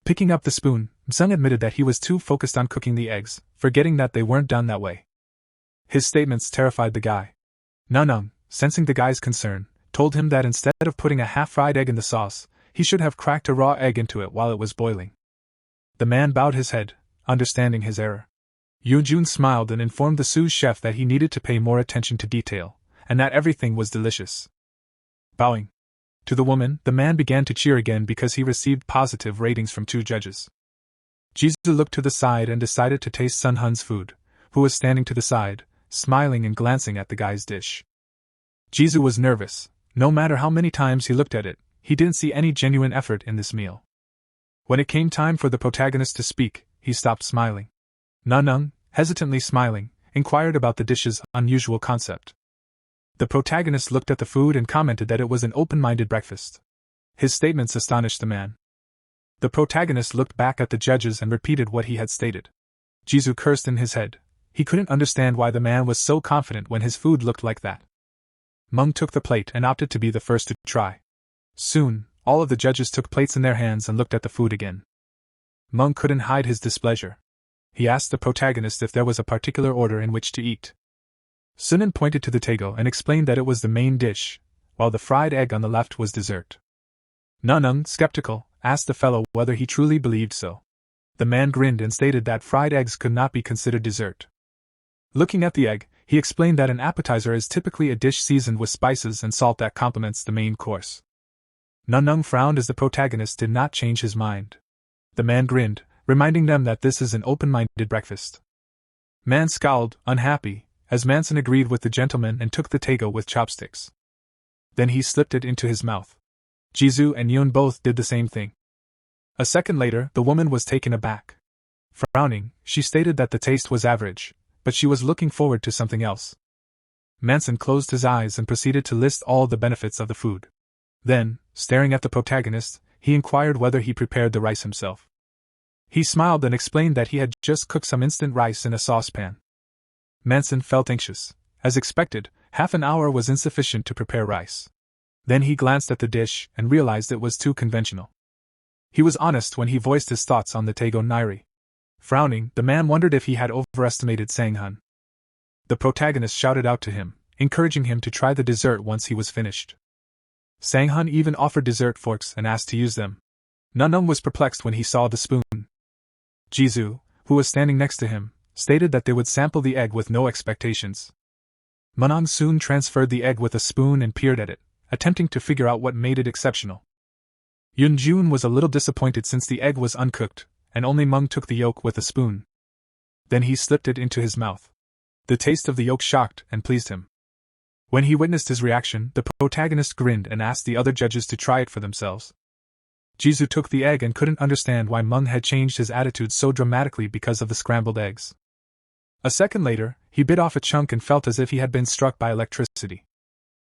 Picking up the spoon, Sung admitted that he was too focused on cooking the eggs, forgetting that they weren't done that way. His statements terrified the guy. Nunung, sensing the guy's concern, told him that instead of putting a half-fried egg in the sauce, he should have cracked a raw egg into it while it was boiling. The man bowed his head, understanding his error. Yoonjun smiled and informed the sous chef that he needed to pay more attention to detail, and that everything was delicious. Bowing to the woman, the man began to cheer again because he received positive ratings from 2 judges. Jisoo looked to the side and decided to taste Sunghoon's food, who was standing to the side, smiling and glancing at the guy's dish. Jisoo was nervous. No matter how many times he looked at it, he didn't see any genuine effort in this meal. When it came time for the protagonist to speak, he stopped smiling. Nunung, hesitantly smiling, inquired about the dish's unusual concept. The protagonist looked at the food and commented that it was an open-minded breakfast. His statements astonished the man. The protagonist looked back at the judges and repeated what he had stated. Jisoo cursed in his head. He couldn't understand why the man was so confident when his food looked like that. Mung took the plate and opted to be the first to try. Soon, all of the judges took plates in their hands and looked at the food again. Mung couldn't hide his displeasure. He asked the protagonist if there was a particular order in which to eat. Sunan pointed to the tago and explained that it was the main dish, while the fried egg on the left was dessert. Nunung, skeptical, asked the fellow whether he truly believed so. The man grinned and stated that fried eggs could not be considered dessert. Looking at the egg, he explained that an appetizer is typically a dish seasoned with spices and salt that complements the main course. Nunung frowned as the protagonist did not change his mind. The man grinned, reminding them that this is an open-minded breakfast. Man scowled, unhappy, as Manson agreed with the gentleman and took the tago with chopsticks. Then he slipped it into his mouth. Jisoo and Yoon both did the same thing. A second later, the woman was taken aback. Frowning, she stated that the taste was average, but she was looking forward to something else. Manson closed his eyes and proceeded to list all the benefits of the food. Then, staring at the protagonist, he inquired whether he prepared the rice himself. He smiled and explained that he had just cooked some instant rice in a saucepan. Manson felt anxious. As expected, half an hour was insufficient to prepare rice. Then he glanced at the dish and realized it was too conventional. He was honest when he voiced his thoughts on the tago nairi. Frowning, the man wondered if he had overestimated Sunghoon. The protagonist shouted out to him, encouraging him to try the dessert once he was finished. Sunghoon even offered dessert forks and asked to use them. Nunung was perplexed when he saw the spoon. Jisoo, who was standing next to him, stated that they would sample the egg with no expectations. Manhwa soon transferred the egg with a spoon and peered at it, attempting to figure out what made it exceptional. Yoonjun was a little disappointed since the egg was uncooked, and only Mung took the yolk with a spoon. Then he slipped it into his mouth. The taste of the yolk shocked and pleased him. When he witnessed his reaction, the protagonist grinned and asked the other judges to try it for themselves. Jisoo took the egg and couldn't understand why Mung had changed his attitude so dramatically because of the scrambled eggs. A second later, he bit off a chunk and felt as if he had been struck by electricity.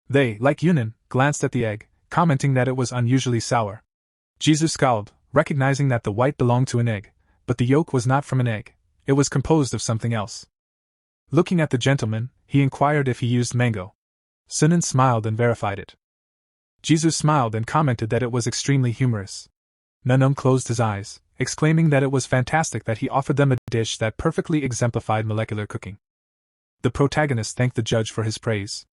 They, like Yoonan, glanced at the egg, commenting that it was unusually sour. Jisoo scowled, recognizing that the white belonged to an egg, but the yolk was not from an egg, it was composed of something else. Looking at the gentleman, he inquired if he used mango. Sunghoon smiled and verified it. Jisoo smiled and commented that it was extremely humorous. Nanum closed his eyes, exclaiming that it was fantastic that he offered them a dish that perfectly exemplified molecular cooking. The protagonist thanked the judge for his praise.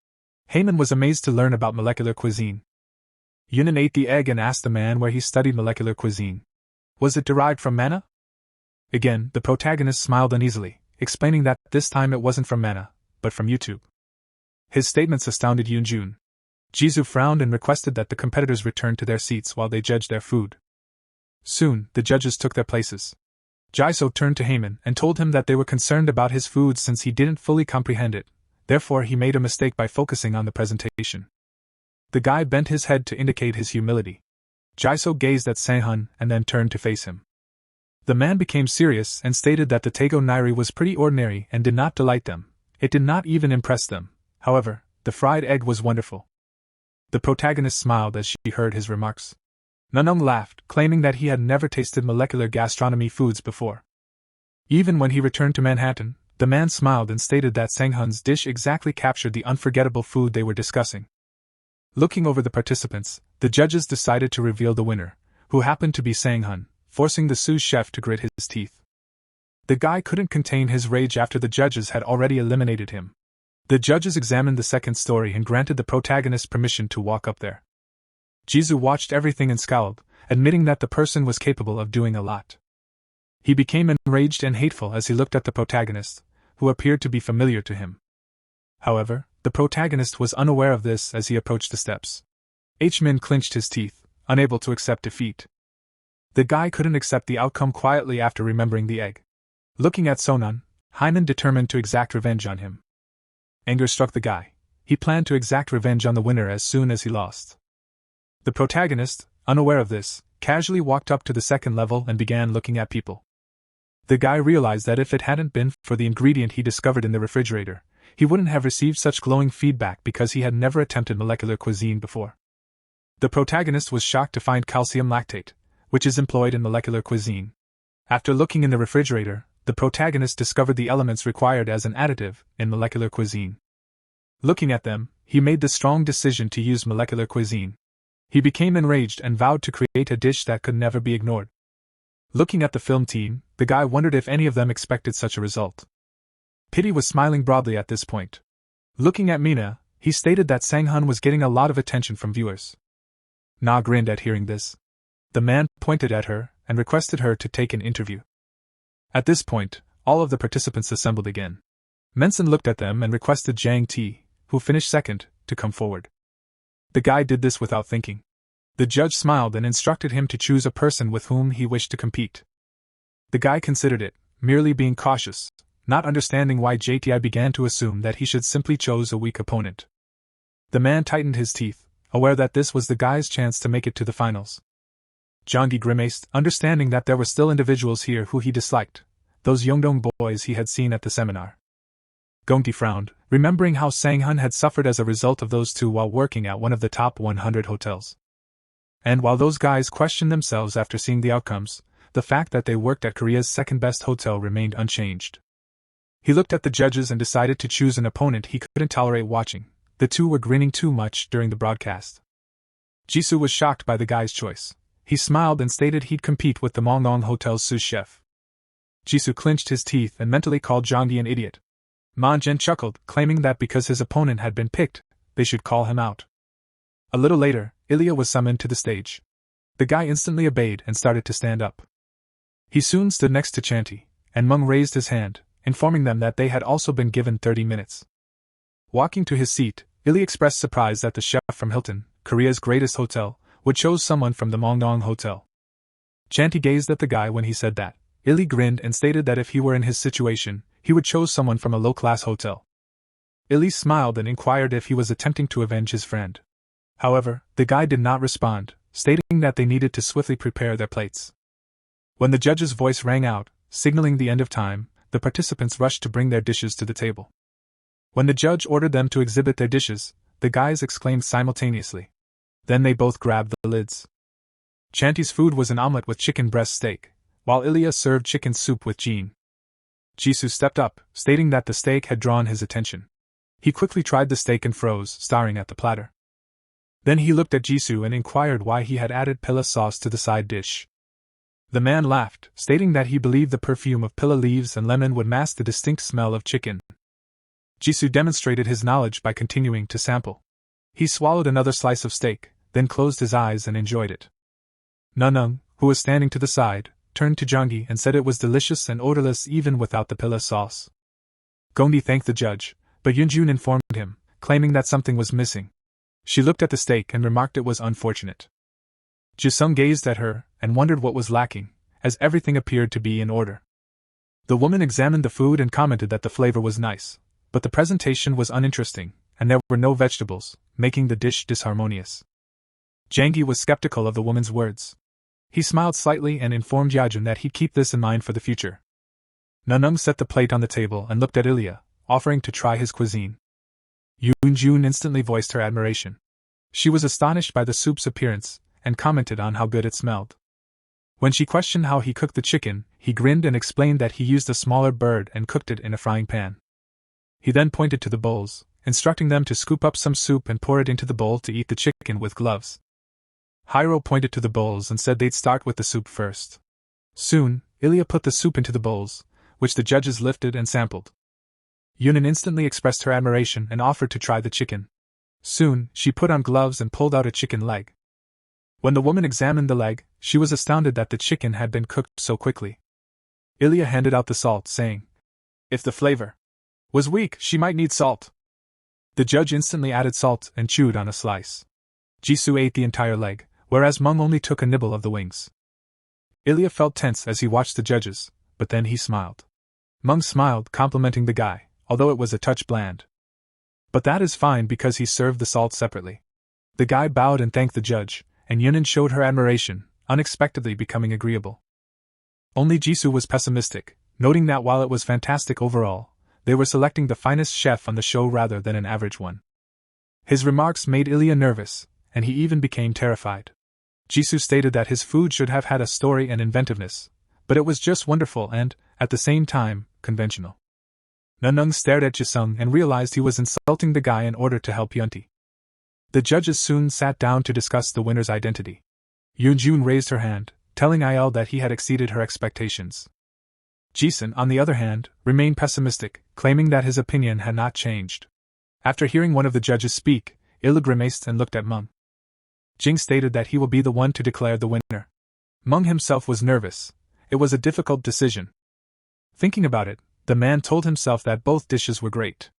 Haemin was amazed to learn about molecular cuisine. Yunan ate the egg and asked the man where he studied molecular cuisine. Was it derived from manna? Again, the protagonist smiled uneasily, explaining that this time it wasn't from manna, but from YouTube. His statements astounded Yoonjun. Jisoo frowned and requested that the competitors return to their seats while they judged their food. Soon, the judges took their places. Jisoo turned to Haemin and told him that they were concerned about his food since he didn't fully comprehend it, therefore he made a mistake by focusing on the presentation. The guy bent his head to indicate his humility. Jisoo gazed at Sunghoon and then turned to face him. The man became serious and stated that the Taego Nairi was pretty ordinary and did not delight them. It did not even impress them. However, the fried egg was wonderful. The protagonist smiled as she heard his remarks. Nanung laughed, claiming that he had never tasted molecular gastronomy foods before. Even when he returned to Manhattan, the man smiled and stated that Sunghoon's dish exactly captured the unforgettable food they were discussing. Looking over the participants, the judges decided to reveal the winner, who happened to be Sunghoon, forcing the sous chef to grit his teeth. The guy couldn't contain his rage after the judges had already eliminated him. The judges examined the second story and granted the protagonist permission to walk up there. Jisoo watched everything and scowled, admitting that the person was capable of doing a lot. He became enraged and hateful as he looked at the protagonist, who appeared to be familiar to him. However, the protagonist was unaware of this as he approached the steps. Min clenched his teeth, unable to accept defeat. The guy couldn't accept the outcome quietly after remembering the egg. Looking at Sonan, Haemin determined to exact revenge on him. Anger struck the guy. He planned to exact revenge on the winner as soon as he lost. The protagonist, unaware of this, casually walked up to the second level and began looking at people. The guy realized that if it hadn't been for the ingredient he discovered in the refrigerator, he wouldn't have received such glowing feedback because he had never attempted molecular cuisine before. The protagonist was shocked to find calcium lactate, which is employed in molecular cuisine. After looking in the refrigerator, the protagonist discovered the elements required as an additive in molecular cuisine. Looking at them, he made the strong decision to use molecular cuisine. He became enraged and vowed to create a dish that could never be ignored. Looking at the film team, the guy wondered if any of them expected such a result. Pity was smiling broadly at this point. Looking at Mina, he stated that Sunghoon was getting a lot of attention from viewers. Na grinned at hearing this. The man pointed at her and requested her to take an interview. At this point, all of the participants assembled again. Mensen looked at them and requested Jang Ti, who finished second, to come forward. The guy did this without thinking. The judge smiled and instructed him to choose a person with whom he wished to compete. The guy considered it, merely being cautious, not understanding why JTI began to assume that he should simply choose a weak opponent. The man tightened his teeth, aware that this was the guy's chance to make it to the finals. Jonggi grimaced, understanding that there were still individuals here who he disliked, those Yeongdong boys he had seen at the seminar. Gongti frowned, remembering how Sunghoon had suffered as a result of those two while working at one of the top 100 hotels. And while those guys questioned themselves after seeing the outcomes, the fact that they worked at Korea's second-best hotel remained unchanged. He looked at the judges and decided to choose an opponent he couldn't tolerate watching. The two were grinning too much during the broadcast. Jisoo was shocked by the guy's choice. He smiled and stated he'd compete with the Mongong Hotel's sous chef. Jisoo clenched his teeth and mentally called Jonggi an idiot. Manjen chuckled, claiming that because his opponent had been picked, they should call him out. A little later, Ilya was summoned to the stage. The guy instantly obeyed and started to stand up. He soon stood next to Chanti, and Mung raised his hand, informing them that they had also been given 30 minutes. Walking to his seat, Ilya expressed surprise that the chef from Hilton, Korea's greatest hotel, would choose someone from the Mongong Hotel. Chanti gazed at the guy when he said that. Ilya grinned and stated that if he were in his situation, he would choose someone from a low-class hotel. Ilya smiled and inquired if he was attempting to avenge his friend. However, the guy did not respond, stating that they needed to swiftly prepare their plates. When the judge's voice rang out, signaling the end of time, the participants rushed to bring their dishes to the table. When the judge ordered them to exhibit their dishes, the guys exclaimed simultaneously. Then they both grabbed the lids. Chanti's food was an omelette with chicken breast steak, while Ilya served chicken soup with Jean. Jisoo stepped up, stating that the steak had drawn his attention. He quickly tried the steak and froze, staring at the platter. Then he looked at Jisoo and inquired why he had added pilla sauce to the side dish. The man laughed, stating that he believed the perfume of pilla leaves and lemon would mask the distinct smell of chicken. Jisoo demonstrated his knowledge by continuing to sample. He swallowed another slice of steak, then closed his eyes and enjoyed it. Nanung, who was standing to the side, turned to Jonggi and said it was delicious and odorless even without the pilla sauce. Gongdi thanked the judge, but Yunjun informed him, claiming that something was missing. She looked at the steak and remarked it was unfortunate. Jisung gazed at her and wondered what was lacking, as everything appeared to be in order. The woman examined the food and commented that the flavor was nice, but the presentation was uninteresting, and there were no vegetables, making the dish disharmonious. Janggi was skeptical of the woman's words. He smiled slightly and informed Yajun that he'd keep this in mind for the future. Nanung set the plate on the table and looked at Ilya, offering to try his cuisine. Yoonjun instantly voiced her admiration. She was astonished by the soup's appearance, and commented on how good it smelled. When she questioned how he cooked the chicken, he grinned and explained that he used a smaller bird and cooked it in a frying pan. He then pointed to the bowls, instructing them to scoop up some soup and pour it into the bowl to eat the chicken with gloves. Hyro pointed to the bowls and said they'd start with the soup first. Soon, Ilya put the soup into the bowls, which the judges lifted and sampled. Yunin instantly expressed her admiration and offered to try the chicken. Soon, she put on gloves and pulled out a chicken leg. When the woman examined the leg, she was astounded that the chicken had been cooked so quickly. Ilya handed out the salt, saying, "If the flavor was weak, she might need salt." The judge instantly added salt and chewed on a slice. Jisoo ate the entire leg, whereas Mung only took a nibble of the wings. Ilya felt tense as he watched the judges, but then he smiled. Mung smiled, complimenting the guy, although it was a touch bland. But that is fine because he served the salt separately. The guy bowed and thanked the judge, and Yunin showed her admiration, unexpectedly becoming agreeable. Only Jisoo was pessimistic, noting that while it was fantastic overall, they were selecting the finest chef on the show rather than an average one. His remarks made Ilya nervous, and he even became terrified. Jisoo stated that his food should have had a story and inventiveness, but it was just wonderful and, at the same time, conventional. Nanung stared at Jisung and realized he was insulting the guy in order to help Yunti. The judges soon sat down to discuss the winner's identity. Yoonjun raised her hand, telling Il that he had exceeded her expectations. Jisun, on the other hand, remained pessimistic, claiming that his opinion had not changed. After hearing one of the judges speak, Il grimaced and looked at Mung. Jing stated that he will be the one to declare the winner. Mung himself was nervous. It was a difficult decision. Thinking about it, the man told himself that both dishes were great.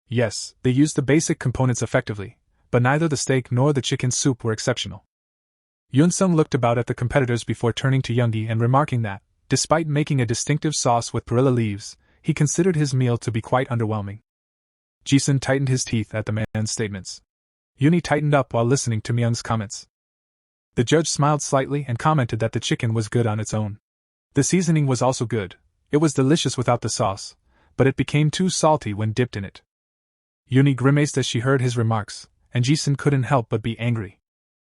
Yes, they used the basic components effectively, but neither the steak nor the chicken soup were exceptional. Yunsung looked about at the competitors before turning to Youngi and remarking that, despite making a distinctive sauce with perilla leaves, he considered his meal to be quite underwhelming. Jisun tightened his teeth at the man's statements. Yuni tightened up while listening to Myung's comments. The judge smiled slightly and commented that the chicken was good on its own. The seasoning was also good. It was delicious without the sauce, but it became too salty when dipped in it. Yuni grimaced as she heard his remarks, and Jisun couldn't help but be angry.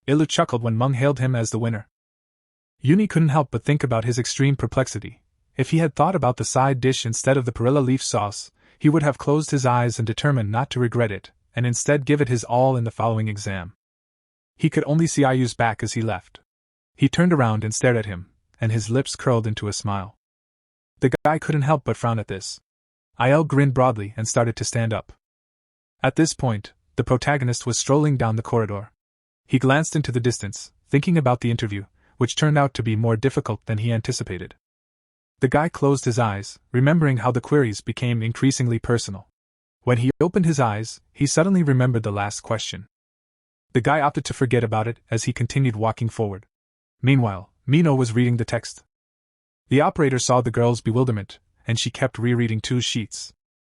Ilu chuckled when Mung hailed him as the winner. Yuni couldn't help but think about his extreme perplexity. If he had thought about the side dish instead of the perilla leaf sauce, he would have closed his eyes and determined not to regret it, and instead give it his all in the following exam. He could only see Ayu's back as he left. He turned around and stared at him, and his lips curled into a smile. The guy couldn't help but frown at this. Il grinned broadly and started to stand up. At this point, the protagonist was strolling down the corridor. He glanced into the distance, thinking about the interview, which turned out to be more difficult than he anticipated. The guy closed his eyes, remembering how the queries became increasingly personal. When he opened his eyes, he suddenly remembered the last question. The guy opted to forget about it as he continued walking forward. Meanwhile, Mino was reading the text. The operator saw the girl's bewilderment, and she kept rereading 2 sheets.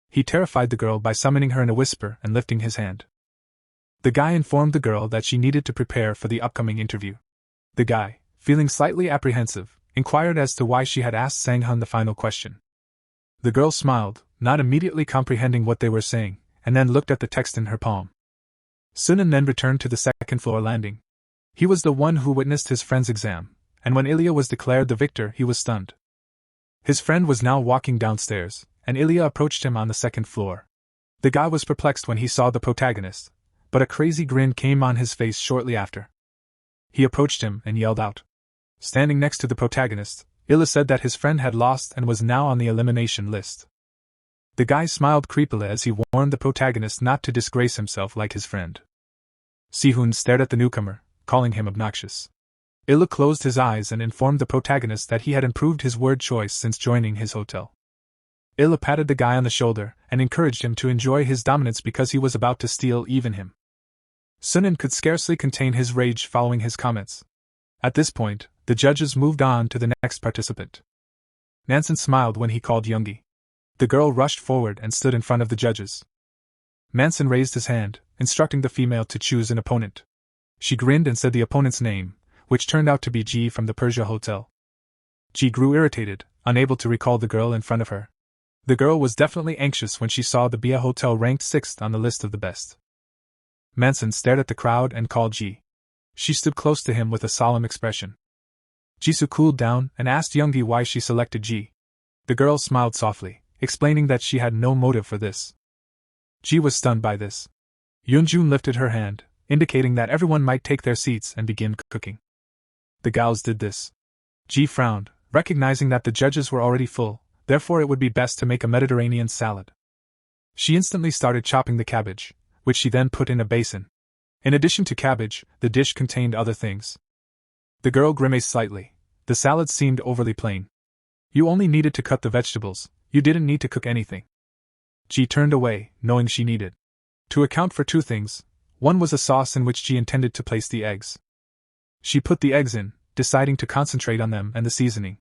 He terrified the girl by summoning her in a whisper and lifting his hand. The guy informed the girl that she needed to prepare for the upcoming interview. The guy, feeling slightly apprehensive, inquired as to why she had asked Sanghoon the final question. The girl smiled, not immediately comprehending what they were saying, and then looked at the text in her palm. Sunan then returned to the second-floor landing. He was the one who witnessed his friend's exam, and when Ilya was declared the victor he was stunned. His friend was now walking downstairs, and Ilya approached him on the second floor. The guy was perplexed when he saw the protagonist, but a crazy grin came on his face shortly after. He approached him and yelled out. Standing next to the protagonist, Illa said that his friend had lost and was now on the elimination list. The guy smiled creepily as he warned the protagonist not to disgrace himself like his friend. Sihun stared at the newcomer, calling him obnoxious. Illa closed his eyes and informed the protagonist that he had improved his word choice since joining his hotel. Illa patted the guy on the shoulder and encouraged him to enjoy his dominance because he was about to steal even him. Sunan could scarcely contain his rage following his comments. At this point, the judges moved on to the next participant. Nansen smiled when he called Yoongi. The girl rushed forward and stood in front of the judges. Manson raised his hand, instructing the female to choose an opponent. She grinned and said the opponent's name, which turned out to be Ji from the Persia Hotel. Ji grew irritated, unable to recall the girl in front of her. The girl was definitely anxious when she saw the Bia Hotel ranked 6th on the list of the best. Manson stared at the crowd and called Ji. She stood close to him with a solemn expression. Jisoo cooled down and asked Yoongi why she selected Ji. The girl smiled softly, explaining that she had no motive for this. Ji was stunned by this. Yoonjun lifted her hand, indicating that everyone might take their seats and begin cooking. The gals did this. Ji frowned, recognizing that the judges were already full, therefore it would be best to make a Mediterranean salad. She instantly started chopping the cabbage, which she then put in a basin. In addition to cabbage, the dish contained other things. The girl grimaced slightly. The salad seemed overly plain. You only needed to cut the vegetables, you didn't need to cook anything. Ji turned away, knowing she needed to account for two things. One was a sauce in which Ji intended to place the eggs. She put the eggs in, deciding to concentrate on them and the seasoning.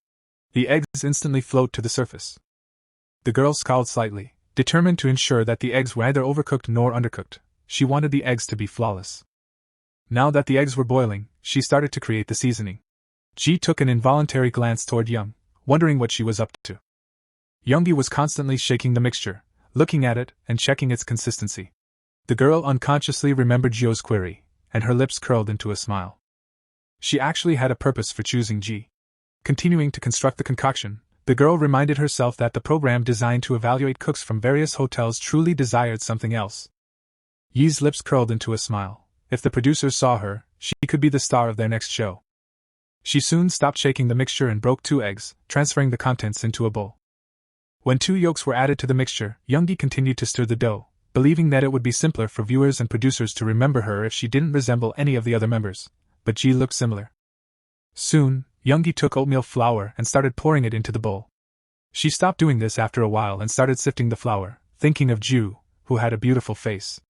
The eggs instantly float to the surface. The girl scowled slightly, determined to ensure that the eggs were neither overcooked nor undercooked. She wanted the eggs to be flawless. Now that the eggs were boiling, she started to create the seasoning. Ji took an involuntary glance toward Young, wondering what she was up to. Yoongi was constantly shaking the mixture, looking at it and checking its consistency. The girl unconsciously remembered Jio's query, and her lips curled into a smile. She actually had a purpose for choosing Ji. Continuing to construct the concoction, the girl reminded herself that the program designed to evaluate cooks from various hotels truly desired something else. Yi's lips curled into a smile. If the producers saw her, she could be the star of their next show. She soon stopped shaking the mixture and broke 2 eggs, transferring the contents into a bowl. When 2 yolks were added to the mixture, Yoongi continued to stir the dough, believing that it would be simpler for viewers and producers to remember her if she didn't resemble any of the other members, but Ji looked similar. Soon, Yoongi took oatmeal flour and started pouring it into the bowl. She stopped doing this after a while and started sifting the flour, thinking of Ju, who had a beautiful face.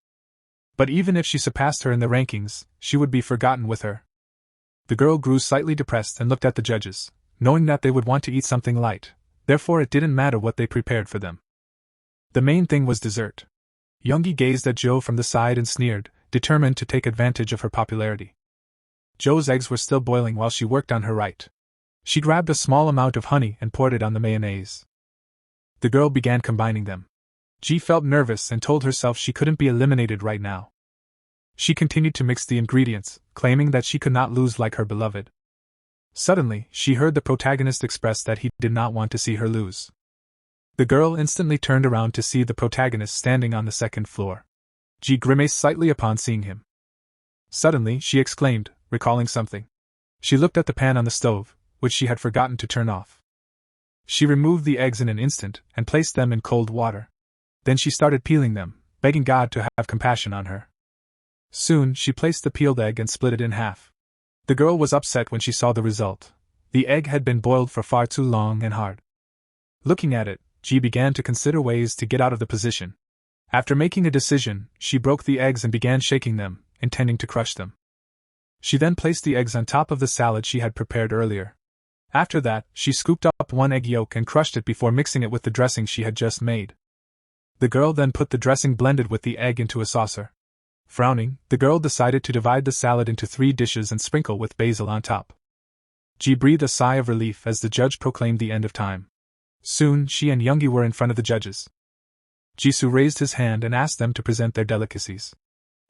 But even if she surpassed her in the rankings, she would be forgotten with her. The girl grew slightly depressed and looked at the judges, knowing that they would want to eat something light, therefore it didn't matter what they prepared for them. The main thing was dessert. Yoongi gazed at Jo from the side and sneered, determined to take advantage of her popularity. Jo's eggs were still boiling while she worked on her right. She grabbed a small amount of honey and poured it on the mayonnaise. The girl began combining them. Ji felt nervous and told herself she couldn't be eliminated right now. She continued to mix the ingredients, claiming that she could not lose like her beloved. Suddenly, she heard the protagonist express that he did not want to see her lose. The girl instantly turned around to see the protagonist standing on the 2nd floor. Ji grimaced slightly upon seeing him. Suddenly, she exclaimed, recalling something. She looked at the pan on the stove, which she had forgotten to turn off. She removed the eggs in an instant and placed them in cold water. Then she started peeling them, begging God to have compassion on her. Soon, she placed the peeled egg and split it in half. The girl was upset when she saw the result. The egg had been boiled for far too long and hard. Looking at it, Ji began to consider ways to get out of the position. After making a decision, she broke the eggs and began shaking them, intending to crush them. She then placed the eggs on top of the salad she had prepared earlier. After that, she scooped up 1 egg yolk and crushed it before mixing it with the dressing she had just made. The girl then put the dressing blended with the egg into a saucer. Frowning, the girl decided to divide the salad into 3 dishes and sprinkle with basil on top. Ji breathed a sigh of relief as the judge proclaimed the end of time. Soon, she and Yoongi were in front of the judges. Jisoo raised his hand and asked them to present their delicacies.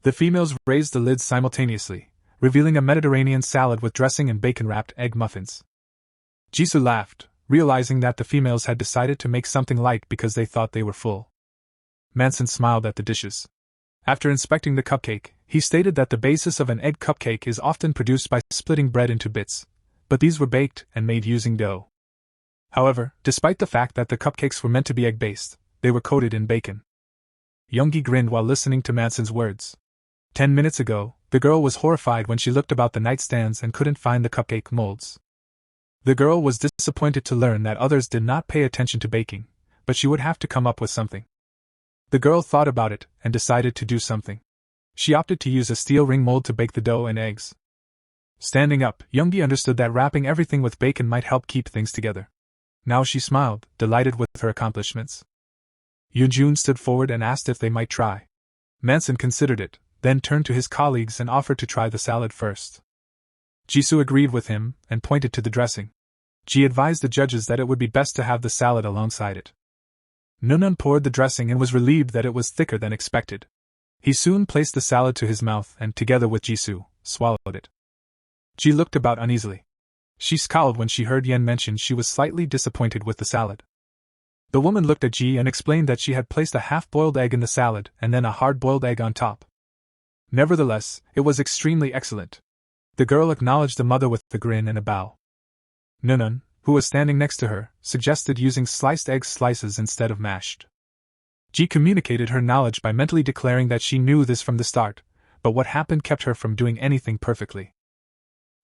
The females raised the lids simultaneously, revealing a Mediterranean salad with dressing and bacon-wrapped egg muffins. Jisoo laughed, realizing that the females had decided to make something light because they thought they were full. Manson smiled at the dishes. After inspecting the cupcake, he stated that the basis of an egg cupcake is often produced by splitting bread into bits, but these were baked and made using dough. However, despite the fact that the cupcakes were meant to be egg-based, they were coated in bacon. Youngie grinned while listening to Manson's words. 10 minutes ago, the girl was horrified when she looked about the nightstands and couldn't find the cupcake molds. The girl was disappointed to learn that others did not pay attention to baking, but she would have to come up with something. The girl thought about it and decided to do something. She opted to use a steel ring mold to bake the dough and eggs. Standing up, Youngie understood that wrapping everything with bacon might help keep things together. Now she smiled, delighted with her accomplishments. Yoonjun stood forward and asked if they might try. Manson considered it, then turned to his colleagues and offered to try the salad first. Jisoo agreed with him and pointed to the dressing. Ji advised the judges that it would be best to have the salad alongside it. Nunun poured the dressing and was relieved that it was thicker than expected. He soon placed the salad to his mouth and, together with Jisoo, swallowed it. Ji looked about uneasily. She scowled when she heard Yen mention she was slightly disappointed with the salad. The woman looked at Ji and explained that she had placed a half-boiled egg in the salad and then a hard-boiled egg on top. Nevertheless, it was extremely excellent. The girl acknowledged the mother with a grin and a bow. Nunun, who was standing next to her, suggested using sliced egg slices instead of mashed. Ji communicated her knowledge by mentally declaring that she knew this from the start, but what happened kept her from doing anything perfectly.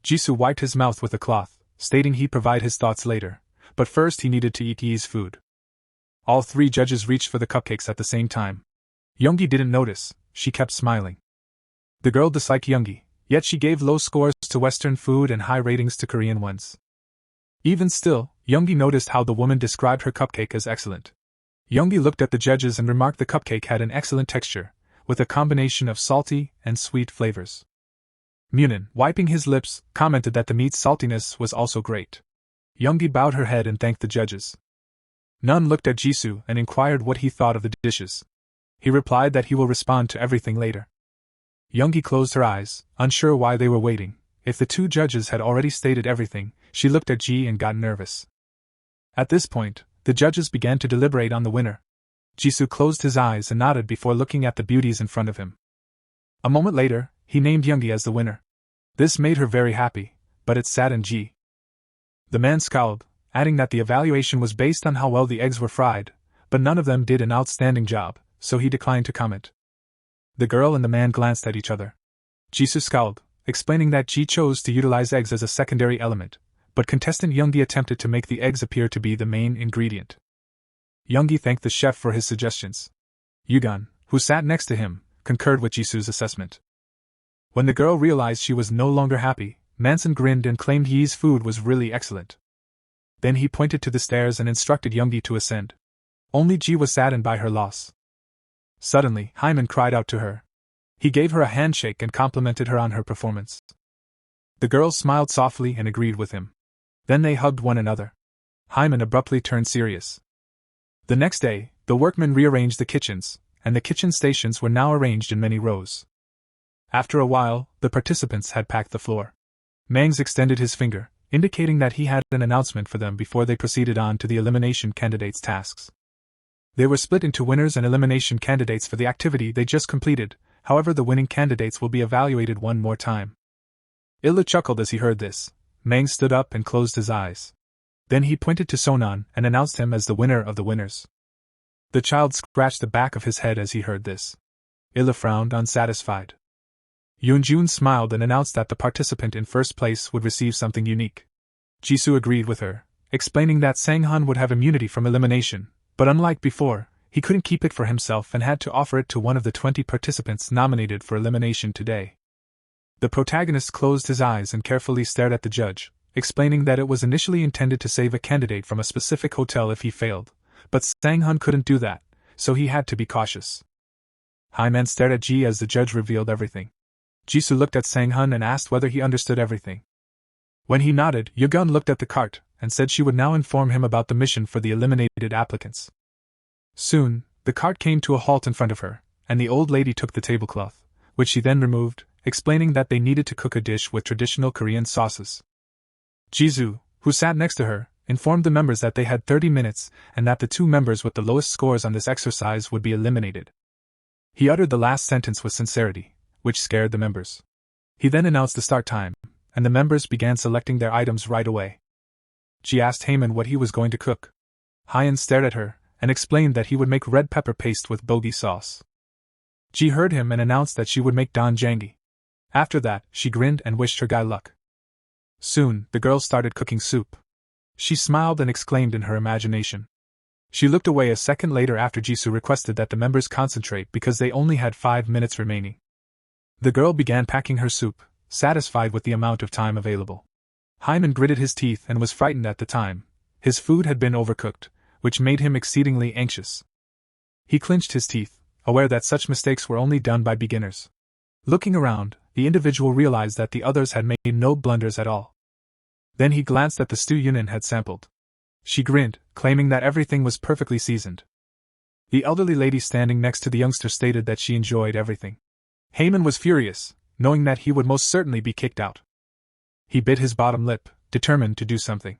Jisoo wiped his mouth with a cloth, stating he'd provide his thoughts later, but first he needed to eat Yi's food. All three judges reached for the cupcakes at the same time. Youngie didn't notice, she kept smiling. The girl disliked Youngie, yet she gave low scores to Western food and high ratings to Korean ones. Even still, Youngie noticed how the woman described her cupcake as excellent. Youngie looked at the judges and remarked the cupcake had an excellent texture, with a combination of salty and sweet flavors. Munin, wiping his lips, commented that the meat's saltiness was also great. Youngie bowed her head and thanked the judges. Nun looked at Jisoo and inquired what he thought of the dishes. He replied that he will respond to everything later. Youngie closed her eyes, unsure why they were waiting. If the two judges had already stated everything, she looked at Ji and got nervous. At this point, the judges began to deliberate on the winner. Jisoo closed his eyes and nodded before looking at the beauties in front of him. A moment later, he named Youngie as the winner. This made her very happy, but it saddened Ji. The man scowled, adding that the evaluation was based on how well the eggs were fried, but none of them did an outstanding job, so he declined to comment. The girl and the man glanced at each other. Jisoo scowled, explaining that Ji chose to utilize eggs as a secondary element, but contestant Youngie attempted to make the eggs appear to be the main ingredient. Youngie thanked the chef for his suggestions. Yugan, who sat next to him, concurred with Jisoo's assessment. When the girl realized she was no longer happy, Manson grinned and claimed Yi's food was really excellent. Then he pointed to the stairs and instructed Youngie to ascend. Only Ji was saddened by her loss. Suddenly, Hyman cried out to her. He gave her a handshake and complimented her on her performance. The girl smiled softly and agreed with him. Then they hugged one another. Hyman abruptly turned serious. The next day, the workmen rearranged the kitchens, and the kitchen stations were now arranged in many rows. After a while, the participants had packed the floor. Mangs extended his finger, indicating that he had an announcement for them before they proceeded on to the elimination candidates' tasks. They were split into winners and elimination candidates for the activity they just completed, however the winning candidates will be evaluated one more time. Illa chuckled as he heard this. Mangs stood up and closed his eyes. Then he pointed to Sonan and announced him as the winner of the winners. The child scratched the back of his head as he heard this. Illa frowned, unsatisfied. Yoonjun smiled and announced that the participant in first place would receive something unique. Jisoo agreed with her, explaining that Sanghoon would have immunity from elimination, but unlike before, he couldn't keep it for himself and had to offer it to one of the 20 participants nominated for elimination today. The protagonist closed his eyes and carefully stared at the judge, explaining that it was initially intended to save a candidate from a specific hotel if he failed, but Sanghoon couldn't do that, so he had to be cautious. Hyman stared at Ji as the judge revealed everything. Jisoo looked at Sanghoon and asked whether he understood everything. When he nodded, Yugun looked at the cart and said she would now inform him about the mission for the eliminated applicants. Soon, the cart came to a halt in front of her, and the old lady took the tablecloth, which she then removed, explaining that they needed to cook a dish with traditional Korean sauces. Jisoo, who sat next to her, informed the members that they had 30 minutes and that the 2 members with the lowest scores on this exercise would be eliminated. He uttered the last sentence with sincerity, which scared the members. He then announced the start time, and the members began selecting their items right away. She asked Heyman what he was going to cook. Hyun stared at her and explained that he would make red pepper paste with bulgogi sauce. Ji heard him and announced that she would make doenjang. After that, she grinned and wished her guy luck. Soon, the girl started cooking soup. She smiled and exclaimed in her imagination. She looked away a second later after Jisoo requested that the members concentrate because they only had 5 minutes remaining. The girl began packing her soup, satisfied with the amount of time available. Hyman gritted his teeth and was frightened at the time. His food had been overcooked, which made him exceedingly anxious. He clenched his teeth, aware that such mistakes were only done by beginners. Looking around, the individual realized that the others had made no blunders at all. Then he glanced at the stew Yunin had sampled. She grinned, claiming that everything was perfectly seasoned. The elderly lady standing next to the youngster stated that she enjoyed everything. Heyman was furious, knowing that he would most certainly be kicked out. He bit his bottom lip, determined to do something.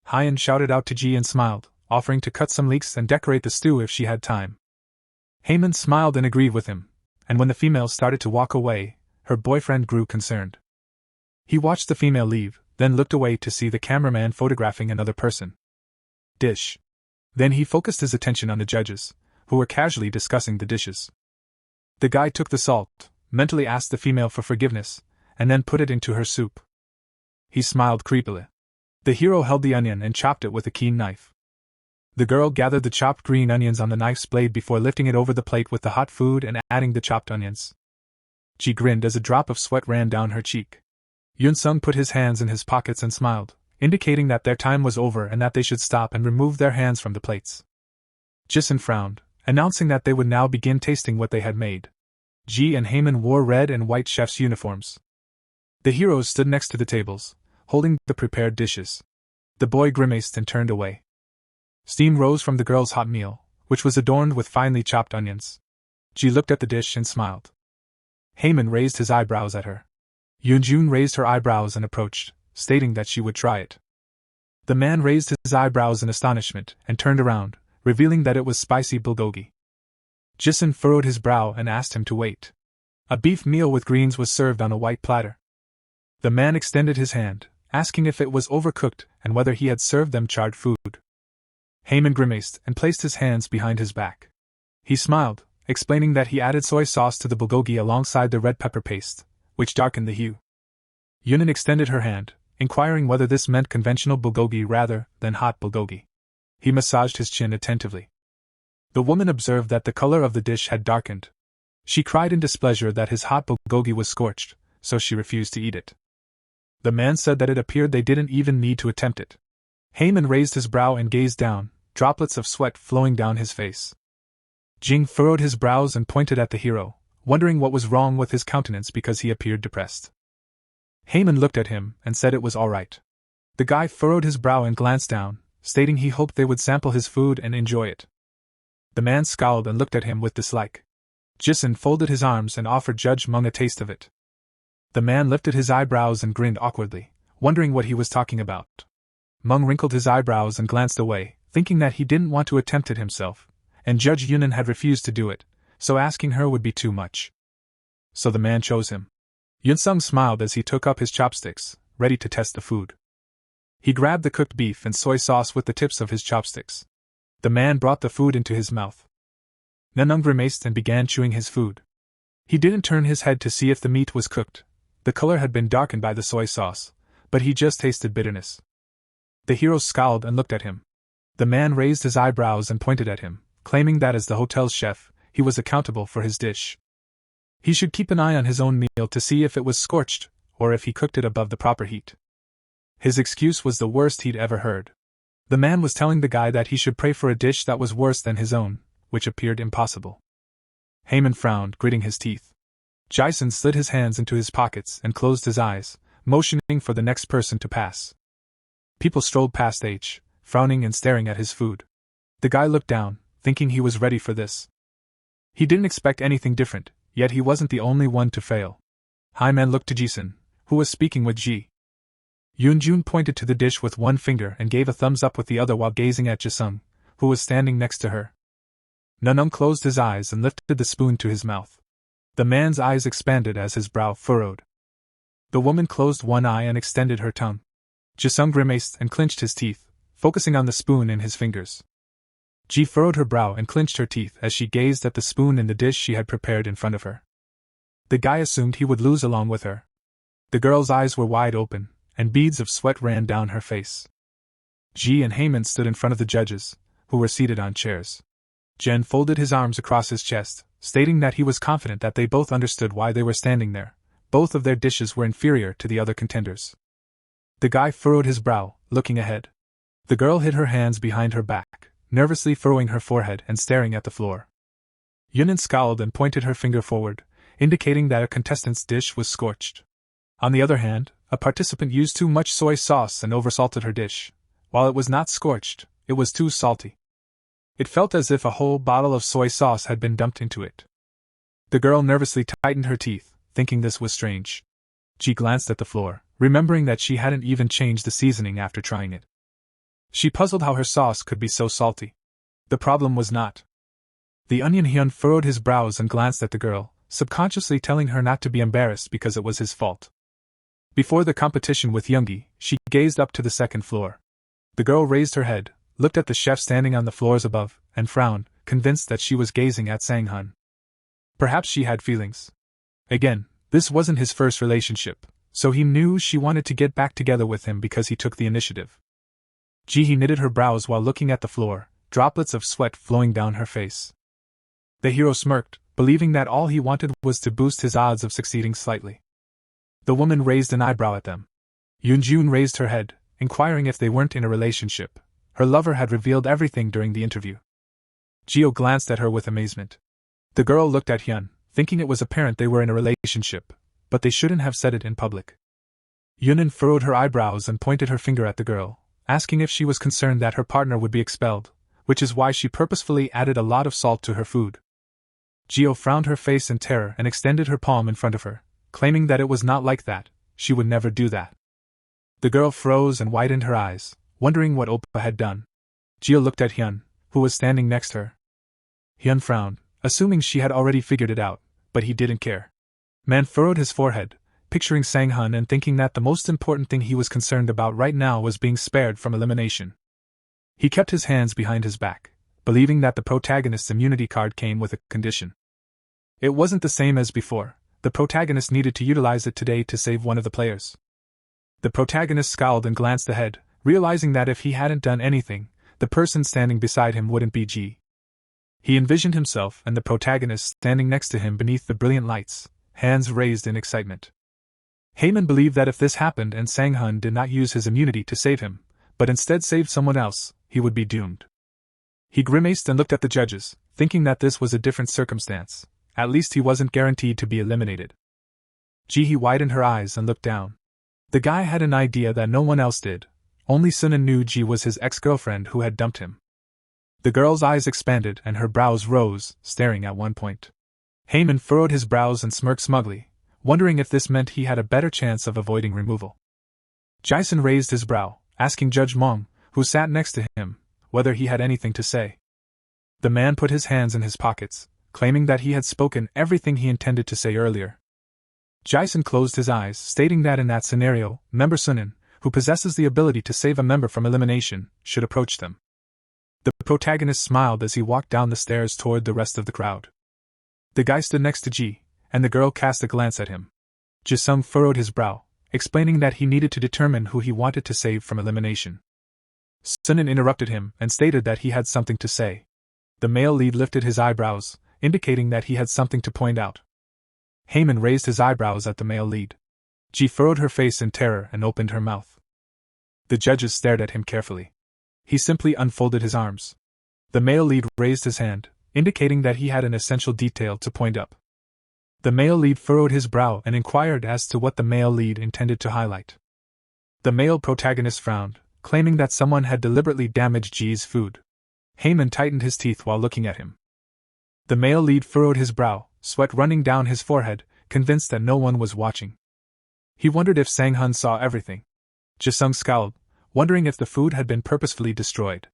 Hyun shouted out to Ji and smiled, offering to cut some leeks and decorate the stew if she had time. Heyman smiled and agreed with him, and when the female started to walk away, her boyfriend grew concerned. He watched the female leave, then looked away to see the cameraman photographing another person. Dish. Then he focused his attention on the judges, who were casually discussing the dishes. The guy took the salt, mentally asked the female for forgiveness, and then put it into her soup. He smiled creepily. The hero held the onion and chopped it with a keen knife. The girl gathered the chopped green onions on the knife's blade before lifting it over the plate with the hot food and adding the chopped onions. She grinned as a drop of sweat ran down her cheek. Yoon-sung put his hands in his pockets and smiled, indicating that their time was over and that they should stop and remove their hands from the plates. Jisoo frowned, announcing that they would now begin tasting what they had made. Ji and Heyman wore red and white chef's uniforms. The heroes stood next to the tables, holding the prepared dishes. The boy grimaced and turned away. Steam rose from the girl's hot meal, which was adorned with finely chopped onions. Ji looked at the dish and smiled. Heyman raised his eyebrows at her. Yoonjun raised her eyebrows and approached, stating that she would try it. The man raised his eyebrows in astonishment and turned around, revealing that it was spicy bulgogi. Jisoo furrowed his brow and asked him to wait. A beef meal with greens was served on a white platter. The man extended his hand, asking if it was overcooked and whether he had served them charred food. Heyman grimaced and placed his hands behind his back. He smiled, explaining that he added soy sauce to the bulgogi alongside the red pepper paste, which darkened the hue. Yunin extended her hand, inquiring whether this meant conventional bulgogi rather than hot bulgogi. He massaged his chin attentively. The woman observed that the color of the dish had darkened. She cried in displeasure that his hot bulgogi was scorched, so she refused to eat it. The man said that it appeared they didn't even need to attempt it. Heyman raised his brow and gazed down, droplets of sweat flowing down his face. Jing furrowed his brows and pointed at the hero, wondering what was wrong with his countenance because he appeared depressed. Heyman looked at him and said it was all right. The guy furrowed his brow and glanced down, stating he hoped they would sample his food and enjoy it. The man scowled and looked at him with dislike. Jisoo folded his arms and offered Judge Mung a taste of it. The man lifted his eyebrows and grinned awkwardly, wondering what he was talking about. Mung wrinkled his eyebrows and glanced away, thinking that he didn't want to attempt it himself, and Judge Yunin had refused to do it, so asking her would be too much. So the man chose him. Yoon-sung smiled as he took up his chopsticks, ready to test the food. He grabbed the cooked beef and soy sauce with the tips of his chopsticks. The man brought the food into his mouth. Nanung grimaced and began chewing his food. He didn't turn his head to see if the meat was cooked. The color had been darkened by the soy sauce, but he just tasted bitterness. The hero scowled and looked at him. The man raised his eyebrows and pointed at him, claiming that as the hotel's chef, he was accountable for his dish. He should keep an eye on his own meal to see if it was scorched, or if he cooked it above the proper heat. His excuse was the worst he'd ever heard. The man was telling the guy that he should pray for a dish that was worse than his own, which appeared impossible. Heyman frowned, gritting his teeth. Jason slid his hands into his pockets and closed his eyes, motioning for the next person to pass. People strolled past H, frowning and staring at his food. The guy looked down, thinking he was ready for this. He didn't expect anything different, yet he wasn't the only one to fail. Hyman looked to Jason, who was speaking with Ji. Yoonjun pointed to the dish with one finger and gave a thumbs up with the other while gazing at Jisung, who was standing next to her. Nanung closed his eyes and lifted the spoon to his mouth. The man's eyes expanded as his brow furrowed. The woman closed one eye and extended her tongue. Jisung grimaced and clenched his teeth, focusing on the spoon in his fingers. Ji furrowed her brow and clenched her teeth as she gazed at the spoon in the dish she had prepared in front of her. The guy assumed he would lose along with her. The girl's eyes were wide open, and beads of sweat ran down her face. Ji and Heyman stood in front of the judges, who were seated on chairs. Jen folded his arms across his chest, stating that he was confident that they both understood why they were standing there. Both of their dishes were inferior to the other contenders. The guy furrowed his brow, looking ahead. The girl hid her hands behind her back, nervously furrowing her forehead and staring at the floor. Yunin scowled and pointed her finger forward, indicating that a contestant's dish was scorched. On the other hand, a participant used too much soy sauce and oversalted her dish. While it was not scorched, it was too salty. It felt as if a whole bottle of soy sauce had been dumped into it. The girl nervously tightened her teeth, thinking this was strange. She glanced at the floor, remembering that she hadn't even changed the seasoning after trying it. She puzzled how her sauce could be so salty. The problem was not. The onion Hyun furrowed his brows and glanced at the girl, subconsciously telling her not to be embarrassed because it was his fault. Before the competition with Yoongi, she gazed up to the second floor. The girl raised her head, looked at the chef standing on the floors above, and frowned, convinced that she was gazing at Sanghoon. Perhaps she had feelings. Again, this wasn't his first relationship, so he knew she wanted to get back together with him because he took the initiative. Ji-hee knitted her brows while looking at the floor, droplets of sweat flowing down her face. The hero smirked, believing that all he wanted was to boost his odds of succeeding slightly. The woman raised an eyebrow at them. Yoonjun raised her head, inquiring if they weren't in a relationship. Her lover had revealed everything during the interview. Jio glanced at her with amazement. The girl looked at Hyun, thinking it was apparent they were in a relationship, but they shouldn't have said it in public. Yunin furrowed her eyebrows and pointed her finger at the girl, asking if she was concerned that her partner would be expelled, which is why she purposefully added a lot of salt to her food. Jio frowned her face in terror and extended her palm in front of her, claiming that it was not like that, she would never do that. The girl froze and widened her eyes, wondering what Oppa had done. Jio looked at Hyun, who was standing next to her. Hyun frowned, assuming she had already figured it out, but he didn't care. Man furrowed his forehead, picturing Sanghoon and thinking that the most important thing he was concerned about right now was being spared from elimination. He kept his hands behind his back, believing that the protagonist's immunity card came with a condition. It wasn't the same as before. The protagonist needed to utilize it today to save one of the players. The protagonist scowled and glanced ahead, realizing that if he hadn't done anything, the person standing beside him wouldn't be Ji. He envisioned himself and the protagonist standing next to him beneath the brilliant lights, hands raised in excitement. Heyman believed that if this happened and Sanghoon did not use his immunity to save him, but instead saved someone else, he would be doomed. He grimaced and looked at the judges, thinking that this was a different circumstance. At least he wasn't guaranteed to be eliminated. Ji-hee widened her eyes and looked down. The guy had an idea that no one else did. Only Sunan knew Ji was his ex-girlfriend who had dumped him. The girl's eyes expanded and her brows rose, staring at one point. Heyman furrowed his brows and smirked smugly, wondering if this meant he had a better chance of avoiding removal. Jason raised his brow, asking Judge Mong, who sat next to him, whether he had anything to say. The man put his hands in his pockets, claiming that he had spoken everything he intended to say earlier. Jason closed his eyes, stating that in that scenario, Member Sunan, who possesses the ability to save a member from elimination, should approach them. The protagonist smiled as he walked down the stairs toward the rest of the crowd. The guy stood next to Ji, and the girl cast a glance at him. Jisung furrowed his brow, explaining that he needed to determine who he wanted to save from elimination. Sunan interrupted him and stated that he had something to say. The male lead lifted his eyebrows, indicating that he had something to point out. Heyman raised his eyebrows at the male lead. Ji furrowed her face in terror and opened her mouth. The judges stared at him carefully. He simply unfolded his arms. The male lead raised his hand, indicating that he had an essential detail to point up. The male lead furrowed his brow and inquired as to what the male lead intended to highlight. The male protagonist frowned, claiming that someone had deliberately damaged Ji's food. Heyman tightened his teeth while looking at him. The male lead furrowed his brow, sweat running down his forehead, convinced that no one was watching. He wondered if Sanghoon saw everything. Jisung scowled, wondering if the food had been purposefully destroyed.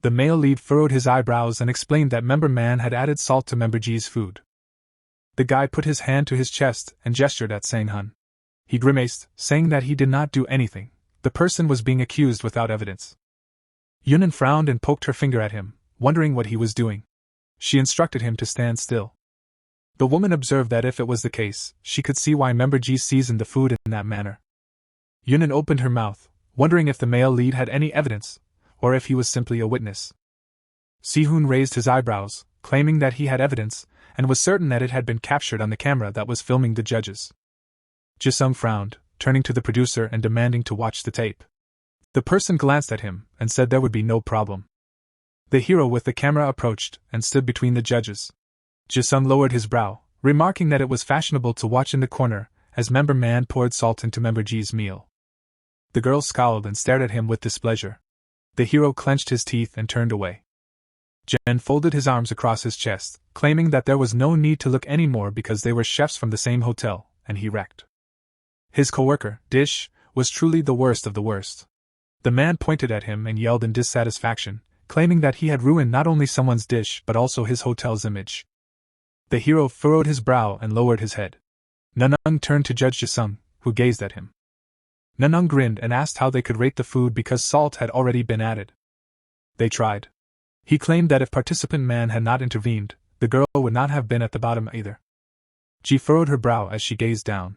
The male lead furrowed his eyebrows and explained that Member Man had added salt to Member G's food. The guy put his hand to his chest and gestured at Sunghoon. He grimaced, saying that he did not do anything. The person was being accused without evidence. Yunan frowned and poked her finger at him, wondering what he was doing. She instructed him to stand still. The woman observed that if it was the case, she could see why Member G seasoned the food in that manner. Yunan opened her mouth, wondering if the male lead had any evidence, or if he was simply a witness. Sunghoon raised his eyebrows, claiming that he had evidence, and was certain that it had been captured on the camera that was filming the judges. Jisung frowned, turning to the producer and demanding to watch the tape. The person glanced at him and said there would be no problem. The hero with the camera approached and stood between the judges. Jisung lowered his brow, remarking that it was fashionable to watch in the corner as Member Man poured salt into Member G's meal. The girl scowled and stared at him with displeasure. The hero clenched his teeth and turned away. Jen folded his arms across his chest, claiming that there was no need to look anymore because they were chefs from the same hotel, and he wrecked. His co-worker, Dish, was truly the worst of the worst. The man pointed at him and yelled in dissatisfaction, claiming that he had ruined not only someone's dish but also his hotel's image. The hero furrowed his brow and lowered his head. Nanung turned to Judge Jisung, who gazed at him. Nanung grinned and asked how they could rate the food because salt had already been added. They tried. He claimed that if participant man had not intervened, the girl would not have been at the bottom either. Ji furrowed her brow as she gazed down.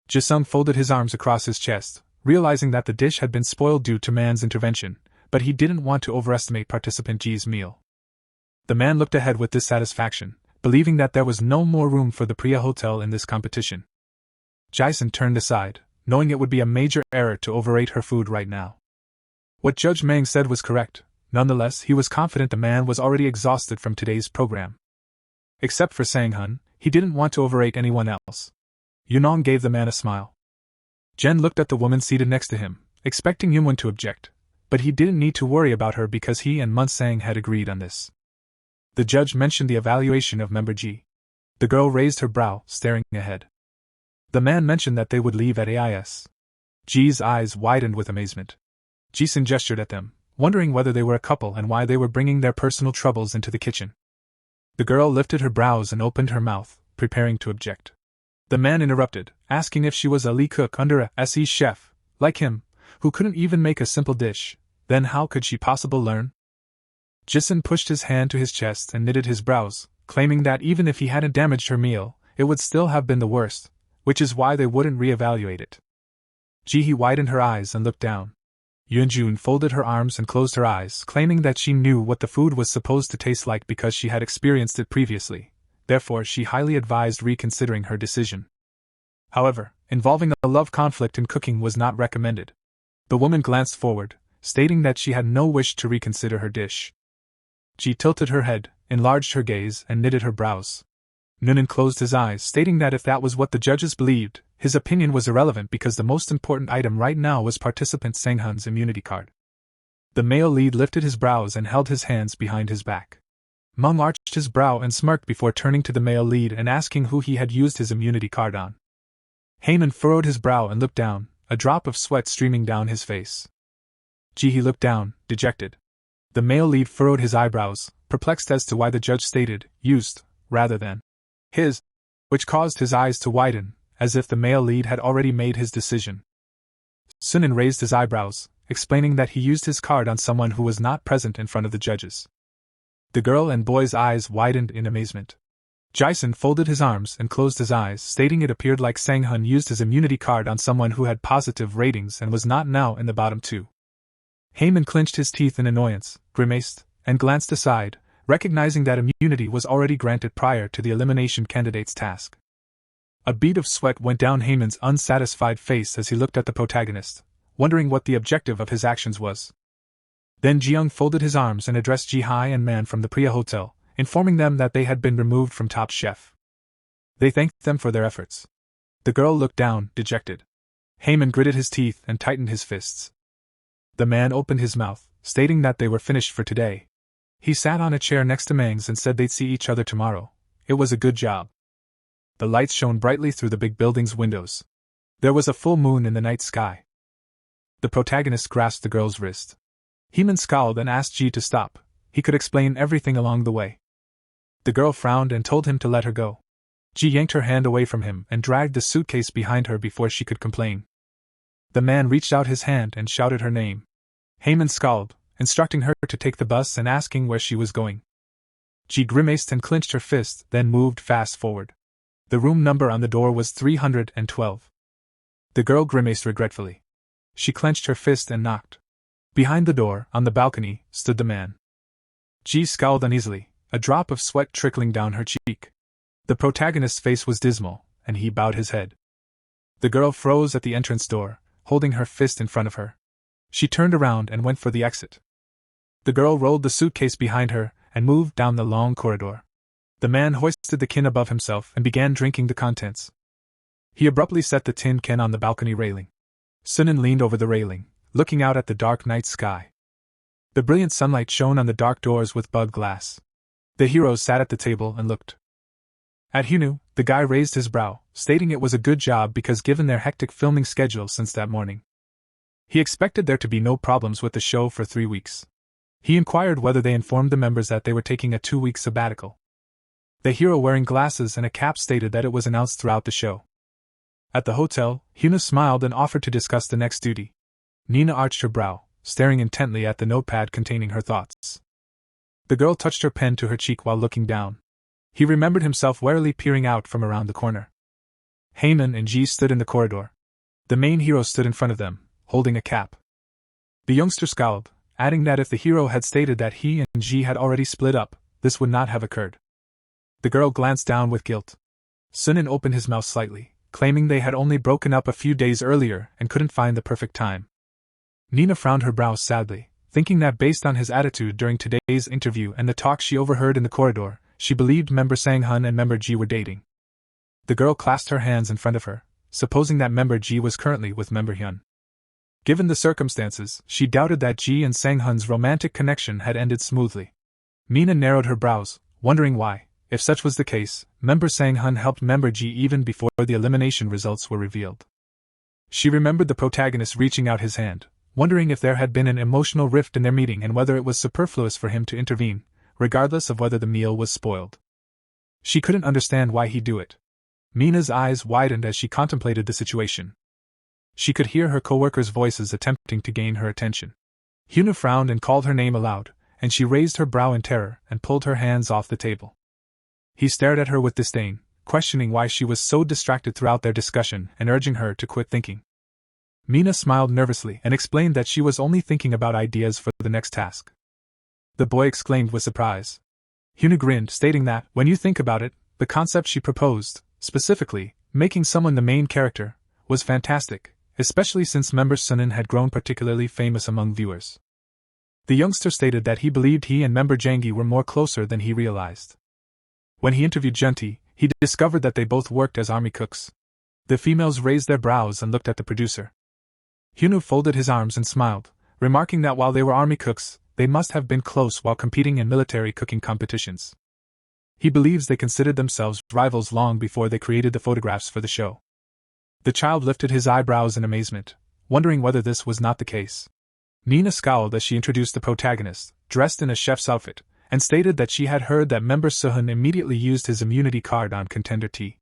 Jisung folded his arms across his chest, realizing that the dish had been spoiled due to man's intervention, but he didn't want to overestimate participant Ji's meal. The man looked ahead with dissatisfaction, believing that there was no more room for the Priya Hotel in this competition. Jason turned aside, knowing it would be a major error to overrate her food right now. What Judge Mang said was correct. Nonetheless, he was confident the man was already exhausted from today's program. Except for Sunghoon, he didn't want to overrate anyone else. Yunong gave the man a smile. Jen looked at the woman seated next to him, expecting Yunwon to object, but he didn't need to worry about her because he and Munsang had agreed on this. The judge mentioned the evaluation of Member G. The girl raised her brow, staring ahead. The man mentioned that they would leave at AIS. G's eyes widened with amazement. Jisun gestured at them, wondering whether they were a couple and why they were bringing their personal troubles into the kitchen. The girl lifted her brows and opened her mouth, preparing to object. The man interrupted, asking if she was a lead cook under a SE chef, like him, who couldn't even make a simple dish. Then how could she possibly learn? Jisun pushed his hand to his chest and knitted his brows, claiming that even if he hadn't damaged her meal, it would still have been the worst, which is why they wouldn't re-evaluate it. Ji-hee widened her eyes and looked down. Yunjun folded her arms and closed her eyes, claiming that she knew what the food was supposed to taste like because she had experienced it previously. Therefore, she highly advised reconsidering her decision. However, involving a love conflict in cooking was not recommended. The woman glanced forward, stating that she had no wish to reconsider her dish. Ji tilted her head, enlarged her gaze, and knitted her brows. Noonan closed his eyes, stating that if that was what the judges believed, his opinion was irrelevant because the most important item right now was participant Sunghoon's immunity card. The male lead lifted his brows and held his hands behind his back. Mung arched his brow and smirked before turning to the male lead and asking who he had used his immunity card on. Heyman furrowed his brow and looked down, a drop of sweat streaming down his face. Ji-hee looked down, dejected. The male lead furrowed his eyebrows, perplexed as to why the judge stated, used, rather than his, which caused his eyes to widen, as if the male lead had already made his decision. Sunan raised his eyebrows, explaining that he used his card on someone who was not present in front of the judges. The girl and boy's eyes widened in amazement. Jason folded his arms and closed his eyes, stating it appeared like Sunghoon used his immunity card on someone who had positive ratings and was not now in the bottom two. Heyman clenched his teeth in annoyance, grimaced, and glanced aside, recognizing that immunity was already granted prior to the elimination candidate's task. A bead of sweat went down Heyman's unsatisfied face as he looked at the protagonist, wondering what the objective of his actions was. Then Jiyoung folded his arms and addressed Ji-hai and Man from the Priya Hotel, informing them that they had been removed from Top Chef. They thanked them for their efforts. The girl looked down, dejected. Heyman gritted his teeth and tightened his fists. The man opened his mouth, stating that they were finished for today. He sat on a chair next to Mang's and said they'd see each other tomorrow. It was a good job. The lights shone brightly through the big building's windows. There was a full moon in the night sky. The protagonist grasped the girl's wrist. Heeman scowled and asked Ji to stop. He could explain everything along the way. The girl frowned and told him to let her go. Ji yanked her hand away from him and dragged the suitcase behind her before she could complain. The man reached out his hand and shouted her name. Heeman scowled, instructing her to take the bus and asking where she was going. Ji grimaced and clenched her fist, then moved fast forward. The room number on the door was 312. The girl grimaced regretfully. She clenched her fist and knocked. Behind the door, on the balcony, stood the man. Ji scowled uneasily, a drop of sweat trickling down her cheek. The protagonist's face was dismal, and he bowed his head. The girl froze at the entrance door, holding her fist in front of her. She turned around and went for the exit. The girl rolled the suitcase behind her and moved down the long corridor. The man hoisted the can above himself and began drinking the contents. He abruptly set the tin can on the balcony railing. Sunghoon leaned over the railing, looking out at the dark night sky. The brilliant sunlight shone on the dark doors with bug glass. The heroes sat at the table and looked. At Hyunwoo, the guy raised his brow, stating it was a good job because given their hectic filming schedule since that morning. He expected there to be no problems with the show for 3 weeks. He inquired whether they informed the members that they were taking a 2-week sabbatical. The hero wearing glasses and a cap stated that it was announced throughout the show. At the hotel, Hyunwoo smiled and offered to discuss the next duty. Nina arched her brow, staring intently at the notepad containing her thoughts. The girl touched her pen to her cheek while looking down. He remembered himself warily peering out from around the corner. Heeman and Ji stood in the corridor. The main hero stood in front of them, holding a cap. The youngster scowled, adding that if the hero had stated that he and Ji had already split up, this would not have occurred. The girl glanced down with guilt. Sunghoon opened his mouth slightly, claiming they had only broken up a few days earlier and couldn't find the perfect time. Nina frowned her brows sadly, thinking that based on his attitude during today's interview and the talk she overheard in the corridor, she believed member Sunghoon and member Ji were dating. The girl clasped her hands in front of her, supposing that member Ji was currently with member Hyun. Given the circumstances, she doubted that Ji and Sunghoon's romantic connection had ended smoothly. Nina narrowed her brows, wondering why, if such was the case, member Sunghoon helped member Ji even before the elimination results were revealed. She remembered the protagonist reaching out his hand, wondering if there had been an emotional rift in their meeting and whether it was superfluous for him to intervene, regardless of whether the meal was spoiled. She couldn't understand why he'd do it. Mina's eyes widened as she contemplated the situation. She could hear her co-workers' voices attempting to gain her attention. Hyunwoo frowned and called her name aloud, and she raised her brow in terror and pulled her hands off the table. He stared at her with disdain, questioning why she was so distracted throughout their discussion and urging her to quit thinking. Mina smiled nervously and explained that she was only thinking about ideas for the next task. The boy exclaimed with surprise. Hyunwoo grinned, stating that, when you think about it, the concept she proposed, specifically, making someone the main character, was fantastic, especially since member Sunghoon had grown particularly famous among viewers. The youngster stated that he believed he and member Jangi were more closer than he realized. When he interviewed Junti, he discovered that they both worked as army cooks. The females raised their brows and looked at the producer. Hyunwoo folded his arms and smiled, remarking that while they were army cooks, they must have been close while competing in military cooking competitions. He believes they considered themselves rivals long before they created the photographs for the show. The child lifted his eyebrows in amazement, wondering whether this was not the case. Nina scowled as she introduced the protagonist, dressed in a chef's outfit, and stated that she had heard that member Sunghoon immediately used his immunity card on Contender T.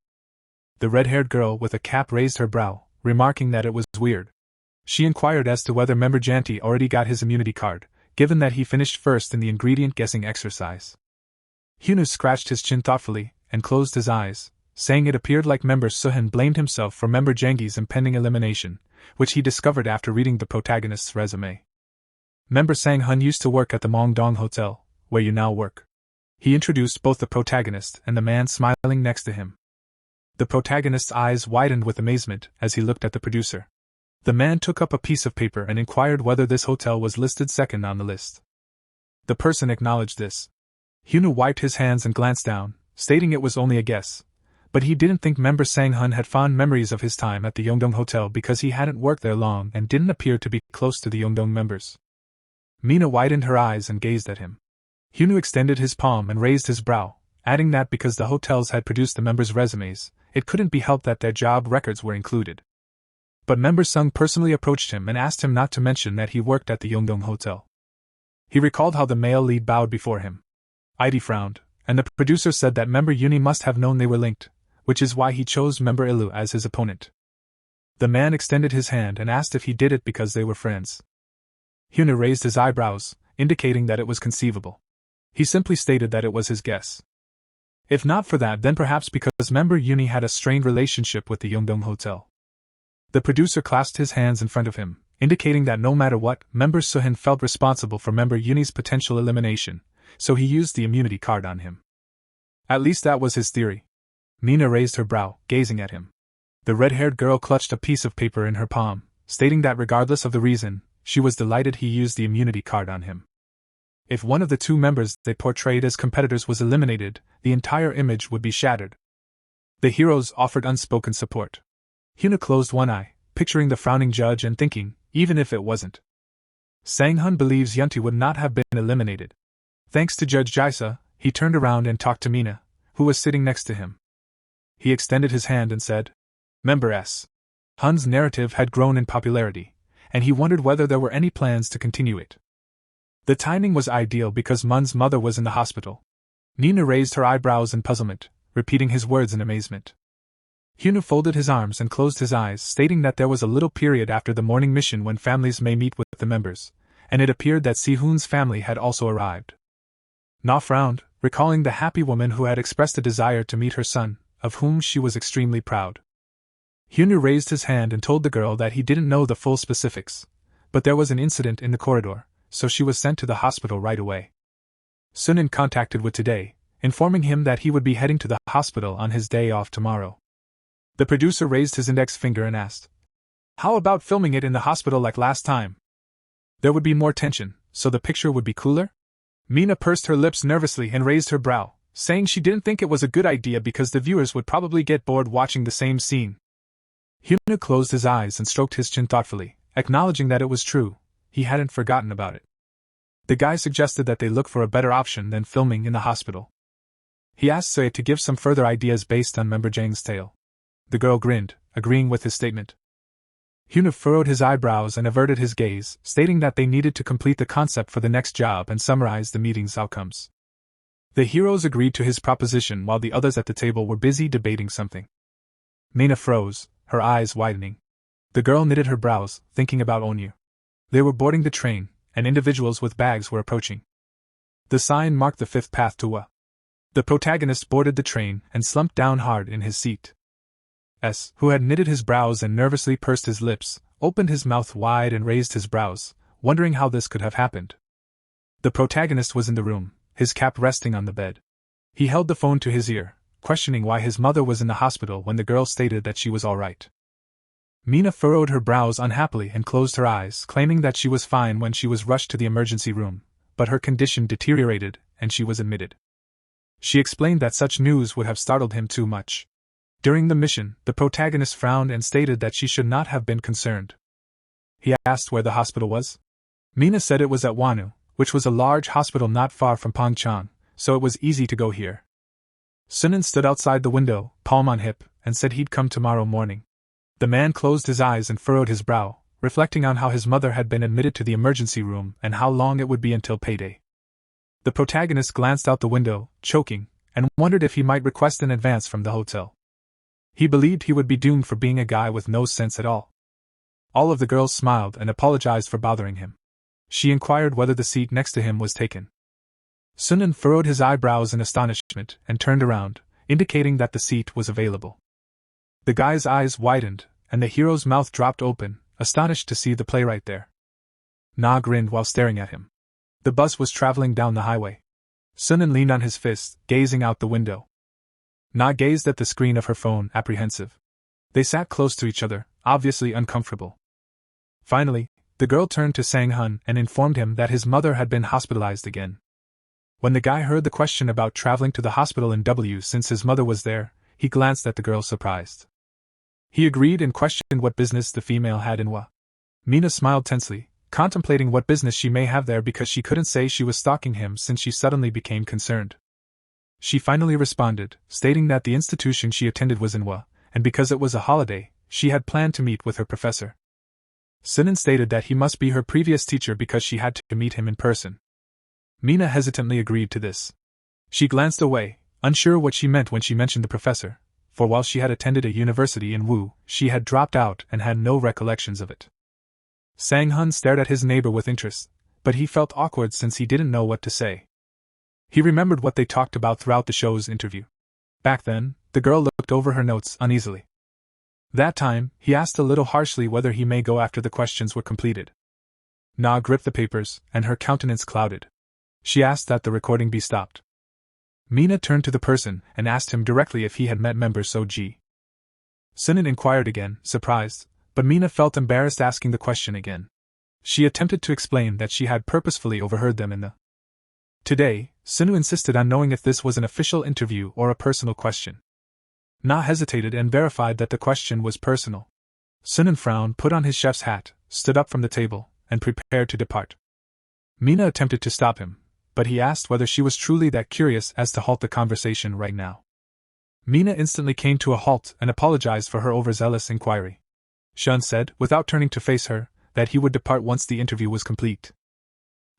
The red-haired girl with a cap raised her brow, remarking that it was weird. She inquired as to whether member Janti already got his immunity card, given that he finished first in the ingredient guessing exercise. Hyunwoo scratched his chin thoughtfully and closed his eyes, saying it appeared like member Sunghoon blamed himself for member Jangi's impending elimination, which he discovered after reading the protagonist's resume. Member Sunghoon used to work at the Mongdong Hotel, where you now work. He introduced both the protagonist and the man smiling next to him. The protagonist's eyes widened with amazement as he looked at the producer. The man took up a piece of paper and inquired whether this hotel was listed second on the list. The person acknowledged this. Hyunwoo wiped his hands and glanced down, stating it was only a guess, but he didn't think member Sunghoon had fond memories of his time at the Yeongdong Hotel because he hadn't worked there long and didn't appear to be close to the Yeongdong members. Mina widened her eyes and gazed at him. Hyunwoo extended his palm and raised his brow, adding that because the hotels had produced the members' resumes, it couldn't be helped that their job records were included. But member Sung personally approached him and asked him not to mention that he worked at the Yongdong Hotel. He recalled how the male lead bowed before him. Id frowned, and the producer said that member Uni must have known they were linked, which is why he chose member Ilu as his opponent. The man extended his hand and asked if he did it because they were friends. Hyuna raised his eyebrows, indicating that it was conceivable. He simply stated that it was his guess. If not for that, then perhaps because member Uni had a strained relationship with the Yongdong Hotel. The producer clasped his hands in front of him, indicating that no matter what, member Suhin felt responsible for member Uni's potential elimination, so he used the immunity card on him. At least that was his theory. Mina raised her brow, gazing at him. The red-haired girl clutched a piece of paper in her palm, stating that regardless of the reason, she was delighted he used the immunity card on him. If one of the two members they portrayed as competitors was eliminated, the entire image would be shattered. The heroes offered unspoken support. Hyuna closed one eye, picturing the frowning judge and thinking, even if it wasn't. Sanghoon believes Yunti would not have been eliminated. Thanks to Judge Jaisa, he turned around and talked to Mina, who was sitting next to him. He extended his hand and said, "Member S." Hun's narrative had grown in popularity, and he wondered whether there were any plans to continue it. The timing was ideal because Mun's mother was in the hospital. Nina raised her eyebrows in puzzlement, repeating his words in amazement. Hyuna folded his arms and closed his eyes, stating that there was a little period after the morning mission when families may meet with the members, and it appeared that Si-hoon's family had also arrived. Na frowned, recalling the happy woman who had expressed a desire to meet her son, of whom she was extremely proud. Hyuna raised his hand and told the girl that he didn't know the full specifics, but there was an incident in the corridor, so she was sent to the hospital right away. Sunin contacted with today, informing him that he would be heading to the hospital on his day off tomorrow. The producer raised his index finger and asked, "How about filming it in the hospital like last time? There would be more tension, so the picture would be cooler?" Mina pursed her lips nervously and raised her brow, saying she didn't think it was a good idea because the viewers would probably get bored watching the same scene. Hyuna closed his eyes and stroked his chin thoughtfully, acknowledging that it was true, he hadn't forgotten about it. The guy suggested that they look for a better option than filming in the hospital. He asked Sui to give some further ideas based on member Jang's tale. The girl grinned, agreeing with his statement. Hyuna furrowed his eyebrows and averted his gaze, stating that they needed to complete the concept for the next job and summarize the meeting's outcomes. The heroes agreed to his proposition while the others at the table were busy debating something. Mina froze, her eyes widening. The girl knitted her brows, thinking about Onyu. They were boarding the train, and individuals with bags were approaching. The sign marked the fifth path to Wa. The protagonist boarded the train and slumped down hard in his seat. S, who had knitted his brows and nervously pursed his lips, opened his mouth wide and raised his brows, wondering how this could have happened. The protagonist was in the room, his cap resting on the bed. He held the phone to his ear, questioning why his mother was in the hospital when the girl stated that she was all right. Mina furrowed her brows unhappily and closed her eyes, claiming that she was fine when she was rushed to the emergency room, but her condition deteriorated, and she was admitted. She explained that such news would have startled him too much. During the mission, the protagonist frowned and stated that she should not have been concerned. He asked where the hospital was. Mina said it was at Wanu, which was a large hospital not far from Pongchang, so it was easy to go here. Sunin stood outside the window, palm on hip, and said he'd come tomorrow morning. The man closed his eyes and furrowed his brow, reflecting on how his mother had been admitted to the emergency room and how long it would be until payday. The protagonist glanced out the window, choking, and wondered if he might request an advance from the hotel. He believed he would be doomed for being a guy with no sense at all. All of the girls smiled and apologized for bothering him. She inquired whether the seat next to him was taken. Sunan furrowed his eyebrows in astonishment and turned around, indicating that the seat was available. The guy's eyes widened, and the hero's mouth dropped open, astonished to see the playwright there. Na grinned while staring at him. The bus was traveling down the highway. Sunan leaned on his fist, gazing out the window. Na gazed at the screen of her phone, apprehensive. They sat close to each other, obviously uncomfortable. Finally, the girl turned to Sanghoon and informed him that his mother had been hospitalized again. When the guy heard the question about traveling to the hospital in W since his mother was there, he glanced at the girl surprised. He agreed and questioned what business the female had in Wa. Mina smiled tensely, contemplating what business she may have there because she couldn't say she was stalking him since she suddenly became concerned. She finally responded, stating that the institution she attended was in Wa, and because it was a holiday, she had planned to meet with her professor. Sunghoon stated that he must be her previous teacher because she had to meet him in person. Mina hesitantly agreed to this. She glanced away, unsure what she meant when she mentioned the professor, for while she had attended a university in Wu, she had dropped out and had no recollections of it. Sunghoon stared at his neighbor with interest, but he felt awkward since he didn't know what to say. He remembered what they talked about throughout the show's interview. Back then, the girl looked over her notes uneasily. That time, he asked a little harshly whether he may go after the questions were completed. Na gripped the papers, and her countenance clouded. She asked that the recording be stopped. Mina turned to the person and asked him directly if he had met member So-ji. Sunghoon inquired again, surprised, but Mina felt embarrassed asking the question again. She attempted to explain that she had purposefully overheard them in the. Today, Sunghoon insisted on knowing if this was an official interview or a personal question. Na hesitated and verified that the question was personal. Sunghoon frowned, put on his chef's hat, stood up from the table, and prepared to depart. Mina attempted to stop him, but he asked whether she was truly that curious as to halt the conversation right now. Mina instantly came to a halt and apologized for her overzealous inquiry. Sunghoon said, without turning to face her, that he would depart once the interview was complete.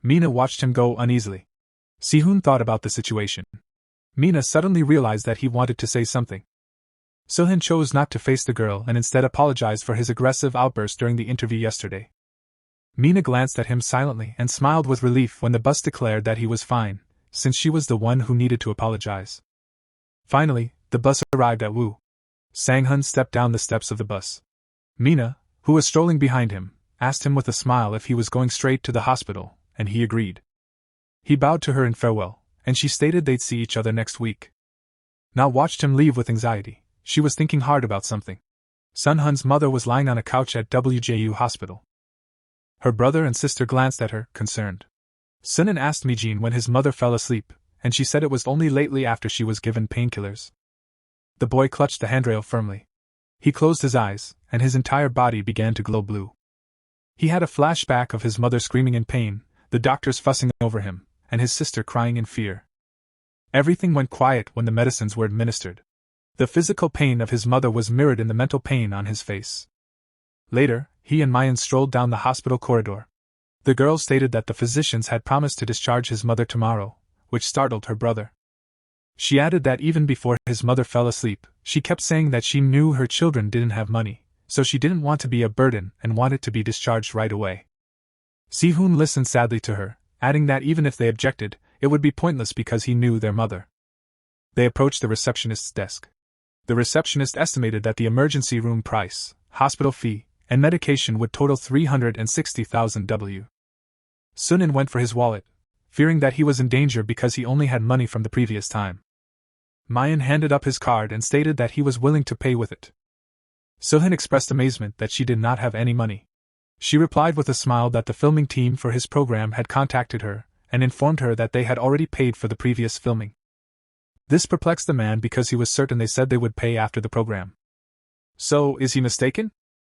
Mina watched him go uneasily. Sunghoon thought about the situation. Mina suddenly realized that he wanted to say something. Sunghoon chose not to face the girl and instead apologized for his aggressive outburst during the interview yesterday. Mina glanced at him silently and smiled with relief when the bus declared that he was fine, since she was the one who needed to apologize. Finally, the bus arrived at Wu. Sunghoon stepped down the steps of the bus. Mina, who was strolling behind him, asked him with a smile if he was going straight to the hospital, and he agreed. He bowed to her in farewell, and she stated they'd see each other next week. Na watched him leave with anxiety. She was thinking hard about something. Sunghoon's mother was lying on a couch at WJU Hospital. Her brother and sister glanced at her, concerned. Sunghoon asked Mijin when his mother fell asleep, and she said it was only lately after she was given painkillers. The boy clutched the handrail firmly. He closed his eyes, and his entire body began to glow blue. He had a flashback of his mother screaming in pain, the doctors fussing over him, and his sister crying in fear. Everything went quiet when the medicines were administered. The physical pain of his mother was mirrored in the mental pain on his face. Later, he and Mayan strolled down the hospital corridor. The girl stated that the physicians had promised to discharge his mother tomorrow, which startled her brother. She added that even before his mother fell asleep, she kept saying that she knew her children didn't have money, so she didn't want to be a burden and wanted to be discharged right away. Sunghoon listened sadly to her, adding that even if they objected, it would be pointless because he knew their mother. They approached the receptionist's desk. The receptionist estimated that the emergency room price, hospital fee, and medication would total 360,000 W. Sunghoon went for his wallet, fearing that he was in danger because he only had money from the previous time. Mayan handed up his card and stated that he was willing to pay with it. Sunghoon expressed amazement that she did not have any money. She replied with a smile that the filming team for his program had contacted her and informed her that they had already paid for the previous filming. This perplexed the man because he was certain they said they would pay after the program. So, is he mistaken?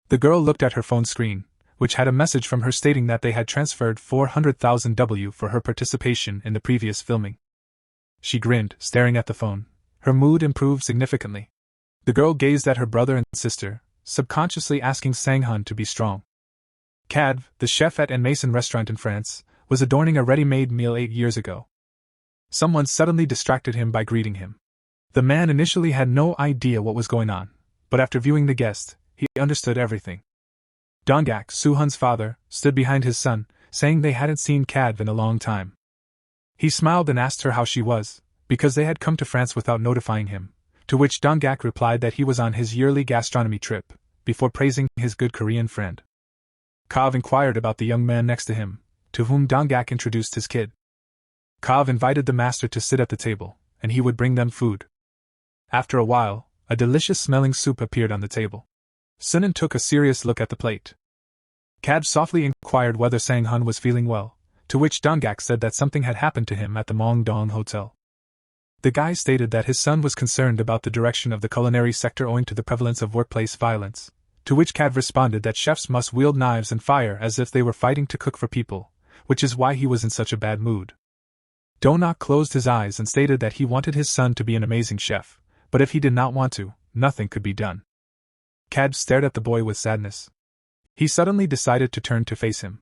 The girl looked at her phone screen, which had a message from her stating that they had transferred 400,000 W for her participation in the previous filming. She grinned, staring at the phone. Her mood improved significantly. The girl gazed at her brother and sister, subconsciously asking Sunghoon to be strong. Cadv, the chef at an Mason restaurant in France, was adorning a ready-made meal 8 years ago. Someone suddenly distracted him by greeting him. The man initially had no idea what was going on, but after viewing the guest, he understood everything. Donggak, Suhun's father, stood behind his son, saying they hadn't seen Cadv in a long time. He smiled and asked her how she was, because they had come to France without notifying him, to which Donggak replied that he was on his yearly gastronomy trip, before praising his good Korean friend. Kav inquired about the young man next to him, to whom Donggak introduced his kid. Kav invited the master to sit at the table, and he would bring them food. After a while, a delicious-smelling soup appeared on the table. Sunghoon took a serious look at the plate. Cadv softly inquired whether Sunghoon was feeling well, to which Donggak said that something had happened to him at the Mongdong Hotel. The guy stated that his son was concerned about the direction of the culinary sector owing to the prevalence of workplace violence, to which Cadv responded that chefs must wield knives and fire as if they were fighting to cook for people, which is why he was in such a bad mood. Donggak closed his eyes and stated that he wanted his son to be an amazing chef, but if he did not want to, nothing could be done. Cad stared at the boy with sadness. He suddenly decided to turn to face him.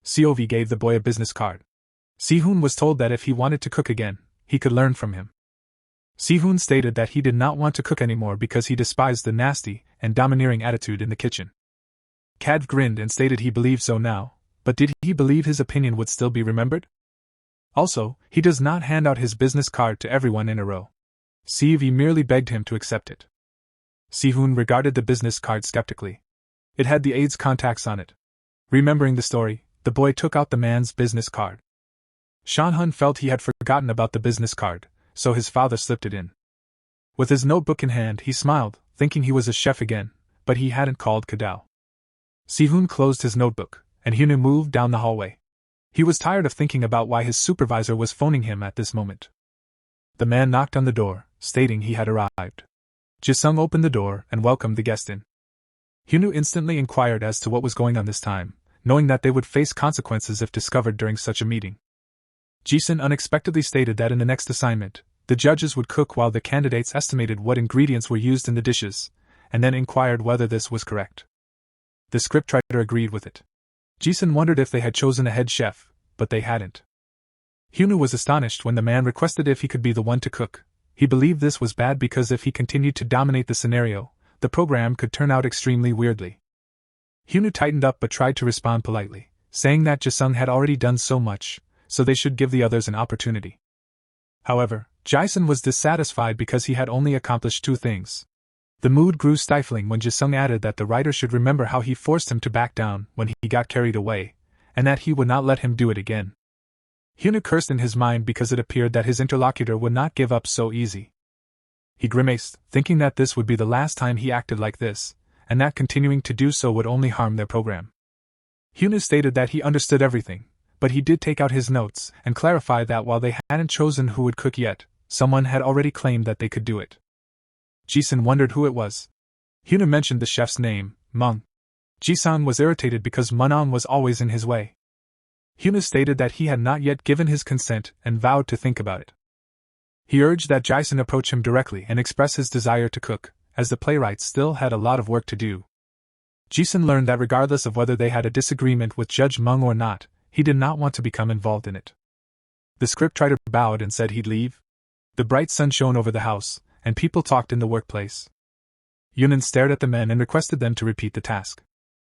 Cov gave the boy a business card. Sihun was told that if he wanted to cook again, he could learn from him. Sihun stated that he did not want to cook anymore because he despised the nasty and domineering attitude in the kitchen. Cad grinned and stated he believed so now, but did he believe his opinion would still be remembered? Also, he does not hand out his business card to everyone in a row. Cv merely begged him to accept it. Sihun regarded the business card skeptically. It had the aide's contacts on it. Remembering the story, the boy took out the man's business card. Shanhun felt he had forgotten about the business card, so his father slipped it in. With his notebook in hand, he smiled, thinking he was a chef again, but he hadn't called Kadao. Sihun closed his notebook, and Hyunwoo moved down the hallway. He was tired of thinking about why his supervisor was phoning him at this moment. The man knocked on the door, stating he had arrived. Jisung opened the door and welcomed the guest in. Hyunwoo instantly inquired as to what was going on this time, knowing that they would face consequences if discovered during such a meeting. Jisun unexpectedly stated that in the next assignment, the judges would cook while the candidates estimated what ingredients were used in the dishes, and then inquired whether this was correct. The scriptwriter agreed with it. Jisun wondered if they had chosen a head chef, but they hadn't. Hyunwoo was astonished when the man requested if he could be the one to cook. He believed this was bad because if he continued to dominate the scenario, the program could turn out extremely weirdly. Hyunwoo tightened up but tried to respond politely, saying that Jisung had already done so much, so they should give the others an opportunity. However, Jisun was dissatisfied because he had only accomplished 2 things. The mood grew stifling when Jisung added that the writer should remember how he forced him to back down when he got carried away, and that he would not let him do it again. Hyunwoo cursed in his mind because it appeared that his interlocutor would not give up so easy. He grimaced, thinking that this would be the last time he acted like this, and that continuing to do so would only harm their program. Hyunwoo stated that he understood everything, but he did take out his notes and clarify that while they hadn't chosen who would cook yet, someone had already claimed that they could do it. Jisun wondered who it was. Hyunwoo mentioned the chef's name, Mung. Jisun was irritated because Munan was always in his way. Hyunwoo stated that he had not yet given his consent and vowed to think about it. He urged that Jisun approach him directly and express his desire to cook, as the playwright still had a lot of work to do. Jisun learned that regardless of whether they had a disagreement with Judge Mung or not, he did not want to become involved in it. The scriptwriter bowed and said he'd leave. The bright sun shone over the house, and people talked in the workplace. Yunan stared at the men and requested them to repeat the task.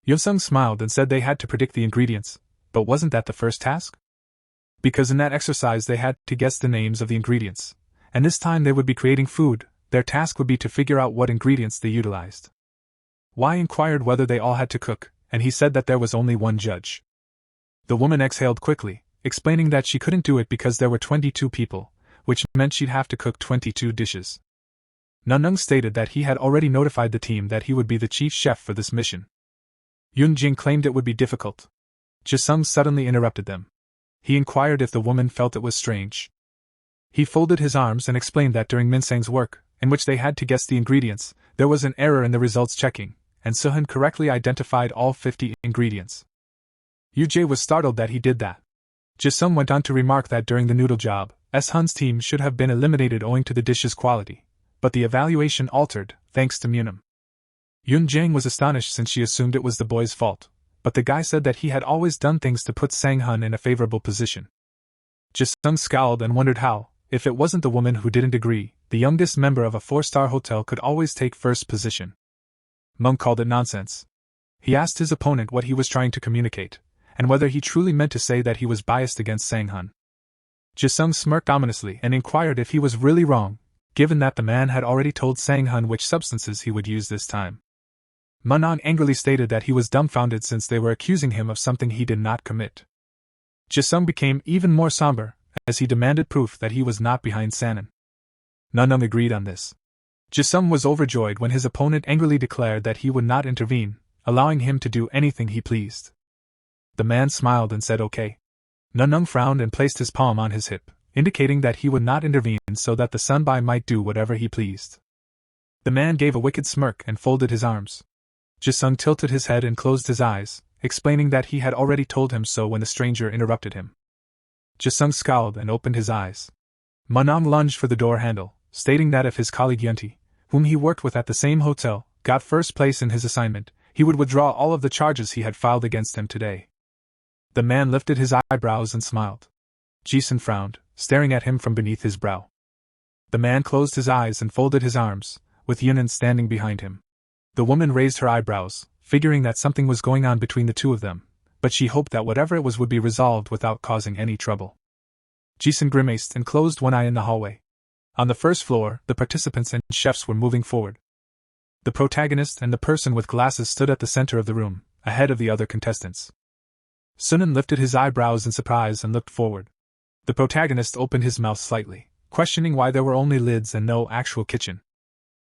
Yosung smiled and said they had to predict the ingredients, but wasn't that the first task? Because in that exercise they had to guess the names of the ingredients, and this time they would be creating food. Their task would be to figure out what ingredients they utilized. Y inquired whether they all had to cook, and he said that there was only one judge. The woman exhaled quickly, explaining that she couldn't do it because there were 22 people, which meant she'd have to cook 22 dishes. Nanung stated that he had already notified the team that he would be the chief chef for this mission. Yun Jing claimed it would be difficult. Jisung suddenly interrupted them. He inquired if the woman felt it was strange. He folded his arms and explained that during Minsang's work, in which they had to guess the ingredients, there was an error in the results checking, and Suhun correctly identified all 50 ingredients. Yujae was startled that he did that. Jisung went on to remark that during the noodle job, Hun's team should have been eliminated owing to the dish's quality, but the evaluation altered, thanks to Munam. Yun Jang was astonished since she assumed it was the boy's fault, but the guy said that he had always done things to put Sang-hun in a favorable position. Jisung scowled and wondered how, if it wasn't the woman who didn't agree, the youngest member of a 4-star hotel could always take first position. Mung called it nonsense. He asked his opponent what he was trying to communicate, and whether he truly meant to say that he was biased against Sang-hun. Jisung smirked ominously and inquired if he was really wrong, given that the man had already told Sang-hun which substances he would use this time. Munan angrily stated that he was dumbfounded since they were accusing him of something he did not commit. Jisung became even more somber, as he demanded proof that he was not behind Sanan. Nanung agreed on this. Jisung was overjoyed when his opponent angrily declared that he would not intervene, allowing him to do anything he pleased. The man smiled and said okay. Nanung frowned and placed his palm on his hip, indicating that he would not intervene so that the Sunbai might do whatever he pleased. The man gave a wicked smirk and folded his arms. Jisung tilted his head and closed his eyes, explaining that he had already told him so when the stranger interrupted him. Jisung scowled and opened his eyes. Manang lunged for the door handle, stating that if his colleague Yunti, whom he worked with at the same hotel, got first place in his assignment, he would withdraw all of the charges he had filed against him today. The man lifted his eyebrows and smiled. Jason frowned, staring at him from beneath his brow. The man closed his eyes and folded his arms, with Yunan standing behind him. The woman raised her eyebrows, figuring that something was going on between the two of them, but she hoped that whatever it was would be resolved without causing any trouble. Jason grimaced and closed one eye in the hallway. On the first floor, the participants and chefs were moving forward. The protagonist and the person with glasses stood at the center of the room, ahead of the other contestants. Sunghoon lifted his eyebrows in surprise and looked forward. The protagonist opened his mouth slightly, questioning why there were only lids and no actual kitchen.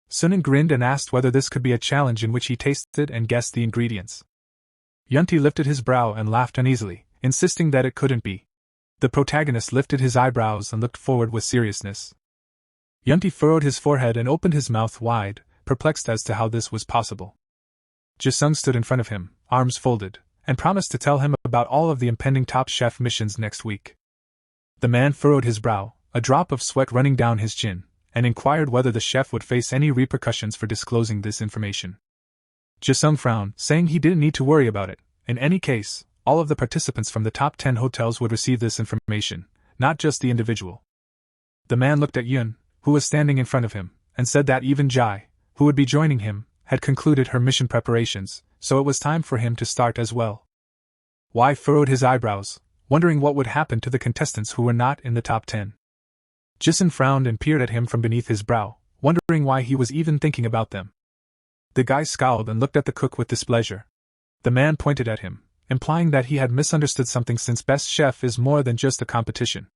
Sunghoon grinned and asked whether this could be a challenge in which he tasted and guessed the ingredients. Yunti lifted his brow and laughed uneasily, insisting that it couldn't be. The protagonist lifted his eyebrows and looked forward with seriousness. Yunti furrowed his forehead and opened his mouth wide, perplexed as to how this was possible. Jisung stood in front of him, arms folded, and promised to tell him about all of the impending Top Chef missions next week. The man furrowed his brow, a drop of sweat running down his chin, and inquired whether the chef would face any repercussions for disclosing this information. Jisung frowned, saying he didn't need to worry about it. In any case, all of the participants from the top 10 hotels would receive this information, not just the individual. The man looked at Yun, who was standing in front of him, and said that even Jai, who would be joining him, had concluded her mission preparations, so it was time for him to start as well. Wai furrowed his eyebrows, wondering what would happen to the contestants who were not in the top 10. Jisung frowned and peered at him from beneath his brow, wondering why he was even thinking about them. The guy scowled and looked at the cook with displeasure. The man pointed at him, implying that he had misunderstood something since Best Chef is more than just a competition.